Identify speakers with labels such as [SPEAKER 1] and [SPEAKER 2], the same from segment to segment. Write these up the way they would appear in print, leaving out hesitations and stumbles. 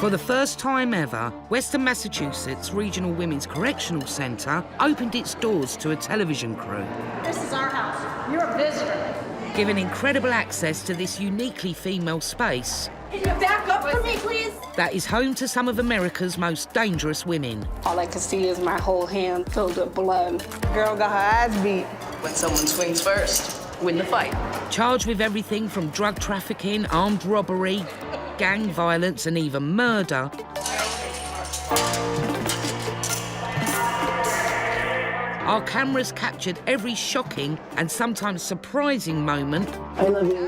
[SPEAKER 1] For the first time ever, Western Massachusetts Regional Women's Correctional Center opened its doors to a television crew.
[SPEAKER 2] This is our house. You're a visitor.
[SPEAKER 1] Giving incredible access to this uniquely female space.
[SPEAKER 2] Can you back up for me, please?
[SPEAKER 1] That is home to some of America's most dangerous women.
[SPEAKER 3] All I could see is my whole hand filled with blood.
[SPEAKER 4] Girl got her ass beat.
[SPEAKER 5] When someone swings first, win the fight.
[SPEAKER 1] Charged with everything from drug trafficking, armed robbery, gang violence, and even murder. Our cameras captured every shocking and sometimes surprising moment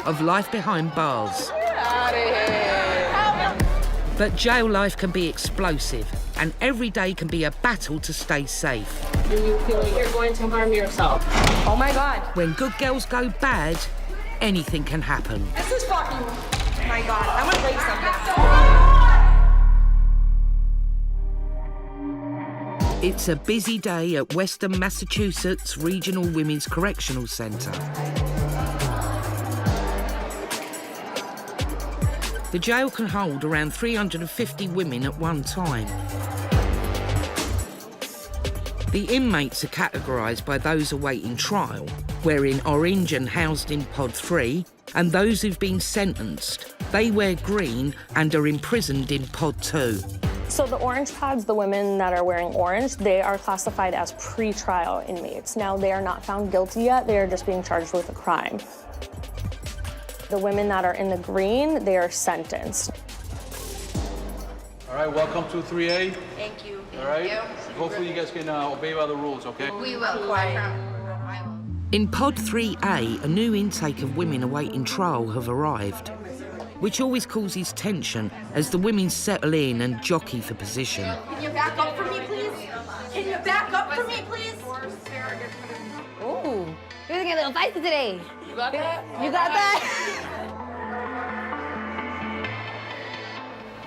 [SPEAKER 1] of life behind bars.
[SPEAKER 4] Get out of here.
[SPEAKER 1] But jail life can be explosive, and every day can be a battle to stay safe.
[SPEAKER 3] Do you feel like you're going to harm yourself?
[SPEAKER 2] Oh my God.
[SPEAKER 1] When good girls go bad, anything can happen.
[SPEAKER 2] This is fucking... Oh my God, I'm gonna break something.
[SPEAKER 1] It's a busy day at Western Massachusetts Regional Women's Correctional Center. The jail can hold around 350 women at one time. The inmates are categorised by those awaiting trial, wearing orange and housed in Pod 3, and those who've been sentenced. They wear green and are imprisoned in Pod 2.
[SPEAKER 6] So the orange pods, the women that are wearing orange, they are classified as pre-trial inmates. Now, they are not found guilty yet. They are just being charged with a crime. The women that are in the green, they are sentenced.
[SPEAKER 7] All right, welcome to 3A.
[SPEAKER 8] Thank you.
[SPEAKER 7] All right. Hopefully you guys can obey by the rules, okay?
[SPEAKER 8] We will. Quiet.
[SPEAKER 1] In Pod 3A, a new intake of women awaiting trial have arrived, which always causes tension as the women settle in and jockey for position.
[SPEAKER 2] Can you back up for me, please? Can you back up for me, please?
[SPEAKER 8] Ooh, you're looking a little feisty today.
[SPEAKER 4] You got that?
[SPEAKER 8] You got that?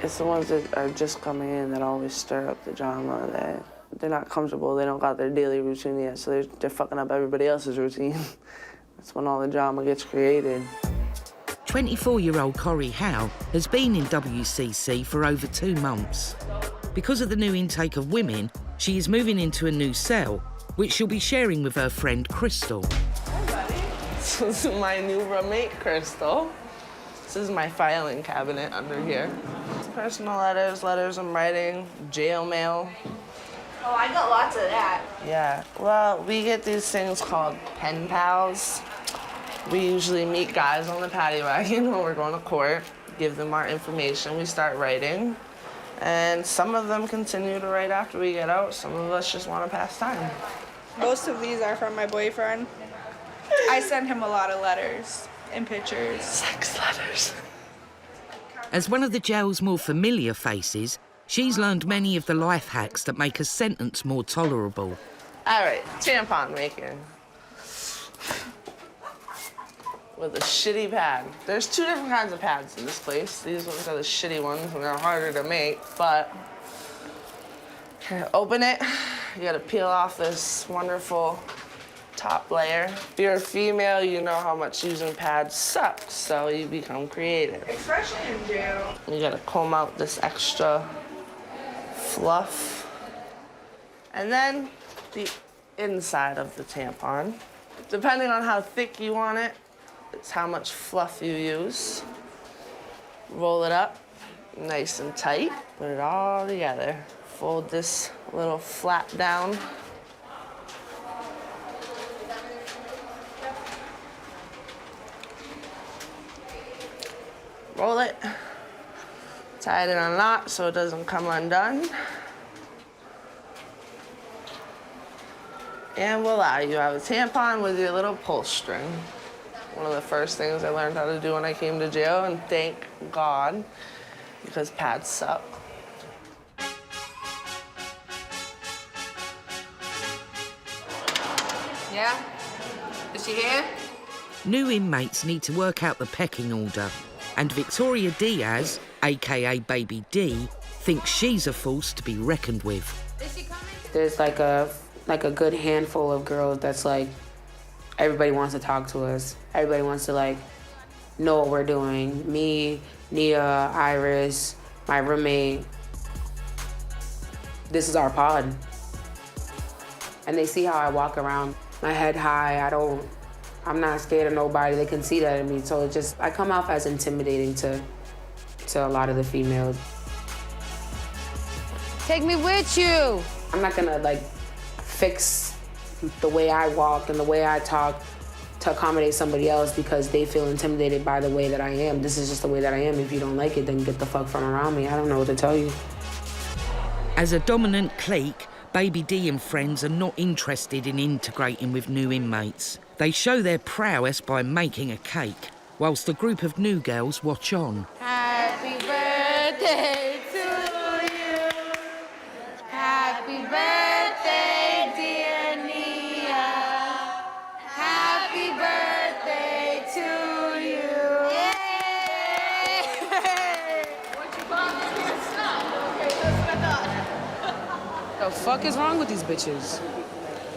[SPEAKER 4] It's the ones that are just coming in that always stir up the drama, that they're not comfortable, they don't got their daily routine yet, so they're fucking up everybody else's routine. That's when all the drama gets created.
[SPEAKER 1] 24-year-old Corrie Howe has been in WCC for over 2 months. Because of the new intake of women, she is moving into a new cell, which she'll be sharing with her friend Crystal.
[SPEAKER 4] This is my new roommate, Crystal. This is my filing cabinet under here. Personal letters I'm writing, jail mail.
[SPEAKER 2] Oh, I got lots of that.
[SPEAKER 4] Yeah, well, we get these things called pen pals. We usually meet guys on the paddy wagon when we're going to court, give them our information, we start writing. And some of them continue to write after we get out, some of us just want to pass time.
[SPEAKER 9] Most of these are from my boyfriend. I send him a lot of letters and pictures.
[SPEAKER 4] Sex letters.
[SPEAKER 1] As one of the jail's more familiar faces, she's learned many of the life hacks that make a sentence more tolerable.
[SPEAKER 4] All right, tampon making. With a shitty pad. There's 2 different kinds of pads in this place. These ones are the shitty ones and they're harder to make, but open it, you gotta peel off this wonderful top layer. If you're a female, you know how much using pads sucks, so you become creative.
[SPEAKER 9] Especially in jail.
[SPEAKER 4] You gotta comb out this extra fluff. And then the inside of the tampon. Depending on how thick you want it, it's how much fluff you use. Roll it up nice and tight. Put it all together. Fold this little flap down. Roll it. Tie it in a knot so it doesn't come undone. And voila, you have a tampon with your little pull string. One of the first things I learned how to do when I came to jail, and thank God, because pads suck.
[SPEAKER 8] Yeah? Is she here?
[SPEAKER 1] New inmates need to work out the pecking order, and Victoria Diaz, aka Baby D, thinks she's a force to be reckoned with.
[SPEAKER 8] Is she coming?
[SPEAKER 3] There's like a good handful of girls that's like, everybody wants to talk to us. Everybody wants to like know what we're doing. Me, Nia, Iris, my roommate. This is our pod. And they see how I walk around, my head high. I'm not scared of nobody. They can see that in me. So I come off as intimidating to a lot of the females.
[SPEAKER 8] Take me with you.
[SPEAKER 3] I'm not gonna like fix the way I walk and the way I talk to accommodate somebody else because they feel intimidated by the way that I am. This is just the way that I am. If you don't like it, then get the fuck from around me. I don't know what to tell you.
[SPEAKER 1] As a dominant clique, Baby D and friends are not interested in integrating with new inmates. They show their prowess by making a cake, whilst a group of new girls watch on.
[SPEAKER 8] Happy birthday to you. Happy birthday, dear Nia. Happy birthday to you.
[SPEAKER 3] The fuck is wrong with these bitches?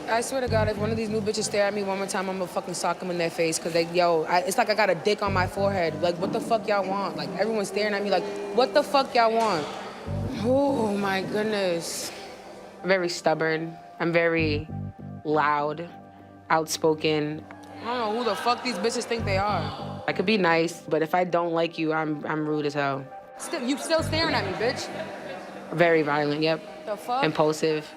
[SPEAKER 3] I swear to God, if one of these new bitches stare at me one more time, I'm gonna fucking sock them in their face. Cause it's like I got a dick on my forehead. Like, what the fuck y'all want? Like, everyone's staring at me like, what the fuck y'all want? Oh my goodness. I'm very stubborn. I'm very loud, outspoken. I don't know who the fuck these bitches think they are. I could be nice, but if I don't like you, I'm rude as hell. You still staring at me, bitch. Very violent, yep. The fuck? Impulsive.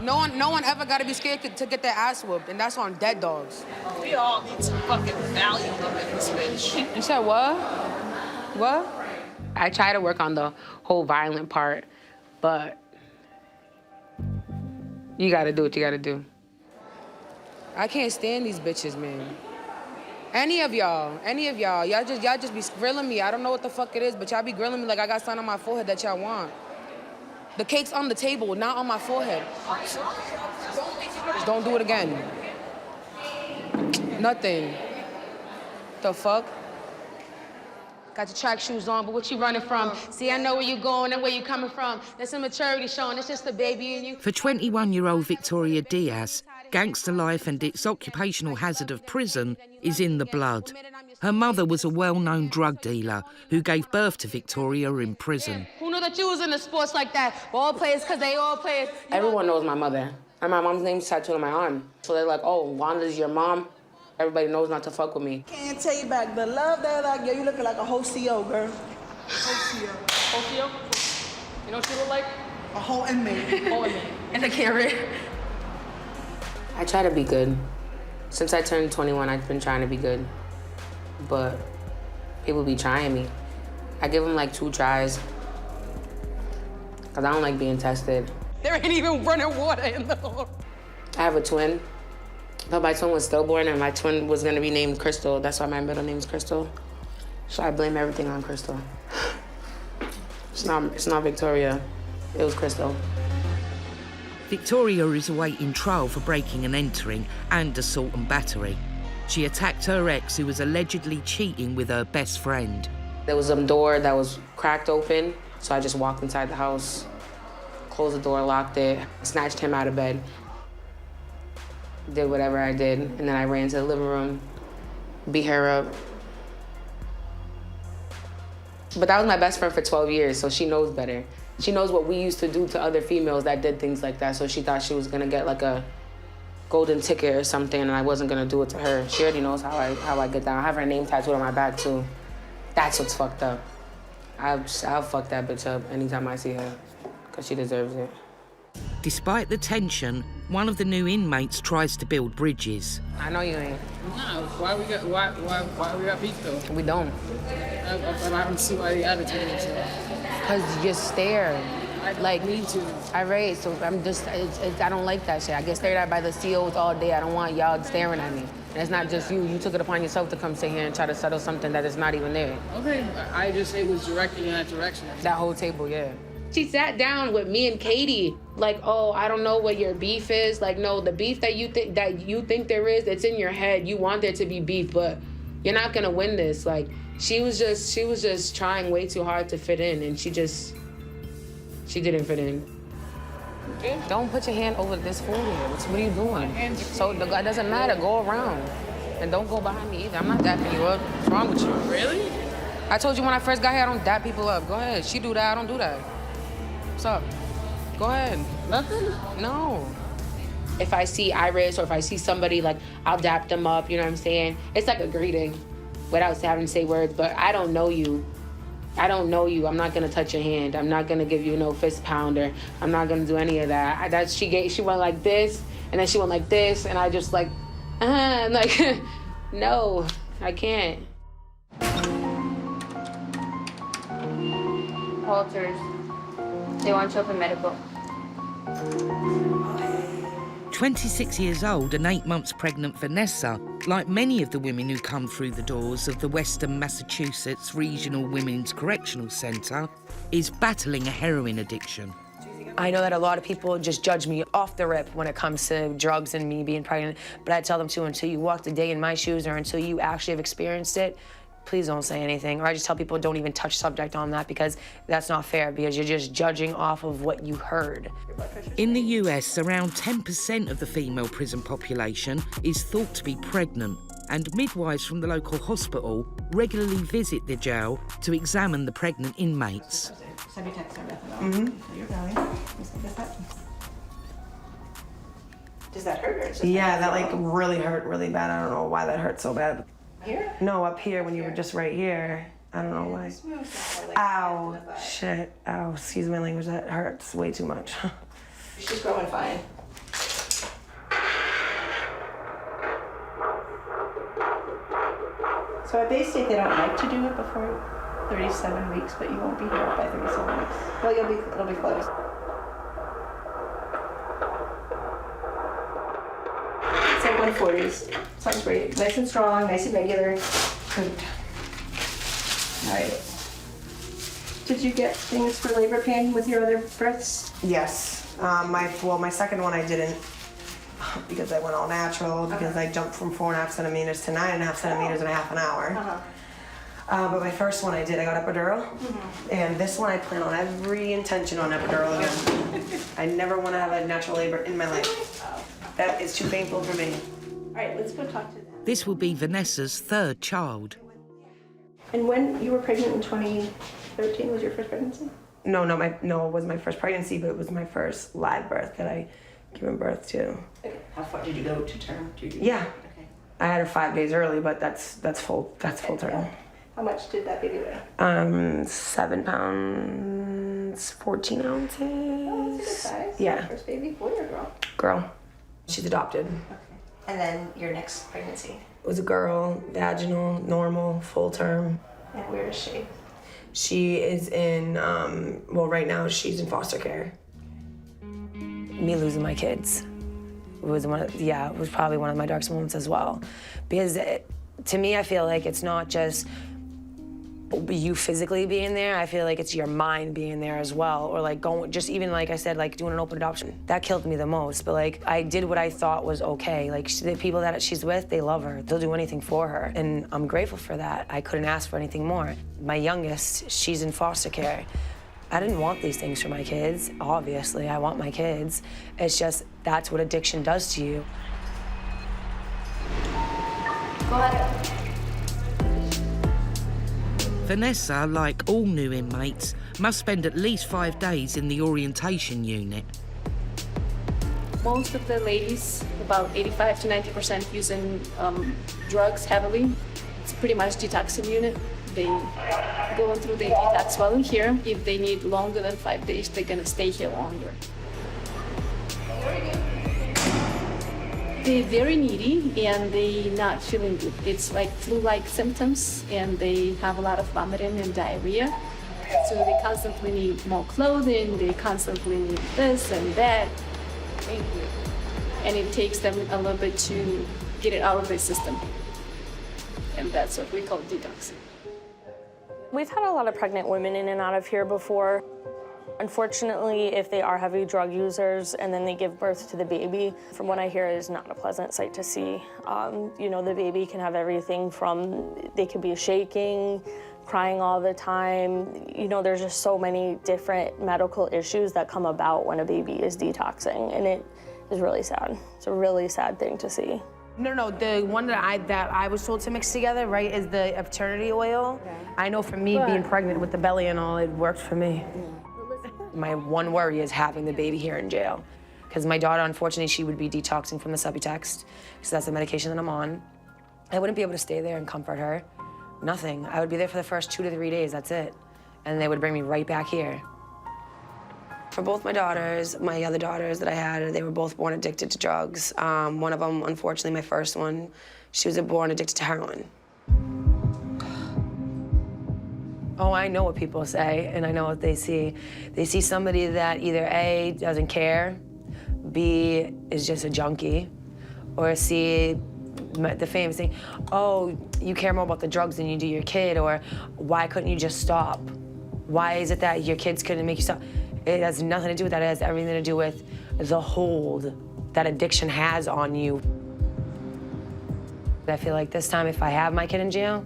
[SPEAKER 3] No one ever gotta be scared to get their ass whooped, and that's on dead dogs.
[SPEAKER 5] We all need some fucking value up in this bitch.
[SPEAKER 3] You said what? What? I try to work on the whole violent part, but you gotta do what you gotta do. I can't stand these bitches, man. Any of y'all, y'all just be grilling me. I don't know what the fuck it is, but y'all be grilling me like I got something on my forehead that y'all want. The cake's on the table, not on my forehead. Just don't do it again. Nothing. The fuck? Got your track shoes on, but what you running from? See, I know where you going and where you coming from. There's immaturity showing, it's just a baby in you.
[SPEAKER 1] For 21-year-old Victoria Diaz, gangster life and its occupational hazard of prison is in the blood. Her mother was a well-known drug dealer who gave birth to Victoria in prison.
[SPEAKER 8] Who knew that you was in the sports like that? Ball players, because they all players.
[SPEAKER 3] Everyone knows my mother. And my mom's name's tattooed on my arm. So they're like, oh, Wanda's your mom? Everybody knows not to fuck with me.
[SPEAKER 10] Can't tell you back the love that I give you, looking like a whole CO, girl.
[SPEAKER 5] Tokyo? You know what she look like?
[SPEAKER 10] A whole inmate.
[SPEAKER 5] Oh, and a carrot.
[SPEAKER 3] I try to be good. Since I turned 21, I've been trying to be good. But people be trying me. I give them like 2 tries. Cause I don't like being tested.
[SPEAKER 8] There ain't even running water in the hole.
[SPEAKER 3] I have a twin. But my twin was stillborn and my twin was gonna be named Crystal. That's why my middle name is Crystal. So I blame everything on Crystal. It's not Victoria, it was Crystal.
[SPEAKER 1] Victoria is awaiting trial for breaking and entering and assault and battery. She attacked her ex, who was allegedly cheating with her best friend.
[SPEAKER 3] There was a door that was cracked open, so I just walked inside the house, closed the door, locked it, snatched him out of bed, did whatever I did, and then I ran to the living room, beat her up. But that was my best friend for 12 years, so she knows better. She knows what we used to do to other females that did things like that, so she thought she was gonna get like a golden ticket or something, and I wasn't gonna do it to her. She already knows how I get down. I have her name tattooed on my back too. That's what's fucked up. I'll fuck that bitch up anytime I see her, because she deserves it.
[SPEAKER 1] Despite the tension, one of the new inmates tries to build bridges.
[SPEAKER 3] I know you ain't.
[SPEAKER 5] No, why we got beef though?
[SPEAKER 3] We don't.
[SPEAKER 5] I don't see why the attitude is.
[SPEAKER 3] Because you just stare.
[SPEAKER 5] Like me too.
[SPEAKER 3] I raised, so I'm just, I don't like that shit. I get stared at by the COs all day. I don't want y'all staring at me. And it's not just you. You took it upon yourself to come sit here and try to settle something that is not even there.
[SPEAKER 5] Okay, I just say it was directing in that direction.
[SPEAKER 3] That whole table, yeah. She sat down with me and Katie, like, oh, I don't know what your beef is. Like, no, the beef that you think there is, it's in your head. You want there to be beef, but you're not gonna win this. Like, she was just trying way too hard to fit in, and she didn't fit in. Okay. Don't put your hand over this food here. What are you doing? So it doesn't matter. Go around, and don't go behind me either. I'm not dapping you up. What's wrong with you?
[SPEAKER 5] Really?
[SPEAKER 3] I told you when I first got here, I don't dap people up. Go ahead. She do that, I don't do that. What's up? Go ahead.
[SPEAKER 4] Nothing?
[SPEAKER 3] No. If I see Iris or if I see somebody, like, I'll dap them up, you know what I'm saying? It's like a greeting without having to say words, but I don't know you. I don't know you. I'm not gonna touch your hand. I'm not gonna give you no fist pounder. I'm not gonna do any of that. She went like this, and then she went like this, and I just like, I'm like, no, I can't.
[SPEAKER 8] Halters. They want you up in medical.
[SPEAKER 1] 26 years old and 8 months pregnant Vanessa, like many of the women who come through the doors of the Western Massachusetts Regional Women's Correctional Centre, is battling a heroin addiction.
[SPEAKER 11] I know that a lot of people just judge me off the rip when it comes to drugs and me being pregnant, but I tell them too, until you walk the day in my shoes or until you actually have experienced it, please don't say anything. Or I just tell people don't even touch subject on that because that's not fair because you're just judging off of what you heard.
[SPEAKER 1] In the US, around 10% of the female prison population is thought to be pregnant, and midwives from the local hospital regularly visit the jail to examine the pregnant inmates.
[SPEAKER 10] Does that hurt? Or just
[SPEAKER 11] Yeah, that like really hurt really bad. I don't know why that hurt so bad.
[SPEAKER 10] here?
[SPEAKER 11] No, up here when you were just right here. I don't know why. Ow, shit, ow, excuse my language, that hurts way too much.
[SPEAKER 10] She's growing fine. So at Bay State, they don't like to do it before 37 weeks, but you won't be here by 37 weeks. Well, it'll be close. It's like 140s. Sounds great. Nice and strong, nice and regular. Good. All right. Did you get things for labor pain with your other births?
[SPEAKER 11] Yes, my second one I didn't because I went all natural because I jumped from 4.5 centimeters to 9.5 centimeters in a half an hour. But my first one I did, I got epidural, and this one I plan on every intention on epidural again. I never want to have a natural labor in my life. That is too painful for me.
[SPEAKER 10] All right, let's go talk to them.
[SPEAKER 1] This will be Vanessa's third child.
[SPEAKER 10] And when you were pregnant in 2013 was your first pregnancy?
[SPEAKER 11] No, it wasn't my first pregnancy, but it was my first live birth that I given birth to.
[SPEAKER 10] How far did you go to term?
[SPEAKER 11] Yeah,
[SPEAKER 10] Okay.
[SPEAKER 11] I had her 5 days early, but that's full term.
[SPEAKER 10] How much did that baby weigh?
[SPEAKER 11] 7 pounds, 14 ounces.
[SPEAKER 10] Oh, that's a good size.
[SPEAKER 11] Yeah.
[SPEAKER 10] First baby, boy or girl?
[SPEAKER 11] Girl. She's adopted.
[SPEAKER 10] Okay. And then your next pregnancy?
[SPEAKER 11] It was a girl, vaginal, normal, full term.
[SPEAKER 10] And where is she?
[SPEAKER 11] She is in, right now she's in foster care. Me losing my kids was probably one of my darkest moments as well. Because to me, I feel like it's not just you physically being there, I feel like it's your mind being there as well. Or like just even like I said, like doing an open adoption. That killed me the most, but like I did what I thought was okay. Like the people that she's with, they love her. They'll do anything for her. And I'm grateful for that. I couldn't ask for anything more. My youngest, she's in foster care. I didn't want these things for my kids. Obviously, I want my kids. It's just, that's what addiction does to you.
[SPEAKER 8] Go ahead.
[SPEAKER 1] Vanessa, like all new inmates, must spend at least 5 days in the orientation unit.
[SPEAKER 12] Most of the ladies, about 85 to 90%, using drugs heavily. It's pretty much detoxing unit. They go through the detox while in here. If they need longer than 5 days, they're gonna stay here longer. They're very needy and they're not feeling good. It's like flu-like symptoms and they have a lot of vomiting and diarrhea. So they constantly need more clothing, they constantly need this and that. And it takes them a little bit to get it out of their system. And that's what we call detoxing.
[SPEAKER 6] We've had a lot of pregnant women in and out of here before. Unfortunately, if they are heavy drug users and then they give birth to the baby, from what I hear, it is not a pleasant sight to see. The baby can have everything from, they could be shaking, crying all the time. There's just so many different medical issues that come about when a baby is detoxing, and it is really sad. It's a really sad thing to see.
[SPEAKER 11] No, the one that I was told to mix together, right, is the paternity oil. Okay. I know for me, being pregnant with the belly and all, it worked for me. My one worry is having the baby here in jail. Because my daughter, unfortunately, she would be detoxing from the Subutex, because that's the medication that I'm on. I wouldn't be able to stay there and comfort her. Nothing. I would be there for the first 2 to 3 days, that's it. And they would bring me right back here. For both my daughters, my other daughters that I had, they were both born addicted to drugs. One of them, unfortunately, my first one, she was born addicted to heroin. Oh, I know what people say, and I know what they see. They see somebody that either A, doesn't care, B, is just a junkie, or C, the famous thing, oh, you care more about the drugs than you do your kid, or why couldn't you just stop? Why is it that your kids couldn't make you stop? It has nothing to do with that. It has everything to do with the hold that addiction has on you. I feel like this time, if I have my kid in jail,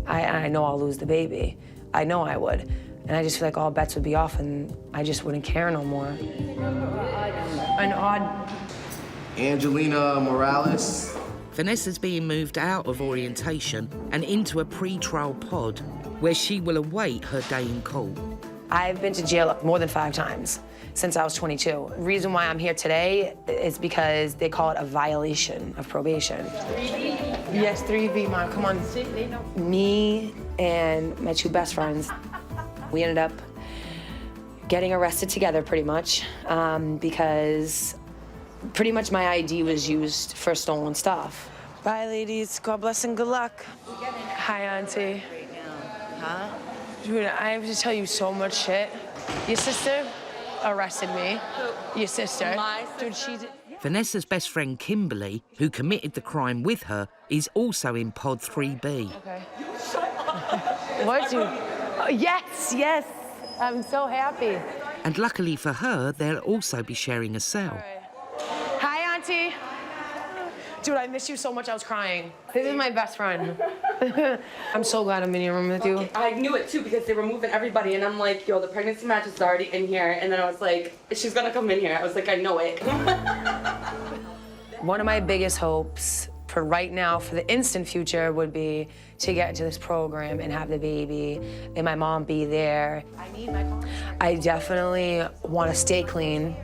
[SPEAKER 11] I know I'll lose the baby. I know I would. And I just feel like all bets would be off and I just wouldn't care no more. An odd...
[SPEAKER 13] Angelina Morales.
[SPEAKER 1] Vanessa's being moved out of orientation and into a pre-trial pod where she will await her day in court.
[SPEAKER 11] I've been to jail more than 5 times since I was 22. The reason why I'm here today is because they call it a violation of probation. 3B? Yes, 3B, Mom, come on. Me and my 2 best friends, we ended up getting arrested together pretty much because pretty much my ID was used for stolen stuff. Bye, ladies. God bless and good luck. Hi, Auntie.
[SPEAKER 14] Huh?
[SPEAKER 11] Dude, I have to tell you so much shit. Your sister arrested me. Who? Your sister.
[SPEAKER 14] My sister?
[SPEAKER 11] Dude,
[SPEAKER 1] Vanessa's best friend, Kimberly, who committed the crime with her, is also in pod 3B.
[SPEAKER 11] Okay. What, dude? Oh, yes, yes. I'm so happy.
[SPEAKER 1] And luckily for her, they'll also be sharing a cell.
[SPEAKER 11] Right. Hi, Auntie. Dude, I miss you so much, I was crying. This is my best friend. I'm so glad I'm in your room with you.
[SPEAKER 14] I knew it too because they were moving everybody and I'm like, yo, the pregnancy match is already in here. And then I was like, she's gonna come in here. I was like, I know it.
[SPEAKER 11] One of my biggest hopes for right now, for the instant future, would be to get into this program and have the baby and my mom be there. I definitely want to stay clean.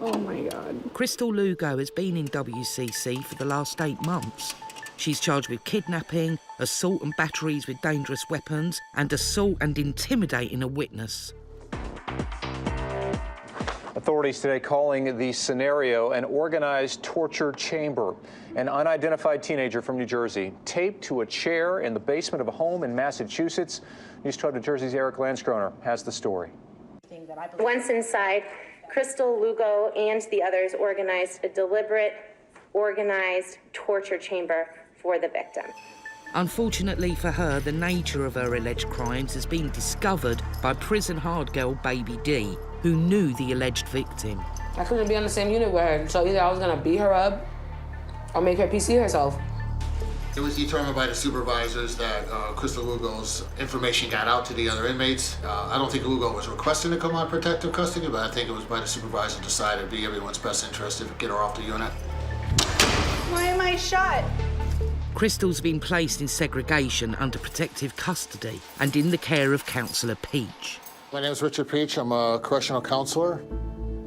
[SPEAKER 9] Oh my God.
[SPEAKER 1] Crystal Lugo has been in WCC for the last 8 months. She's charged with kidnapping, assault and batteries with dangerous weapons, and assault and intimidating a witness.
[SPEAKER 7] Authorities today calling the scenario an organized torture chamber. An unidentified teenager from New Jersey taped to a chair in the basement of a home in Massachusetts. News 12 New Jersey's Eric Landskroner has the story.
[SPEAKER 15] Once inside, Crystal Lugo and the others organized a deliberate, organized torture chamber for the victim.
[SPEAKER 1] Unfortunately for her, the nature of her alleged crimes has been discovered by prison hard girl Baby D, who knew the alleged victim.
[SPEAKER 3] I couldn't be on the same unit with her, so either I was gonna beat her up or make her PC herself.
[SPEAKER 16] It was determined by the supervisors that Crystal Lugo's information got out to the other inmates. I don't think Lugo was requesting to come on protective custody, but I think it was by the supervisor decided to be everyone's best interest to get her off the unit.
[SPEAKER 9] Why am I shot?
[SPEAKER 1] Crystal's been placed in segregation under protective custody and in the care of Counsellor Peach.
[SPEAKER 16] My name is Richard Peach. I'm a correctional counselor.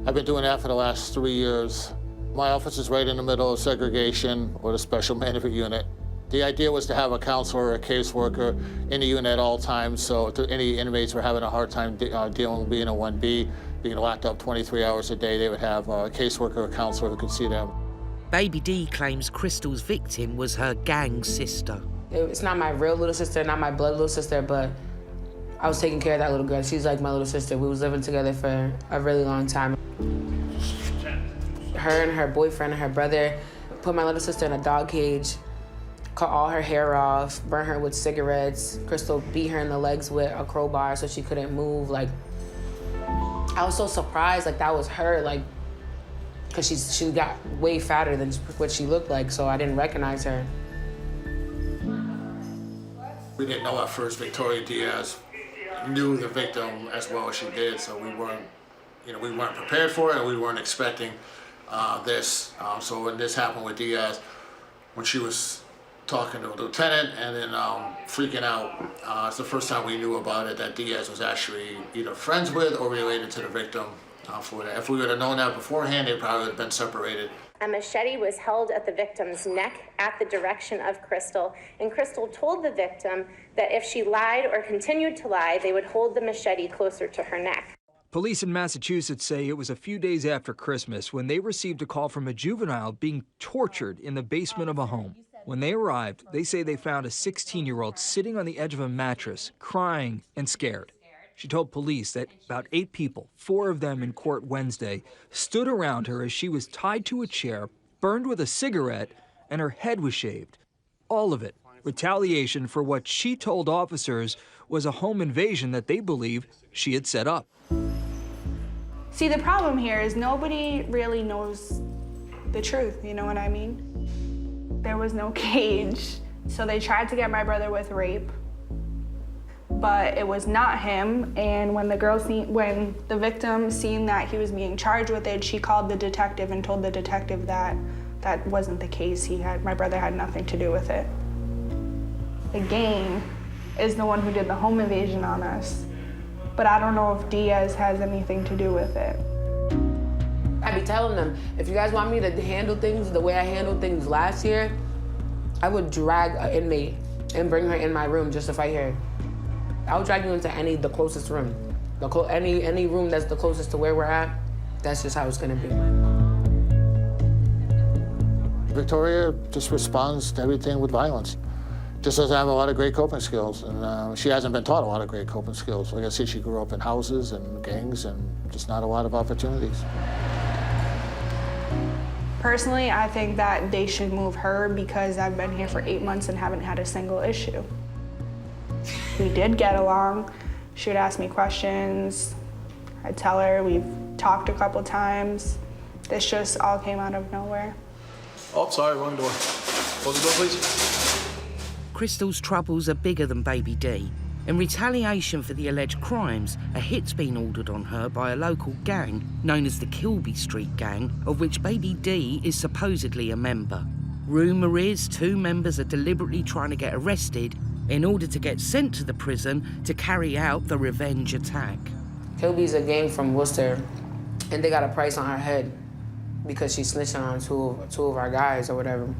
[SPEAKER 16] I've been doing that for the last 3 years. My office is right in the middle of segregation or the special management unit. The idea was to have a counselor or a caseworker in the unit at all times, so if any inmates were having a hard time dealing with being a 1B, being locked up 23 hours a day, they would have a caseworker or a counselor who could see them.
[SPEAKER 1] Baby D claims Crystal's victim was her gang sister.
[SPEAKER 3] It's not my real little sister, not my blood little sister, but I was taking care of that little girl. She's like my little sister. We was living together for a really long time. Her and her boyfriend and her brother put my little sister in a dog cage, cut all her hair off, burn her with cigarettes. Crystal beat her in the legs with a crowbar so she couldn't move. Like, I was so surprised, like that was her, like, because she got way fatter than what she looked like, so I didn't recognize her.
[SPEAKER 16] We didn't know at first Victoria Diaz knew the victim as well as she did, so we weren't prepared for it, and we weren't expecting this. So when this happened with Diaz, when she was talking to a lieutenant and then freaking out, it's the first time we knew about it, that Diaz was actually either friends with or related to the victim for that. If we would have known that beforehand, they probably would have been separated.
[SPEAKER 15] A machete was held at the victim's neck at the direction of Crystal, and Crystal told the victim that if she lied or continued to lie, they would hold the machete closer to her neck.
[SPEAKER 17] Police in Massachusetts say it was a few days after Christmas when they received a call from a juvenile being tortured in the basement of a home. When they arrived, they say they found a 16-year-old sitting on the edge of a mattress, crying and scared. She told police that about 8 people, 4 of them in court Wednesday, stood around her as she was tied to a chair, burned with a cigarette, and her head was shaved. All of it retaliation for what she told officers was a home invasion that they believe she had set up.
[SPEAKER 9] See, the problem here is nobody really knows the truth, you know what I mean? There was no cage, so they tried to get my brother with rape, but it was not him. And when the victim seen that he was being charged with it, she called the detective and told the detective that that wasn't the case. My brother had nothing to do with it. The gang is the one who did the home invasion on us, but I don't know if Diaz has anything to do with it.
[SPEAKER 3] I be telling them, if you guys want me to handle things the way I handled things last year, I would drag an inmate and bring her in my room just to fight her. I would drag you into the closest room. Any room that's the closest to where we're at, that's just how it's gonna be.
[SPEAKER 16] Victoria just responds to everything with violence. Just doesn't have a lot of great coping skills, and she hasn't been taught a lot of great coping skills. Like I said, she grew up in houses and gangs and just not a lot of opportunities.
[SPEAKER 9] Personally, I think that they should move her because I've been here for 8 months and haven't had a single issue. We did get along. She would ask me questions. I'd tell her, we've talked a couple times. This just all came out of nowhere.
[SPEAKER 5] Oh, sorry, wrong door. Close the door, please.
[SPEAKER 1] Crystal's troubles are bigger than Baby D. In retaliation for the alleged crimes, a hit's been ordered on her by a local gang known as the Kilby Street Gang, of which Baby D is supposedly a member. Rumour is 2 members are deliberately trying to get arrested in order to get sent to the prison to carry out the revenge attack.
[SPEAKER 3] Kilby's a gang from Worcester, and they got a price on her head because she's snitching on two of our guys or whatever.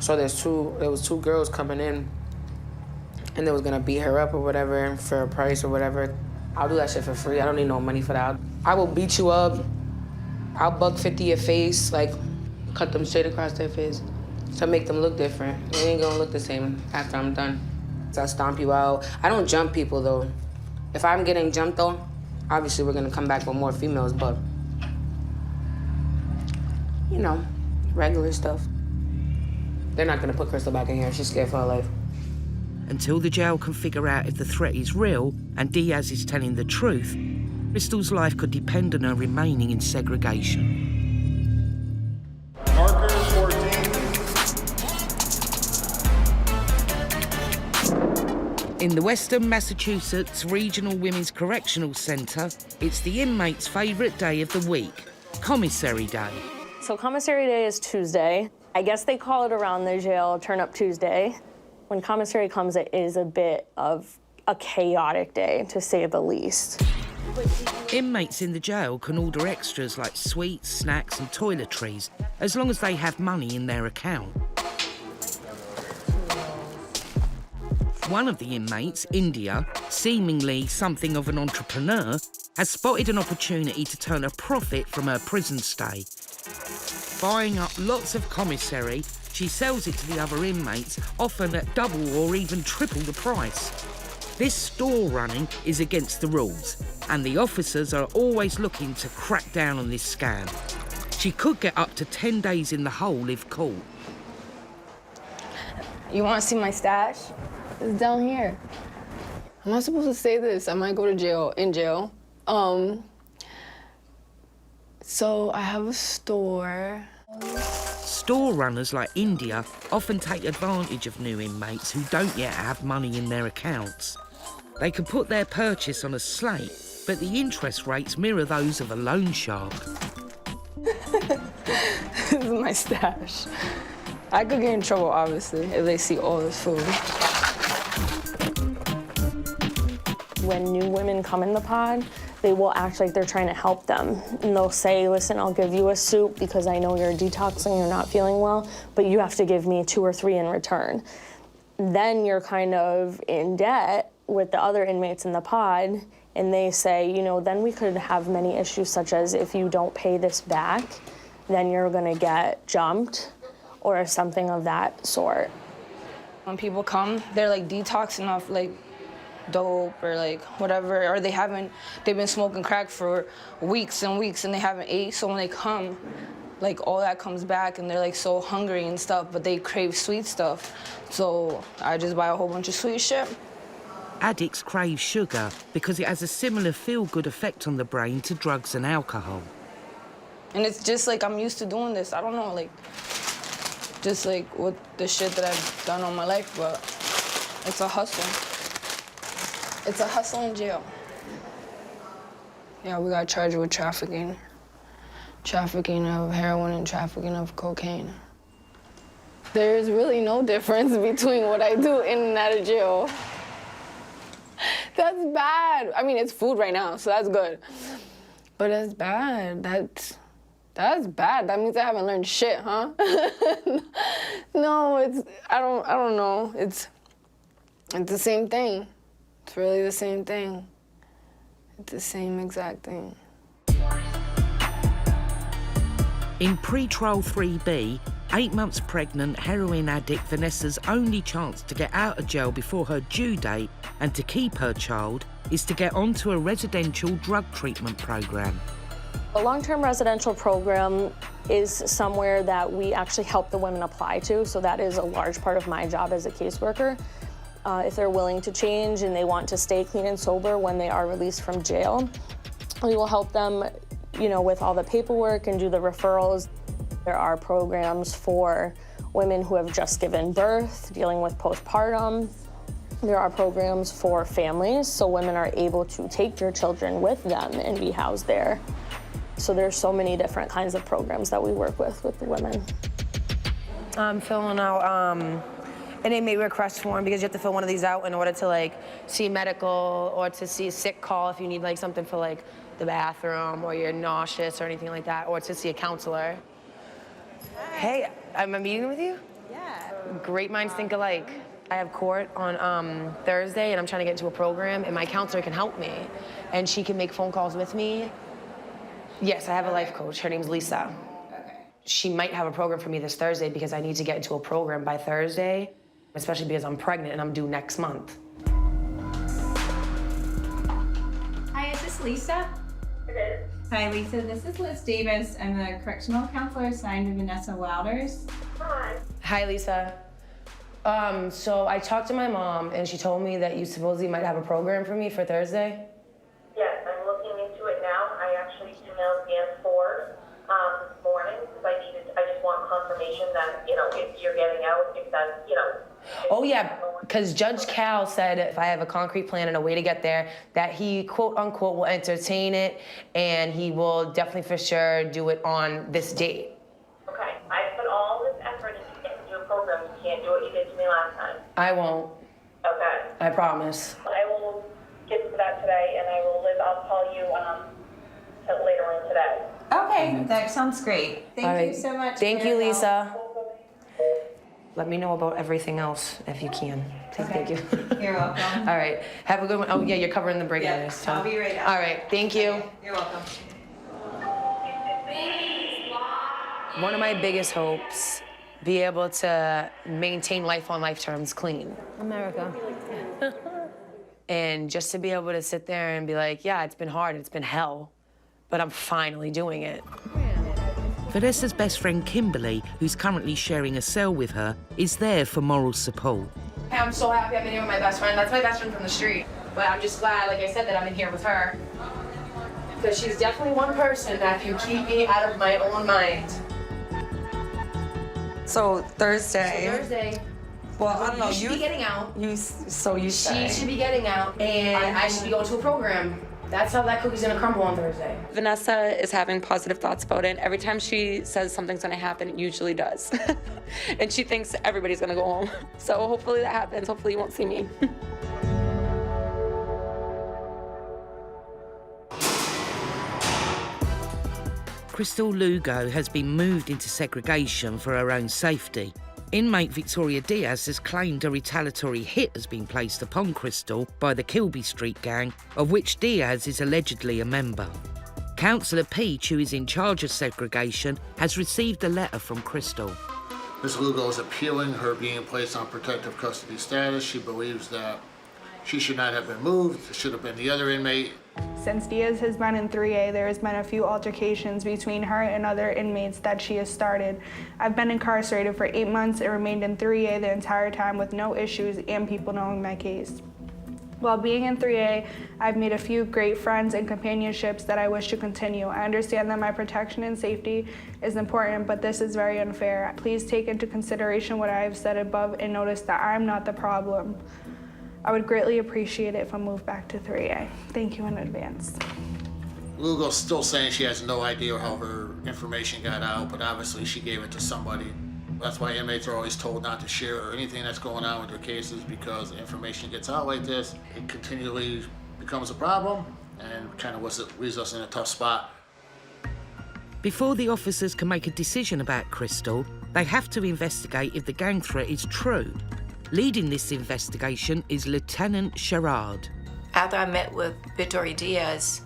[SPEAKER 3] So there was 2 girls coming in, and they was gonna beat her up or whatever for a price or whatever. I'll do that shit for free. I don't need no money for that. I will beat you up. I'll $150 your face, like cut them straight across their face to make them look different. They ain't gonna look the same after I'm done. So I stomp you out. I don't jump people though. If I'm getting jumped though, obviously we're gonna come back with more females, but you know, regular stuff. They're not gonna put Crystal back in here. She's scared for her life.
[SPEAKER 1] Until the jail can figure out if the threat is real and Diaz is telling the truth, Crystal's life could depend on her remaining in segregation.
[SPEAKER 5] Marker 14.
[SPEAKER 1] In the Western Massachusetts Regional Women's Correctional Center, it's the inmates' favourite day of the week, Commissary Day.
[SPEAKER 6] So Commissary Day is Tuesday. I guess they call it around the jail, Turn Up Tuesday. When Commissary comes, it is a bit of a chaotic day, to say the least.
[SPEAKER 1] Inmates in the jail can order extras like sweets, snacks and toiletries, as long as they have money in their account. One of the inmates, India, seemingly something of an entrepreneur, has spotted an opportunity to turn a profit from her prison stay. Buying up lots of commissary, she sells it to the other inmates, often at double or even triple the price. This store running is against the rules, and the officers are always looking to crack down on this scam. She could get up to 10 days in the hole if caught.
[SPEAKER 18] You want to see my stash? It's down here. I'm not supposed to say this. I might go to jail, in jail. So I have a store.
[SPEAKER 1] Store runners like India often take advantage of new inmates who don't yet have money in their accounts. They can put their purchase on a slate, but the interest rates mirror those of a loan shark.
[SPEAKER 18] This is my stash. I could get in trouble, obviously, if they see all this food.
[SPEAKER 6] When new women come in the pod, they will act like they're trying to help them. And they'll say, listen, I'll give you a soup because I know you're detoxing, you're not feeling well, but you have to give me 2 or 3 in return. Then you're kind of in debt with the other inmates in the pod, and they say, you know, then we could have many issues such as if you don't pay this back, then you're gonna get jumped or something of that sort.
[SPEAKER 3] When people come, they're like detoxing off like dope or like whatever, or they've been smoking crack for weeks and weeks and they haven't ate. So when they come, like all that comes back and they're like so hungry and stuff, but they crave sweet stuff. So I just buy a whole bunch of sweet shit.
[SPEAKER 1] Addicts crave sugar because it has a similar feel-good effect on the brain to drugs and alcohol.
[SPEAKER 3] And it's just like I'm used to doing this. I don't know, like, just like with the shit that I've done all my life, but it's a hustle. It's a hustle in jail. Yeah, we got charged with trafficking. Trafficking of heroin and trafficking of cocaine.
[SPEAKER 18] There's really no difference between what I do in and out of jail. That's bad. I mean, it's food right now, so that's good. But that's bad. That's bad. That means I haven't learned shit, huh? No, I don't know. It's the same thing. It's really the same thing. It's the same exact thing.
[SPEAKER 1] In pre-trial 3B, 8 months pregnant heroin addict Vanessa's only chance to get out of jail before her due date and to keep her child is to get onto a residential drug treatment program.
[SPEAKER 6] A long-term residential program is somewhere that we actually help the women apply to, so that is a large part of my job as a caseworker. If they're willing to change and they want to stay clean and sober when they are released from jail, we will help them, you know, with all the paperwork and do the referrals. There are programs for women who have just given birth, dealing with postpartum. There are programs for families, so women are able to take their children with them and be housed there. So there's so many different kinds of programs that we work with the women.
[SPEAKER 11] I'm filling out an inmate request form because you have to fill one of these out in order to like see medical or to see a sick call if you need like something for like the bathroom or you're nauseous or anything like that, or to see a counselor. Hey, I'm a meeting with you? Yeah. Great minds think alike. I have court on Thursday and I'm trying to get into a program and my counselor can help me and she can make phone calls with me. Yes, I have a life coach. Her name's Lisa. Okay. She might have a program for me this Thursday because I need to get into a program by Thursday, especially because I'm pregnant and I'm due next month.
[SPEAKER 2] Hi, is this Lisa?
[SPEAKER 19] It is.
[SPEAKER 2] Hi, Lisa. This is Liz Davis. I'm a correctional counselor assigned to Vanessa Wouters.
[SPEAKER 19] Hi.
[SPEAKER 11] Hi, Lisa. So I talked to my mom and she told me that you supposedly might have a program for me for Thursday.
[SPEAKER 19] Yes, I'm looking into it now. I actually emailed Dan Ford this morning because I just want confirmation that, you know, if you're getting out, if that's, you know.
[SPEAKER 11] Oh yeah, because Judge Cal said if I have a concrete plan and a way to get there, that he quote unquote will entertain it and he will definitely for sure do it on this date.
[SPEAKER 19] Okay, I put all this effort into getting you a program. You can't do what you did to me last time.
[SPEAKER 11] I won't.
[SPEAKER 19] Okay.
[SPEAKER 11] I promise.
[SPEAKER 19] I will get to that today and I'll call you later on today.
[SPEAKER 2] Okay, that sounds great. Thank you so much.
[SPEAKER 11] Thank you, Lisa. Let me know about everything else if you can. Thank you.
[SPEAKER 2] You're welcome.
[SPEAKER 11] All right. Have a good one. Oh, yeah, you're covering the break.
[SPEAKER 2] Yeah,
[SPEAKER 11] so.
[SPEAKER 2] I'll be right out.
[SPEAKER 11] All right. Thank you.
[SPEAKER 2] Okay, you're welcome.
[SPEAKER 11] One of my biggest hopes, be able to maintain life on life terms clean.
[SPEAKER 18] America.
[SPEAKER 11] And just to be able to sit there and be like, yeah, it's been hard, it's been hell, but I'm finally doing it.
[SPEAKER 1] Vanessa's best friend Kimberly, who's currently sharing a cell with her, is there for moral support.
[SPEAKER 3] Hey, I'm so happy I've been here with my best friend. That's my best friend from the street. But I'm just glad, like I said, that I'm in here with her. Because she's definitely one person that can keep me out of my own mind.
[SPEAKER 11] So Thursday.
[SPEAKER 3] Thursday.
[SPEAKER 11] Well, I don't know.
[SPEAKER 3] You should be getting out.
[SPEAKER 11] You say.
[SPEAKER 3] She should be getting out, and I should be going to a program. That's how that cookie's gonna crumble on Thursday.
[SPEAKER 14] Vanessa is having positive thoughts about it. Every time she says something's gonna happen, it usually does. And she thinks everybody's gonna go home. So hopefully that happens. Hopefully you won't see me.
[SPEAKER 1] Crystal Lugo has been moved into segregation for her own safety. Inmate Victoria Diaz has claimed a retaliatory hit has been placed upon Crystal by the Kilby Street gang, of which Diaz is allegedly a member. Councillor Peach, who is in charge of segregation, has received a letter from Crystal.
[SPEAKER 16] Ms. Lugo is appealing her being placed on protective custody status. She believes that she should not have been moved. It should have been the other inmate.
[SPEAKER 9] Since Diaz has been in 3A, there has been a few altercations between her and other inmates that she has started. I've been incarcerated for 8 months and remained in 3A the entire time with no issues and people knowing my case. While being in 3A, I've made a few great friends and companionships that I wish to continue. I understand that my protection and safety is important, but this is very unfair. Please take into consideration what I have said above and notice that I'm not the problem. I would greatly appreciate it if I moved back to 3A. Thank you in advance.
[SPEAKER 16] Lugo's still saying she has no idea how her information got out, but obviously she gave it to somebody. That's why inmates are always told not to share anything that's going on with their cases, because information gets out like this, it continually becomes a problem and kind of leaves us in a tough spot.
[SPEAKER 1] Before the officers can make a decision about Crystal, they have to investigate if the gang threat is true. Leading this investigation is Lieutenant Sherrard.
[SPEAKER 20] After I met with Victoria Diaz,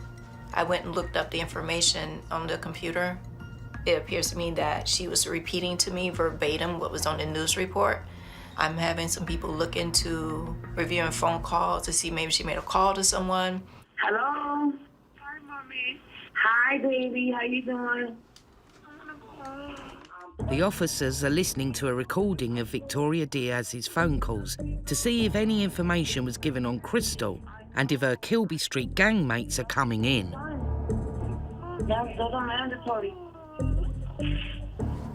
[SPEAKER 20] I went and looked up the information on the computer. It appears to me that she was repeating to me verbatim what was on the news report. I'm having some people look into reviewing phone calls to see maybe she made a call to someone.
[SPEAKER 21] Hello. Hi, Mommy. Hi, baby. How you doing?
[SPEAKER 1] The officers are listening to a recording of Victoria Diaz's phone calls to see if any information was given on Crystal and if her Kilby Street gang mates are coming in.
[SPEAKER 21] Those are mandatory.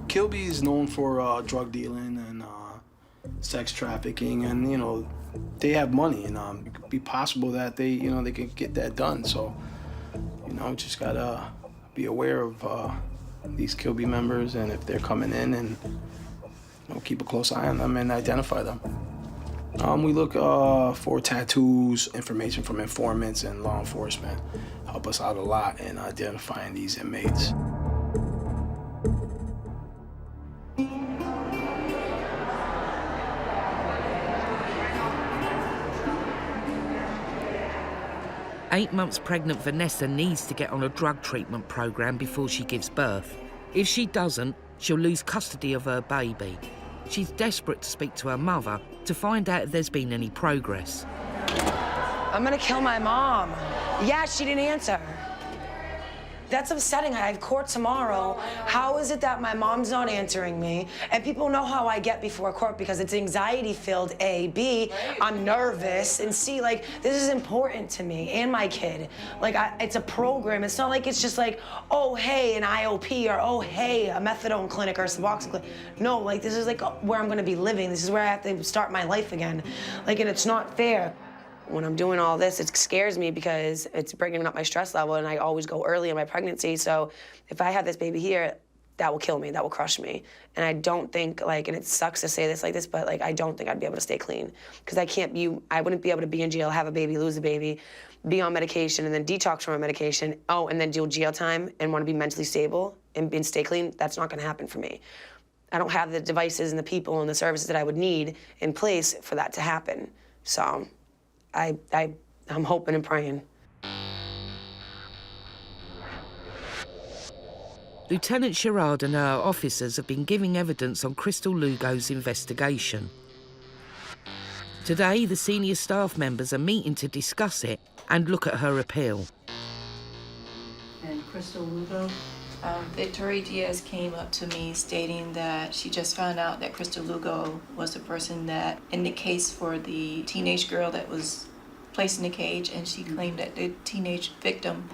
[SPEAKER 22] Kilby is known for drug dealing and sex trafficking, and they have money, and it could be possible that they could get that done. So, just gotta be aware of these Kilby members, and if they're coming in, and keep a close eye on them and identify them. We look for tattoos, information from informants and law enforcement. Help us out a lot in identifying these inmates.
[SPEAKER 1] Eight months pregnant Vanessa needs to get on a drug treatment program before she gives birth. If she doesn't, she'll lose custody of her baby. She's desperate to speak to her mother to find out if there's been any progress.
[SPEAKER 11] I'm gonna kill my mom. Yeah, she didn't answer. That's upsetting. I have court tomorrow. How is it that my mom's not answering me? And people know how I get before court because it's anxiety-filled, A. B, I'm nervous, and C, this is important to me and my kid. It's a program. It's not like it's just oh, hey, an IOP, or oh, hey, a methadone clinic or a Suboxone clinic. No, this is where I'm gonna be living. This is where I have to start my life again. And it's not fair. When I'm doing all this, it scares me because it's bringing up my stress level, and I always go early in my pregnancy. So if I have this baby here, that will kill me, that will crush me. And I don't think, and it sucks to say this like this, but I don't think I'd be able to stay clean. Because I wouldn't be able to be in jail, have a baby, lose a baby, be on medication, and then detox from my medication, and then do jail time and want to be mentally stable and stay clean. That's not gonna happen for me. I don't have the devices and the people and the services that I would need in place for that to happen. So I'm hoping and praying.
[SPEAKER 1] Lieutenant Sherrard and her officers have been giving evidence on Crystal Lugo's investigation. Today, the senior staff members are meeting to discuss it and look at her appeal.
[SPEAKER 23] And Crystal Lugo?
[SPEAKER 15] Victoria Diaz came up to me stating that she just found out that Crystal Lugo was the person that, in the case for the teenage girl that was placed in the cage, and she claimed that the teenage victim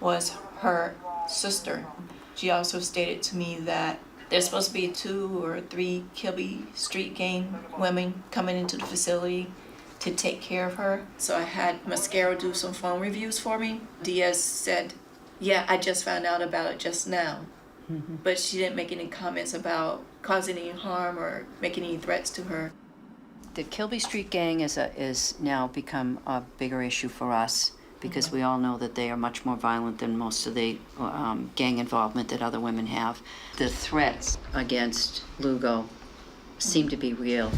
[SPEAKER 15] was her sister. She also stated to me that There's supposed to be 2 or 3 Kilby Street gang women coming into the facility to take care of her. So I had Mascara do some phone reviews for me. Diaz said, yeah, I just found out about it just now. But she didn't make any comments about causing any harm or making any threats to her.
[SPEAKER 4] The Kilby Street Gang is now become a bigger issue for us because we all know that they are much more violent than most of the gang involvement that other women have. The threats against Lugo seem to be real.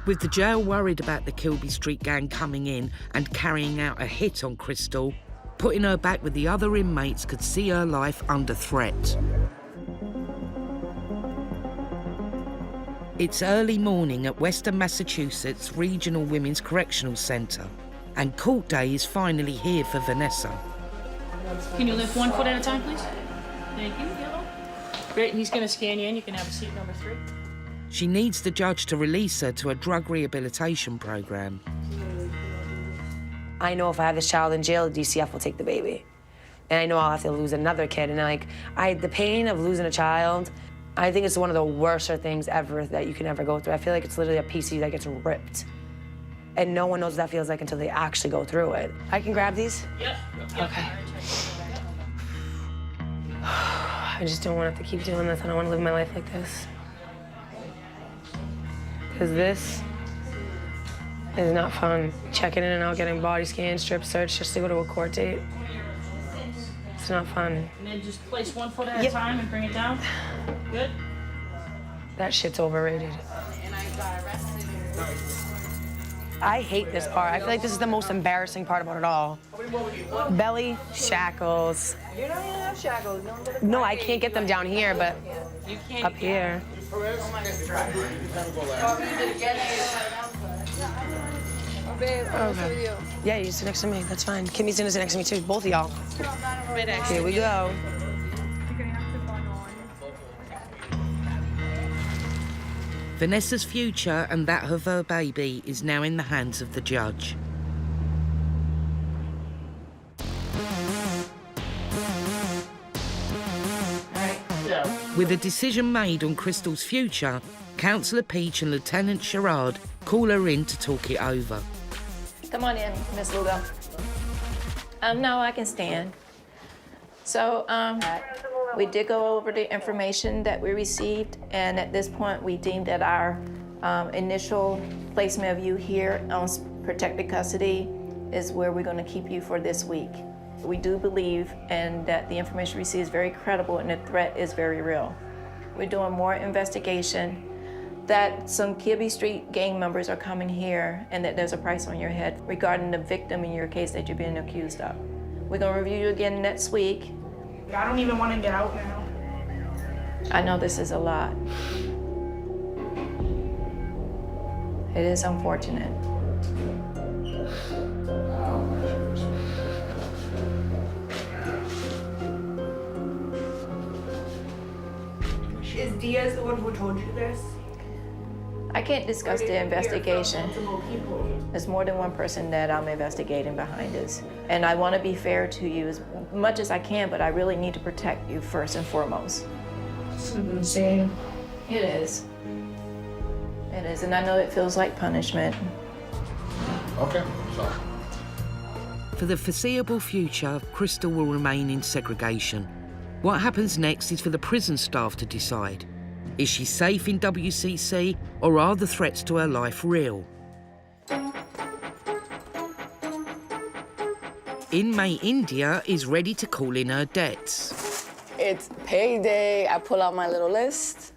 [SPEAKER 1] With the jail worried about the Kilby Street Gang coming in and carrying out a hit on Crystal, putting her back with the other inmates could see her life under threat. It's early morning at Western Massachusetts Regional Women's Correctional Center, and court day is finally here for Vanessa.
[SPEAKER 5] Can you lift 1 foot at a time, please? Thank you, yellow. Great, and he's gonna scan you in. You can have a seat number 3.
[SPEAKER 1] She needs the judge to release her to a drug rehabilitation program.
[SPEAKER 11] I know if I have this child in jail, DCF will take the baby. And I know I'll have to lose another kid. And the pain of losing a child, I think it's one of the worser things ever that you can ever go through. I feel like it's literally a piece of you that gets ripped. And no one knows what that feels like until they actually go through it. I can grab these?
[SPEAKER 5] Yep.
[SPEAKER 11] Okay. I just don't want to have to keep doing this. I don't want to live my life like this. Because this is not fun. Checking in and out, getting body scans, strip search just to go to a court date. It's not fun.
[SPEAKER 5] And then just place 1 foot at a time and bring it down. Good.
[SPEAKER 11] That shit's overrated. I hate this part. I feel like this is the most embarrassing part about it all. Belly, shackles.
[SPEAKER 18] You don't even have shackles.
[SPEAKER 11] No, I can't get them down here, but
[SPEAKER 18] You can't.
[SPEAKER 11] up here. Okay. Yeah, you sit next to me. That's fine. Kimmy's gonna sit next to me too. Both of y'all. Here we go.
[SPEAKER 1] Vanessa's future and that of her baby is now in the hands of the judge. With a decision made on Crystal's future, Councillor Peach and Lieutenant Sherrard call her in to talk it over.
[SPEAKER 15] Come on in, Miss Lugo. No, I can stand. So, we did go over the information that we received, and at this point, we deemed that our initial placement of you here on protected custody is where we're going to keep you for this week. We do believe and that the information received is very credible and the threat is very real. We're doing more investigation, that some Kilby Street gang members are coming here and that there's a price on your head regarding the victim in your case that you're being accused of. We're going to review you again next week.
[SPEAKER 9] I don't even want to get out now.
[SPEAKER 15] I know this is a lot. It is unfortunate.
[SPEAKER 9] Is Diaz the one who told you this?
[SPEAKER 15] I can't discuss the investigation. There's more than one person that I'm investigating behind this. And I want to be fair to you as much as I can, but I really need to protect you first and foremost.
[SPEAKER 9] Insane.
[SPEAKER 15] It is. It is, and I know it feels like punishment.
[SPEAKER 16] Okay, so.
[SPEAKER 1] For the foreseeable future, Crystal will remain in segregation. What happens next is for the prison staff to decide. Is she safe in WCC, or are the threats to her life real? Inmate India is ready to call in her debts.
[SPEAKER 18] It's payday. I pull out my little list,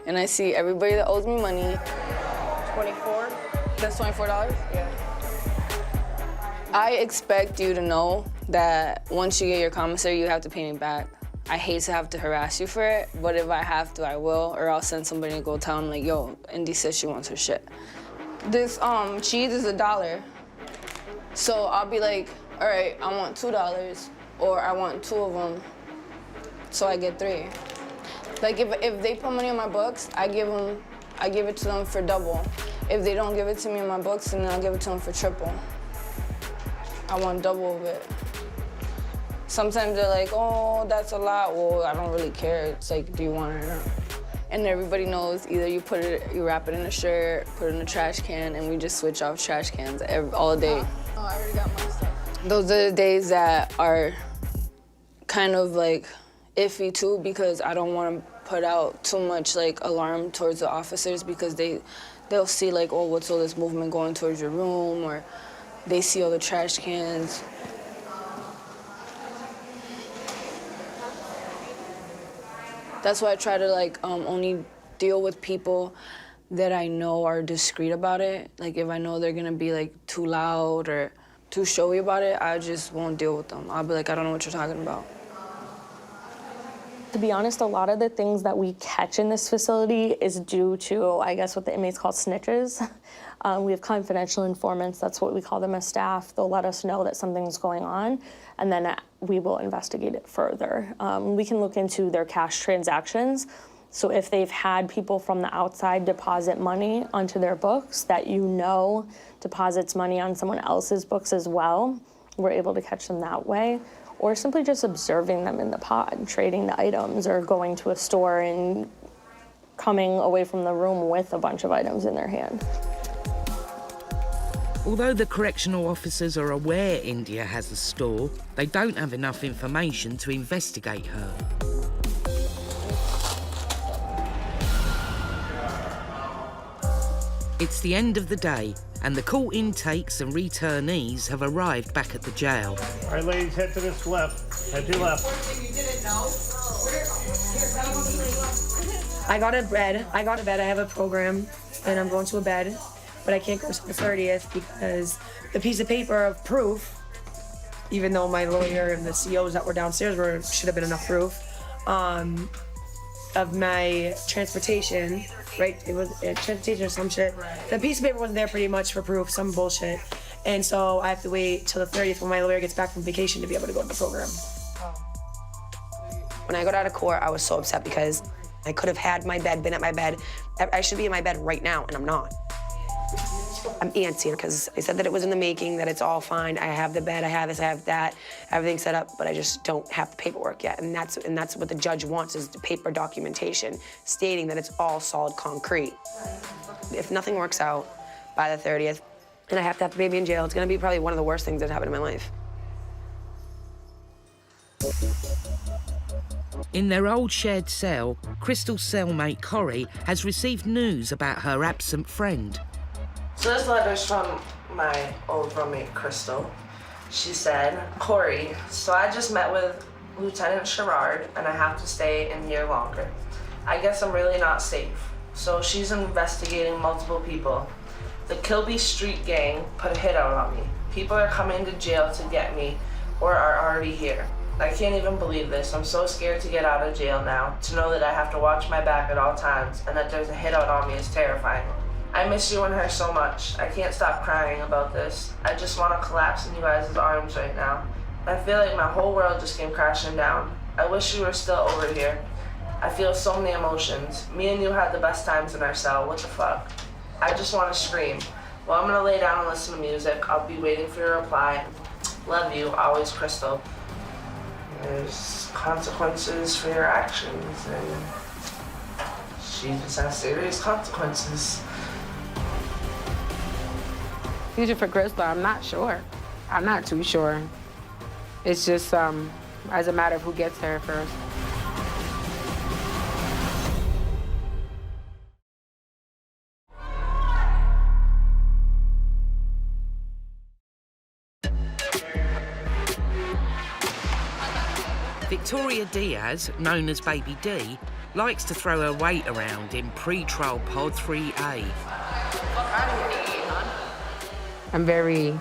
[SPEAKER 18] and I see everybody that owes me money. 24? That's $24? Yeah. I expect you to know that once you get your commissary, you have to pay me back. I hate to have to harass you for it, but if I have to, I will, or I'll send somebody to go tell them, like, yo, Indy says she wants her shit. This cheese is $1. So I'll be like, all right, I want $2, or I want 2 of them, so I get 3. Like, if they put money on my books, I give it to them for double. If they don't give it to me in my books, then I'll give it to them for triple. I want double of it. Sometimes they're like, oh, that's a lot. Well, I don't really care. It's like, do you want it or not? And everybody knows either you wrap it in a shirt, put it in a trash can, and we just switch off trash cans all day. Oh, I already got my stuff. Those are the days that are kind of like iffy too, because I don't want to put out too much like alarm towards the officers, because they'll see like, oh, what's all this movement going towards your room, or they see all the trash cans. That's why I try to like only deal with people that I know are discreet about it. Like if I know they're gonna be like too loud or too showy about it, I just won't deal with them. I'll be like, I don't know what you're talking about.
[SPEAKER 6] To be honest, a lot of the things that we catch in this facility is due to, I guess, what the inmates call snitches. We have confidential informants, that's what we call them as staff. They'll let us know that something's going on, and then we will investigate it further. We can look into their cash transactions. So if they've had people from the outside deposit money onto their books that you know deposits money on someone else's books as well, we're able to catch them that way. Or simply just observing them in the pod, trading the items, or going to a store and coming away from the room with a bunch of items in their hand.
[SPEAKER 1] Although the correctional officers are aware India has a store, they don't have enough information to investigate her. It's the end of the day, and the court intakes and returnees have arrived back at the jail.
[SPEAKER 8] All right, ladies, head to this left. Head to left.
[SPEAKER 11] I got a bed. I have a program, and I'm going to a bed, but I can't go to the 30th because the piece of paper of proof, even though my lawyer and the COs that were downstairs should have been enough proof, of my transportation, right? It was transportation or some shit. Right. The piece of paper wasn't there pretty much for proof, some bullshit. And so I have to wait till the 30th when my lawyer gets back from vacation to be able to go to the program. When I got out of court, I was so upset because I could have had my bed, been at my bed. I should be in my bed right now, and I'm not. I'm antsy because I said that it was in the making, that it's all fine. I have the bed, I have this, I have that, everything set up, but I just don't have the paperwork yet. And that's what the judge wants, is the paper documentation stating that it's all solid concrete. If nothing works out by the 30th, and I have to have the baby in jail, it's gonna be probably one of the worst things that happened in my life.
[SPEAKER 1] In their old shared cell, Crystal's cellmate Corrie has received news about her absent friend.
[SPEAKER 10] So this letter's from my old roommate, Crystal. She said, Corey, so I just met with Lieutenant Sherrard and I have to stay in here longer. I guess I'm really not safe. So she's investigating multiple people. The Kilby Street gang put a hit out on me. People are coming to jail to get me or are already here. I can't even believe this. I'm so scared to get out of jail now. To know that I have to watch my back at all times and that there's a hit out on me is terrifying. I miss you and her so much. I can't stop crying about this. I just want to collapse in you guys' arms right now. I feel like my whole world just came crashing down. I wish you were still over here. I feel so many emotions. Me and you had the best times in our cell. What the fuck? I just want to scream. Well, I'm gonna lay down and listen to music. I'll be waiting for your reply. Love you, always, Crystal. There's consequences for your actions, and she just has serious consequences.
[SPEAKER 3] Future for Crystal, I'm not sure. I'm not too sure. It's just as a matter of who gets there first.
[SPEAKER 1] Victoria Diaz, known as Baby D, likes to throw her weight around in pre-trial Pod 3A.
[SPEAKER 3] I'm very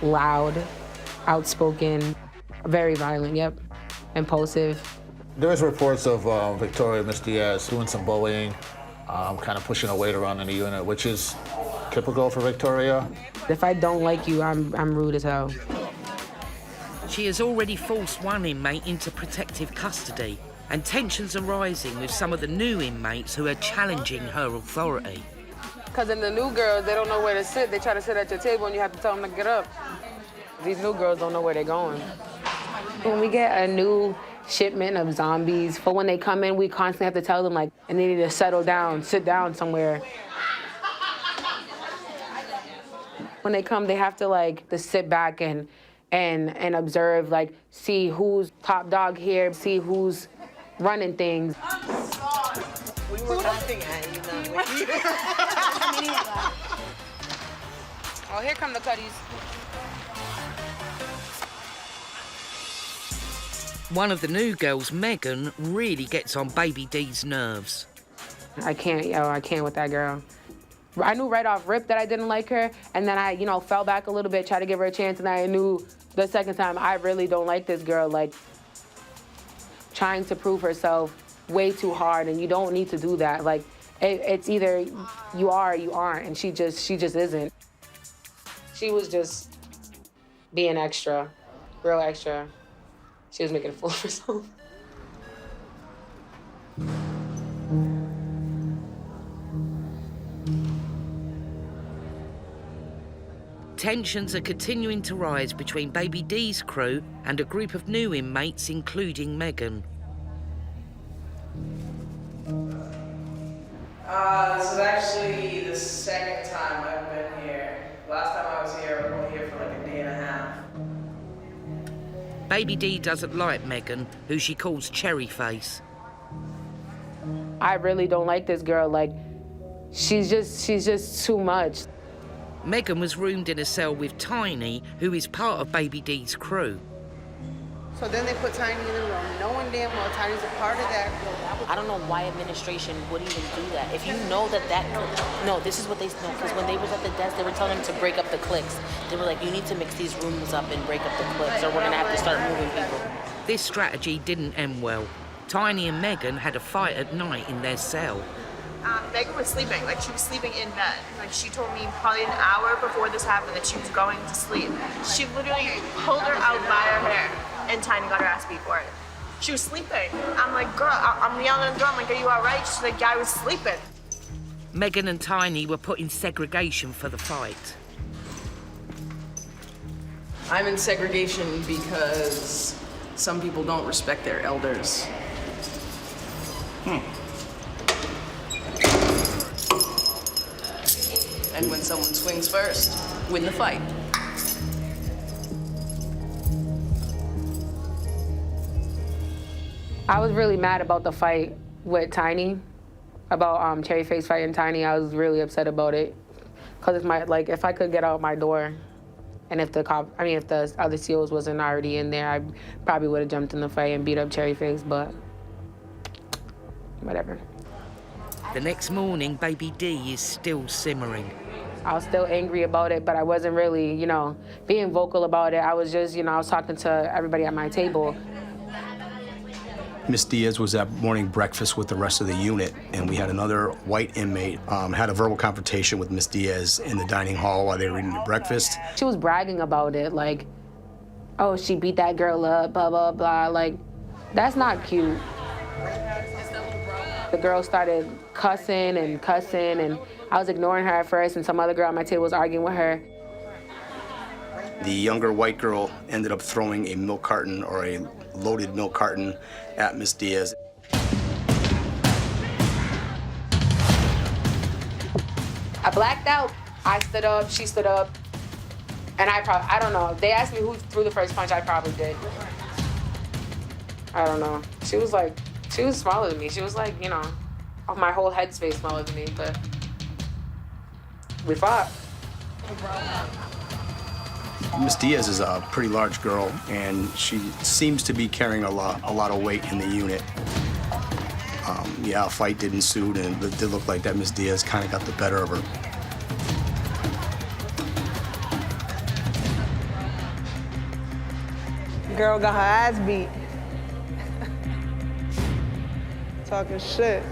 [SPEAKER 3] loud, outspoken, very violent, yep, impulsive.
[SPEAKER 16] There's reports of Victoria, Miss Diaz, doing some bullying, kind of pushing her weight around in the unit, which is typical for Victoria.
[SPEAKER 3] If I don't like you, I'm rude as hell.
[SPEAKER 1] She has already forced one inmate into protective custody, and tensions are rising with some of the new inmates who are challenging her authority.
[SPEAKER 3] Because in the new girls, they don't know where to sit. They try to sit at your table and you have to tell them to get up. These new girls don't know where they're going. When we get a new shipment of zombies. But when they come in, we constantly have to tell them, like, and they need to settle down, sit down somewhere. When they come, they have to, like, to sit back and observe, like, see who's top dog here, see who's running things.
[SPEAKER 10] We were laughing at you, not with you.
[SPEAKER 3] Oh, here come the cutties.
[SPEAKER 1] One of the new girls, Megan, really gets on Baby D's nerves.
[SPEAKER 3] I can't with that girl. I knew right off rip that I didn't like her, and then I, fell back a little bit, tried to give her a chance, and I knew the second time I really don't like this girl, like, trying to prove herself way too hard, and you don't need to do that. Like, it's either you are or you aren't, and she just isn't. She was just being extra, real extra. She was making a fool of herself.
[SPEAKER 1] Tensions are continuing to rise between Baby D's crew and a group of new inmates, including Megan.
[SPEAKER 10] This is actually the second time I've been here. Last time I was here, I was only here for like a day and a half.
[SPEAKER 1] Baby D doesn't like Megan, who she calls Cherry Face.
[SPEAKER 3] I really don't like this girl. Like, she's just too much.
[SPEAKER 1] Megan was roomed in a cell with Tiny, who is part of Baby D's crew.
[SPEAKER 10] So then they put Tiny in the room, knowing damn well Tiny's a part of that.
[SPEAKER 7] I don't know why administration would even do that. If you know no, this is what they know, because when they was at the desk, they were telling them to break up the cliques. They were like, you need to mix these rooms up and break up the cliques, or we're gonna have to start moving people.
[SPEAKER 1] This strategy didn't end well. Tiny and Megan had a fight at night in their cell.
[SPEAKER 12] Megan was sleeping, like she was sleeping in bed. Like she told me probably an hour before this happened that she was going to sleep. She literally pulled her out by her hair and Tiny got her ass beat for it. She was sleeping. I'm like, girl, I'm yelling at the door. I'm like, are you all right? She's like, yeah, I was sleeping.
[SPEAKER 1] Megan and Tiny were put in segregation for the fight.
[SPEAKER 10] I'm in segregation because some people don't respect their elders. And when someone swings first, win the fight.
[SPEAKER 3] I was really mad about the fight with Tiny, about Cherry Face fighting Tiny. I was really upset about it, cause if I could get out my door, and if the other COs wasn't already in there, I probably would have jumped in the fight and beat up Cherry Face, but whatever.
[SPEAKER 1] The next morning, Baby D is still simmering.
[SPEAKER 3] I was still angry about it, but I wasn't really, being vocal about it. I was just, I was talking to everybody at my table.
[SPEAKER 22] Miss Diaz was at morning breakfast with the rest of the unit, and we had another white inmate had a verbal confrontation with Miss Diaz in the dining hall while they were eating the breakfast.
[SPEAKER 3] She was bragging about it, like, oh, she beat that girl up, blah, blah, blah. Like, that's not cute. The girl started cussing, and I was ignoring her at first, and some other girl at my table was arguing with her.
[SPEAKER 22] The younger white girl ended up throwing a milk carton, or a loaded milk carton, at Miss Diaz.
[SPEAKER 3] I blacked out. I stood up, she stood up, and I don't know. They asked me who threw the first punch, I probably did. I don't know. She was smaller than me. She was like, my whole head space smaller than me, but we fought.
[SPEAKER 22] Miss Diaz is a pretty large girl, and she seems to be carrying a lot of weight in the unit. A fight did ensue, and it did look like that Miss Diaz kind of got the better of her.
[SPEAKER 10] Girl got her ass beat. Talking shit.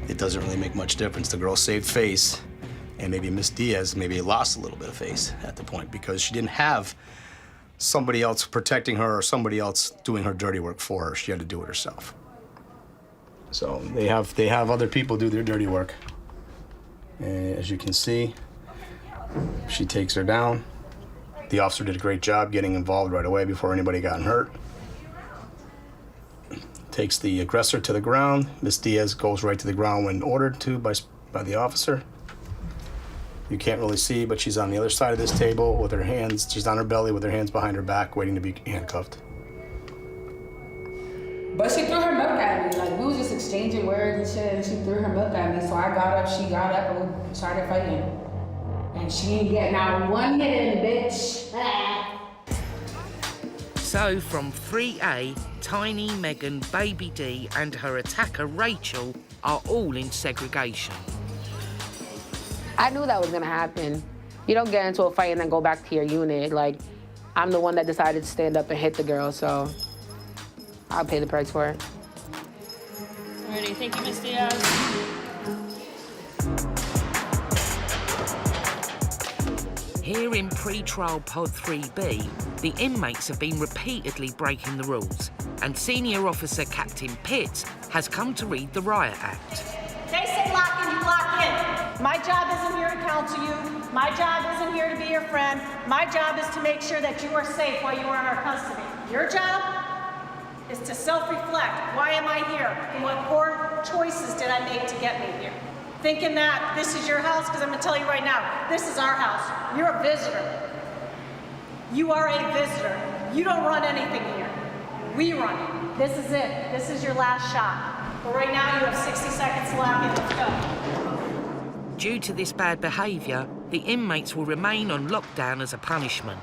[SPEAKER 22] It doesn't really make much difference. The girl saved face, and maybe Miss Diaz lost a little bit of face at the point because she didn't have somebody else protecting her or somebody else doing her dirty work for her. She had to do it herself. So they have other people do their dirty work. And as you can see, She takes her down. The officer did a great job getting involved right away before anybody got hurt. Takes the aggressor to the ground. Miss Diaz goes right to the ground when ordered to by the officer. You can't really see, but she's on the other side of this table with her hands, she's on her belly with her hands behind her back, waiting to be handcuffed.
[SPEAKER 3] But she threw her milk at me. Like, we was just exchanging words and shit, and she threw her milk at me. So I got up, she got up, and we started fighting. And she ain't getting out one hit in, bitch.
[SPEAKER 1] So from 3A, Tiny, Megan, Baby D and her attacker Rachel are all in segregation.
[SPEAKER 3] I knew that was gonna happen. You don't get into a fight and then go back to your unit. Like, I'm the one that decided to stand up and hit the girl, so I'll pay the price for it.
[SPEAKER 5] Alrighty, thank you, Miss Diaz.
[SPEAKER 1] Here in pre-trial pod 3B, the inmates have been repeatedly breaking the rules, and Senior Officer Captain Pitts has come to read the Riot Act.
[SPEAKER 13] They say lock in, you lock in. My job isn't here to counsel you. My job isn't here to be your friend. My job is to make sure that you are safe while you are in our custody. Your job is to self-reflect. Why am I here? And what poor choices did I make to get me here? Thinking that this is your house, because I'm gonna tell you right now, this is our house. You're a visitor. You are a visitor. You don't run anything here. We run it. This is it. This is your last shot. But right now you have 60 seconds to lock in. Let's go.
[SPEAKER 1] Due to this bad behaviour, the inmates will remain on lockdown as a punishment.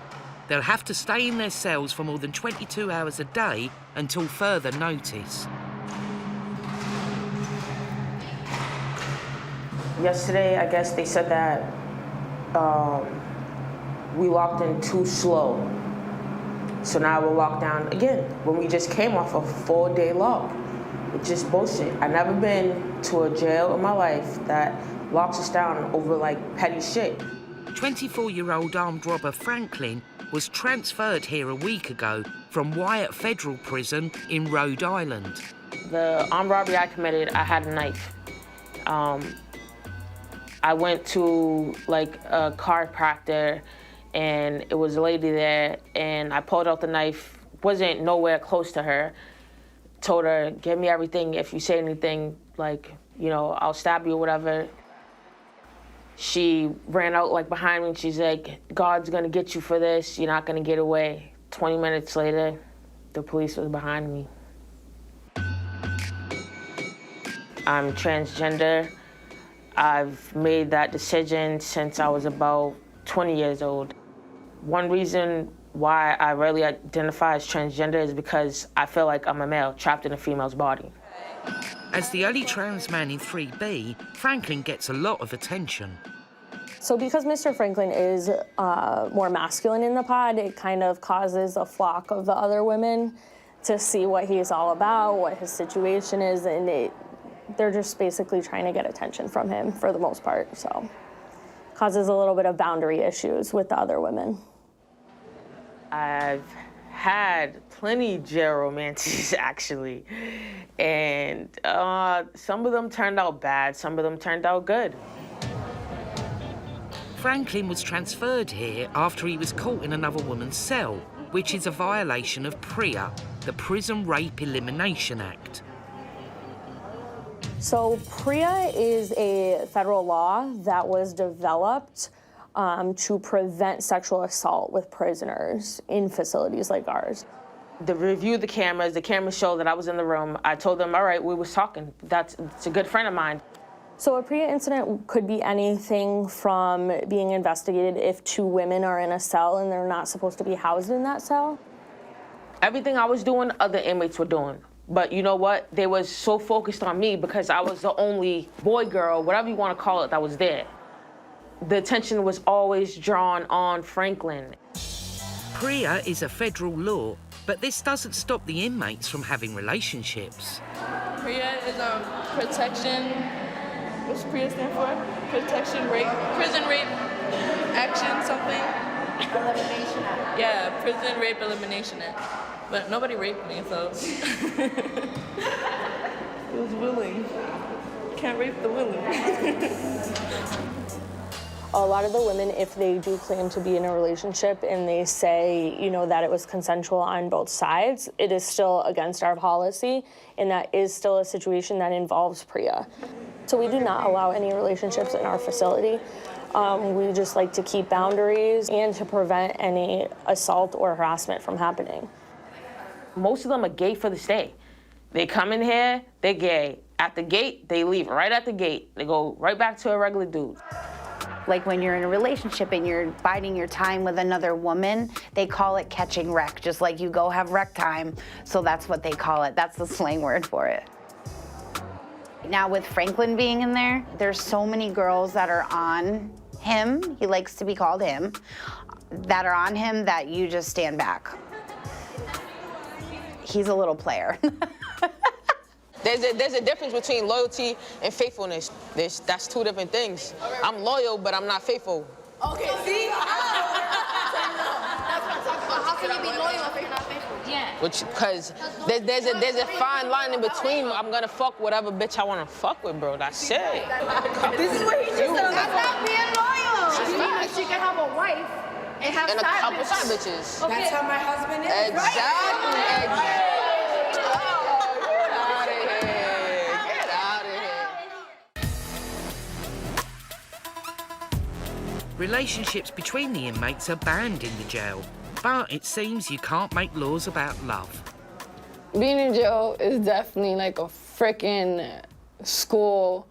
[SPEAKER 1] They'll have to stay in their cells for more than 22 hours a day until further notice.
[SPEAKER 17] Yesterday, I guess they said that we locked in too slow. So now we're locked down again when we just came off a 4-day lock. It's just bullshit. I've never been to a jail in my life that locks us down over like petty shit.
[SPEAKER 1] 24-year-old armed robber Franklin was transferred here a week ago from Wyatt Federal Prison in Rhode Island.
[SPEAKER 17] The armed robbery I committed, I had a knife. I went to like a chiropractor and it was a lady there and I pulled out the knife, wasn't nowhere close to her. Told her, give me everything. If you say anything, like, you know, I'll stab you or whatever. She ran out like behind me and she's like, God's gonna get you for this. You're not gonna get away. 20 minutes later, the police was behind me. I'm transgender. I've made that decision since I was about 20 years old. One reason why I rarely identify as transgender is because I feel like I'm a male trapped in a female's body.
[SPEAKER 1] As the only trans man in 3B, Franklin gets a lot of attention.
[SPEAKER 6] So because Mr. Franklin is more masculine in the pod, it kind of causes a flock of the other women to see what he's all about, what his situation is, and they're just basically trying to get attention from him for the most part, so. Causes a little bit of boundary issues with the other women.
[SPEAKER 17] I've had plenty jail romances, actually. And some of them turned out bad, some of them turned out good.
[SPEAKER 1] Franklin was transferred here after he was caught in another woman's cell, which is a violation of PREA, the Prison Rape Elimination Act.
[SPEAKER 6] So PREA is a federal law that was developed to prevent sexual assault with prisoners in facilities like ours.
[SPEAKER 17] They reviewed the cameras showed that I was in the room. I told them, all right, we was talking. It's a good friend of mine.
[SPEAKER 6] So a PREA incident could be anything from being investigated if 2 women are in a cell and they're not supposed to be housed in that cell.
[SPEAKER 17] Everything I was doing, other inmates were doing. But you know what? They was so focused on me because I was the only boy, girl, whatever you want to call it, that was there. The attention was always drawn on Franklin.
[SPEAKER 1] PREA is a federal law, but this doesn't stop the inmates from having relationships.
[SPEAKER 19] PREA is protection, what's PREA stand for? Protection rape, prison rape action something. Elimination Act. Yeah, Prison Rape Elimination Act. But nobody raped me, so. It was willing. Can't rape the willing.
[SPEAKER 6] A lot of the women, if they do claim to be in a relationship and they say, you know, that it was consensual on both sides, it is still against our policy, and that is still a situation that involves PREA. So we do not allow any relationships in our facility. We just like to keep boundaries and to prevent any assault or harassment from happening.
[SPEAKER 17] Most of them are gay for the stay. They come in here, they're gay. At the gate, they leave right at the gate. They go right back to a regular dude.
[SPEAKER 2] Like when you're in a relationship and you're biding your time with another woman, they call it catching wreck, just like you go have wreck time. So that's what they call it. That's the slang word for it. Now with Franklin being in there, there's so many girls that are on him, he likes to be called him, that are on him that you just stand back. He's a little player.
[SPEAKER 14] There's a difference between loyalty and faithfulness. That's two different things. I'm loyal, but I'm not faithful.
[SPEAKER 20] Okay, see? How can you be loyal if you're not faithful? Yeah.
[SPEAKER 14] Because there's a fine line in between. I'm gonna fuck whatever bitch I wanna fuck with, bro. That's it.
[SPEAKER 20] This is what he just said. That's not being loyal. She can have a wife and have
[SPEAKER 14] and a couple side bitches.
[SPEAKER 20] Okay. That's how my husband is.
[SPEAKER 14] Exactly.
[SPEAKER 20] Right?
[SPEAKER 1] Relationships between the inmates are banned in the jail, but it seems you can't make laws about love.
[SPEAKER 18] Being in jail is definitely like a frickin' school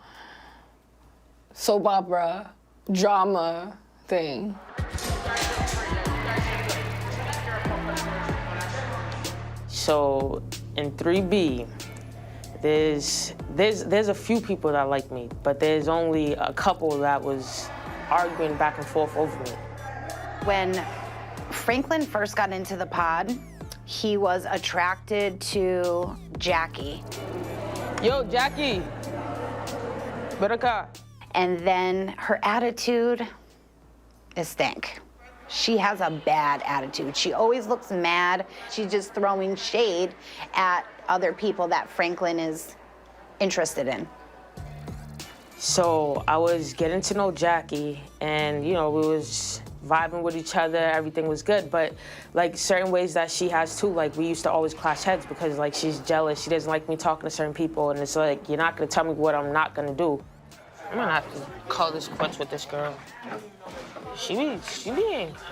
[SPEAKER 18] soap opera drama thing.
[SPEAKER 17] So in 3B, there's a few people that like me, but there's only a couple that was arguing back and forth over me.
[SPEAKER 2] When Franklin first got into the pod, he was attracted to Jackie.
[SPEAKER 14] Yo, Jackie. Baraka.
[SPEAKER 2] And then her attitude is stink. She has a bad attitude. She always looks mad. She's just throwing shade at other people that Franklin is interested in.
[SPEAKER 17] So I was getting to know Jackie, and you know, we was vibing with each other, everything was good, but like certain ways that she has too, like we used to always clash heads because like she's jealous, she doesn't like me talking to certain people, and it's like, you're not gonna tell me what I'm not gonna do. I'm gonna have to call this quits with this girl. She being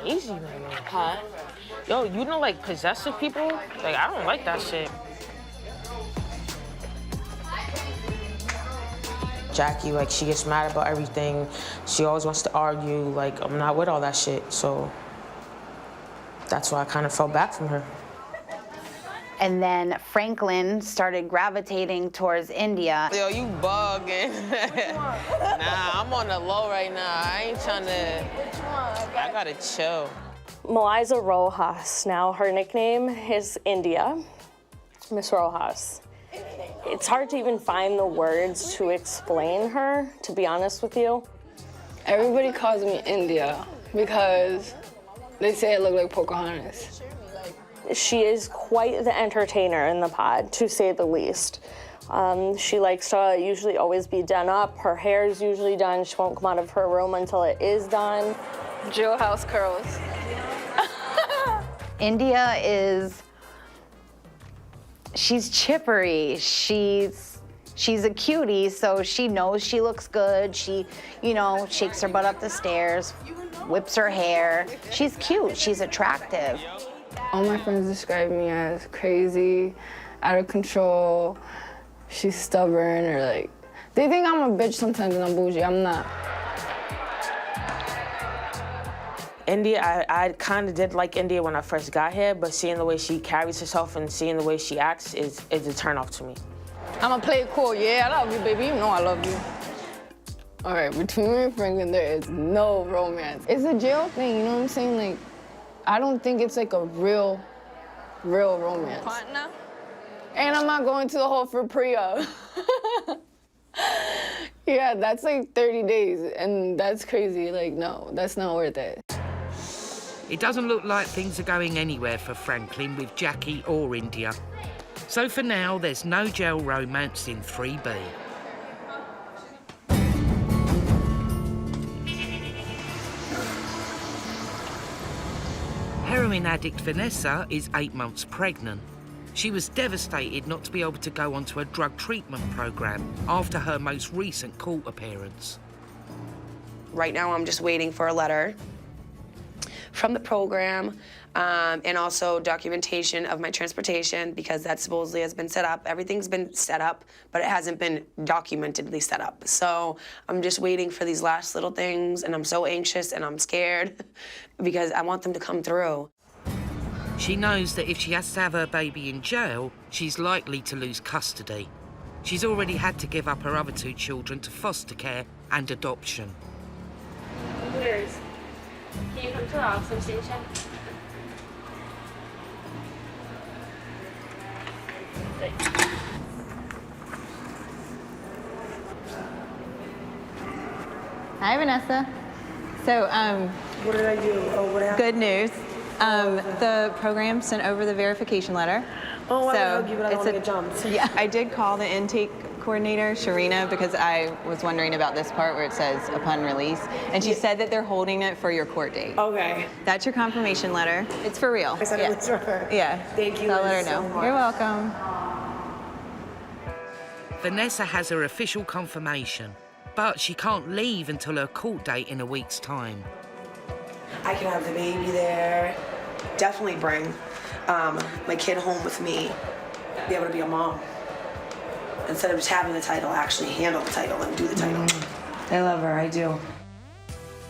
[SPEAKER 17] easy right now. Huh? Yo, you know like possessive people? Like I don't like that shit. Jackie, like, she gets mad about everything. She always wants to argue. Like, I'm not with all that shit. So that's why I kind of fell back from her.
[SPEAKER 2] And then Franklin started gravitating towards India.
[SPEAKER 14] Yo, you bugging. Nah, I'm on the low right now. I ain't trying to, I gotta chill.
[SPEAKER 6] Meliza Rojas, now her nickname is India, Miss Rojas. It's hard to even find the words to explain her, to be honest with you.
[SPEAKER 18] Everybody calls me India because they say I look like Pocahontas.
[SPEAKER 6] She is quite the entertainer in the pod, to say the least. She likes to usually always be done up. Her hair is usually done. She won't come out of her room until it is done.
[SPEAKER 18] Jailhouse curls.
[SPEAKER 2] India is, she's chippery. She's a cutie, so she knows she looks good. She, you know, shakes her butt up the stairs, whips her hair. She's cute, she's attractive.
[SPEAKER 18] All my friends describe me as crazy, out of control. She's stubborn, or like, they think I'm a bitch sometimes and I'm bougie. I'm not.
[SPEAKER 17] India, I kind of did like India when I first got here, but seeing the way she carries herself and seeing the way she acts is a turnoff to me.
[SPEAKER 18] I'ma play it cool. Yeah, I love you, baby. You know I love you. All right, between me and Franklin, there is no romance. It's a jail thing, you know what I'm saying? Like, I don't think it's like a real romance. Partner? And I'm not going to the hole for PREA. Yeah, that's like 30 days, and that's crazy. Like, no, that's not worth it.
[SPEAKER 1] It doesn't look like things are going anywhere for Franklin with Jackie or India. So for now, there's no jail romance in 3B. Heroin addict Vanessa is 8 months pregnant. She was devastated not to be able to go onto a drug treatment program after her most recent court appearance.
[SPEAKER 11] Right now, I'm just waiting for a letter from the program and also documentation of my transportation because that supposedly has been set up. Everything's been set up, but it hasn't been documentedly set up. So I'm just waiting for these last little things, and I'm so anxious and I'm scared because I want them to come through.
[SPEAKER 1] She knows that if she has to have her baby in jail, she's likely to lose custody. She's already had to give up her other 2 children to foster care and adoption.
[SPEAKER 6] Computers. Can you come to the officer station?
[SPEAKER 4] Hi, Vanessa. So,
[SPEAKER 11] what did I do? Oh, what happened?
[SPEAKER 4] Good news. The program sent over the verification letter.
[SPEAKER 11] Oh, I
[SPEAKER 4] So
[SPEAKER 11] would hug you, but I don't want to get jumped.
[SPEAKER 4] Yeah, I did call the intake coordinator, Sharina, because I was wondering about this part where it says upon release, and she said that they're holding it for your court date.
[SPEAKER 11] Okay.
[SPEAKER 4] That's your confirmation letter. It's for real.
[SPEAKER 11] I said it was for her.
[SPEAKER 4] Yeah.
[SPEAKER 11] Thank you
[SPEAKER 4] So I'll let her
[SPEAKER 11] so
[SPEAKER 4] know.
[SPEAKER 11] much.
[SPEAKER 4] You're welcome.
[SPEAKER 1] Vanessa has her official confirmation, but she can't leave until her court date in a week's time.
[SPEAKER 11] I can have the baby there. Definitely bring my kid home with me. Be able to be a mom. Instead of just having the title, actually handle the title and do the title. I love her, I do.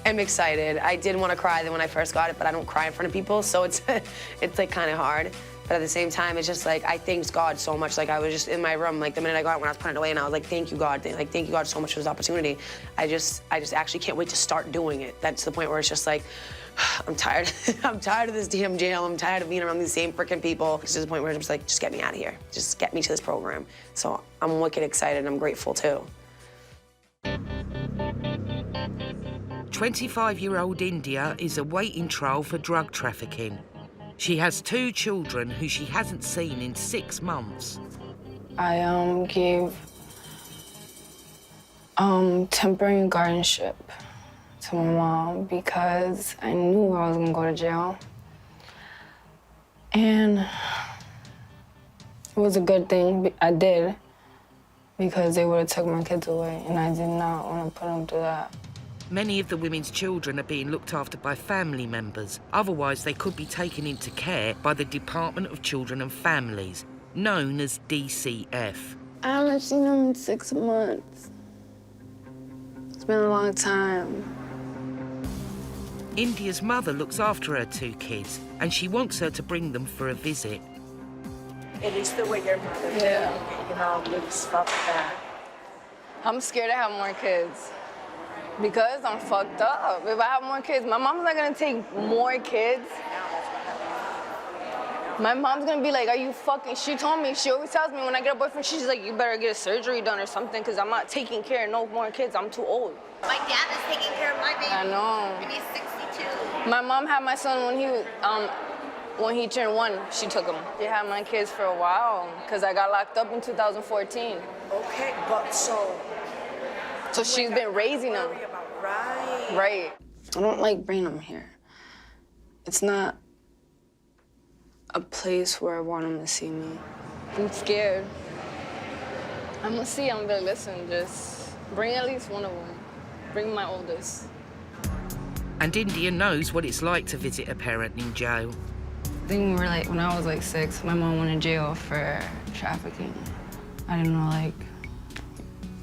[SPEAKER 11] I'm excited. I did want to cry when I first got it, but I don't cry in front of people, so it's like kind of hard. But at the same time, it's just like I thanked God so much. Like I was just in my room, like the minute I got it, when I was putting it away, and I was like, thank you, God. Like thank you, God, so much for this opportunity. I just actually can't wait to start doing it. That's the point where it's just like, I'm tired. I'm tired of this damn jail. I'm tired of being around these same freaking people. It's to the point where I'm just like, just get me out of here. Just get me to this program. So I'm wicked excited and I'm grateful too.
[SPEAKER 1] 25-year-old India is awaiting trial for drug trafficking. She has 2 children who she hasn't seen in 6 months.
[SPEAKER 18] I gave temporary guardianship to my mom because I knew I was gonna go to jail. And it was a good thing I did because they would have took my kids away, and I did not want to put them through that.
[SPEAKER 1] Many of the women's children are being looked after by family members. Otherwise, they could be taken into care by the Department of Children and Families, known as DCF.
[SPEAKER 18] I haven't seen them in 6 months. It's been a long time.
[SPEAKER 1] India's mother looks after her 2 kids, and she wants her to bring them for a visit.
[SPEAKER 10] At least the way your mother looks fucked up.
[SPEAKER 18] I'm scared to have more kids because I'm fucked up. If I have more kids, my mom's not gonna take more kids. My mom's gonna be like, are you fucking, she told me, she always tells me when I get a boyfriend, she's like, you better get a surgery done or something because I'm not taking care of no more kids, I'm too old.
[SPEAKER 20] My dad is taking care of my baby.
[SPEAKER 18] I know.
[SPEAKER 20] And he's 62.
[SPEAKER 18] My mom had my son when he turned 1, she took him. They had my kids for a while because I got locked up in 2014.
[SPEAKER 10] Okay, but so
[SPEAKER 18] she's been raising them. Right. I don't like bringing them here. It's not a place where I want them to see me. I'm scared. I'm gonna see, I'm gonna be like, listen, just bring at least one of them. Bring my oldest.
[SPEAKER 1] And India knows what it's like to visit a parent in jail.
[SPEAKER 18] I think when I was like 6, my mom went to jail for trafficking. I didn't know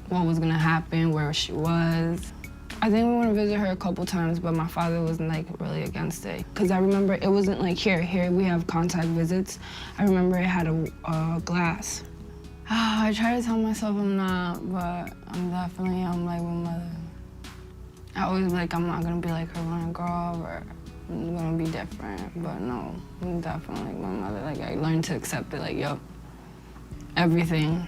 [SPEAKER 18] what was gonna happen, where she was. I think we went to visit her a couple times, but my father wasn't really against it. Cause I remember it wasn't like here we have contact visits. I remember it had a glass. I try to tell myself I'm not, but I'm definitely like my mother. I always I'm not gonna be like her when I grow up, or I'm gonna be different, but no, I'm definitely like my mother. I learned to accept it, yup, everything.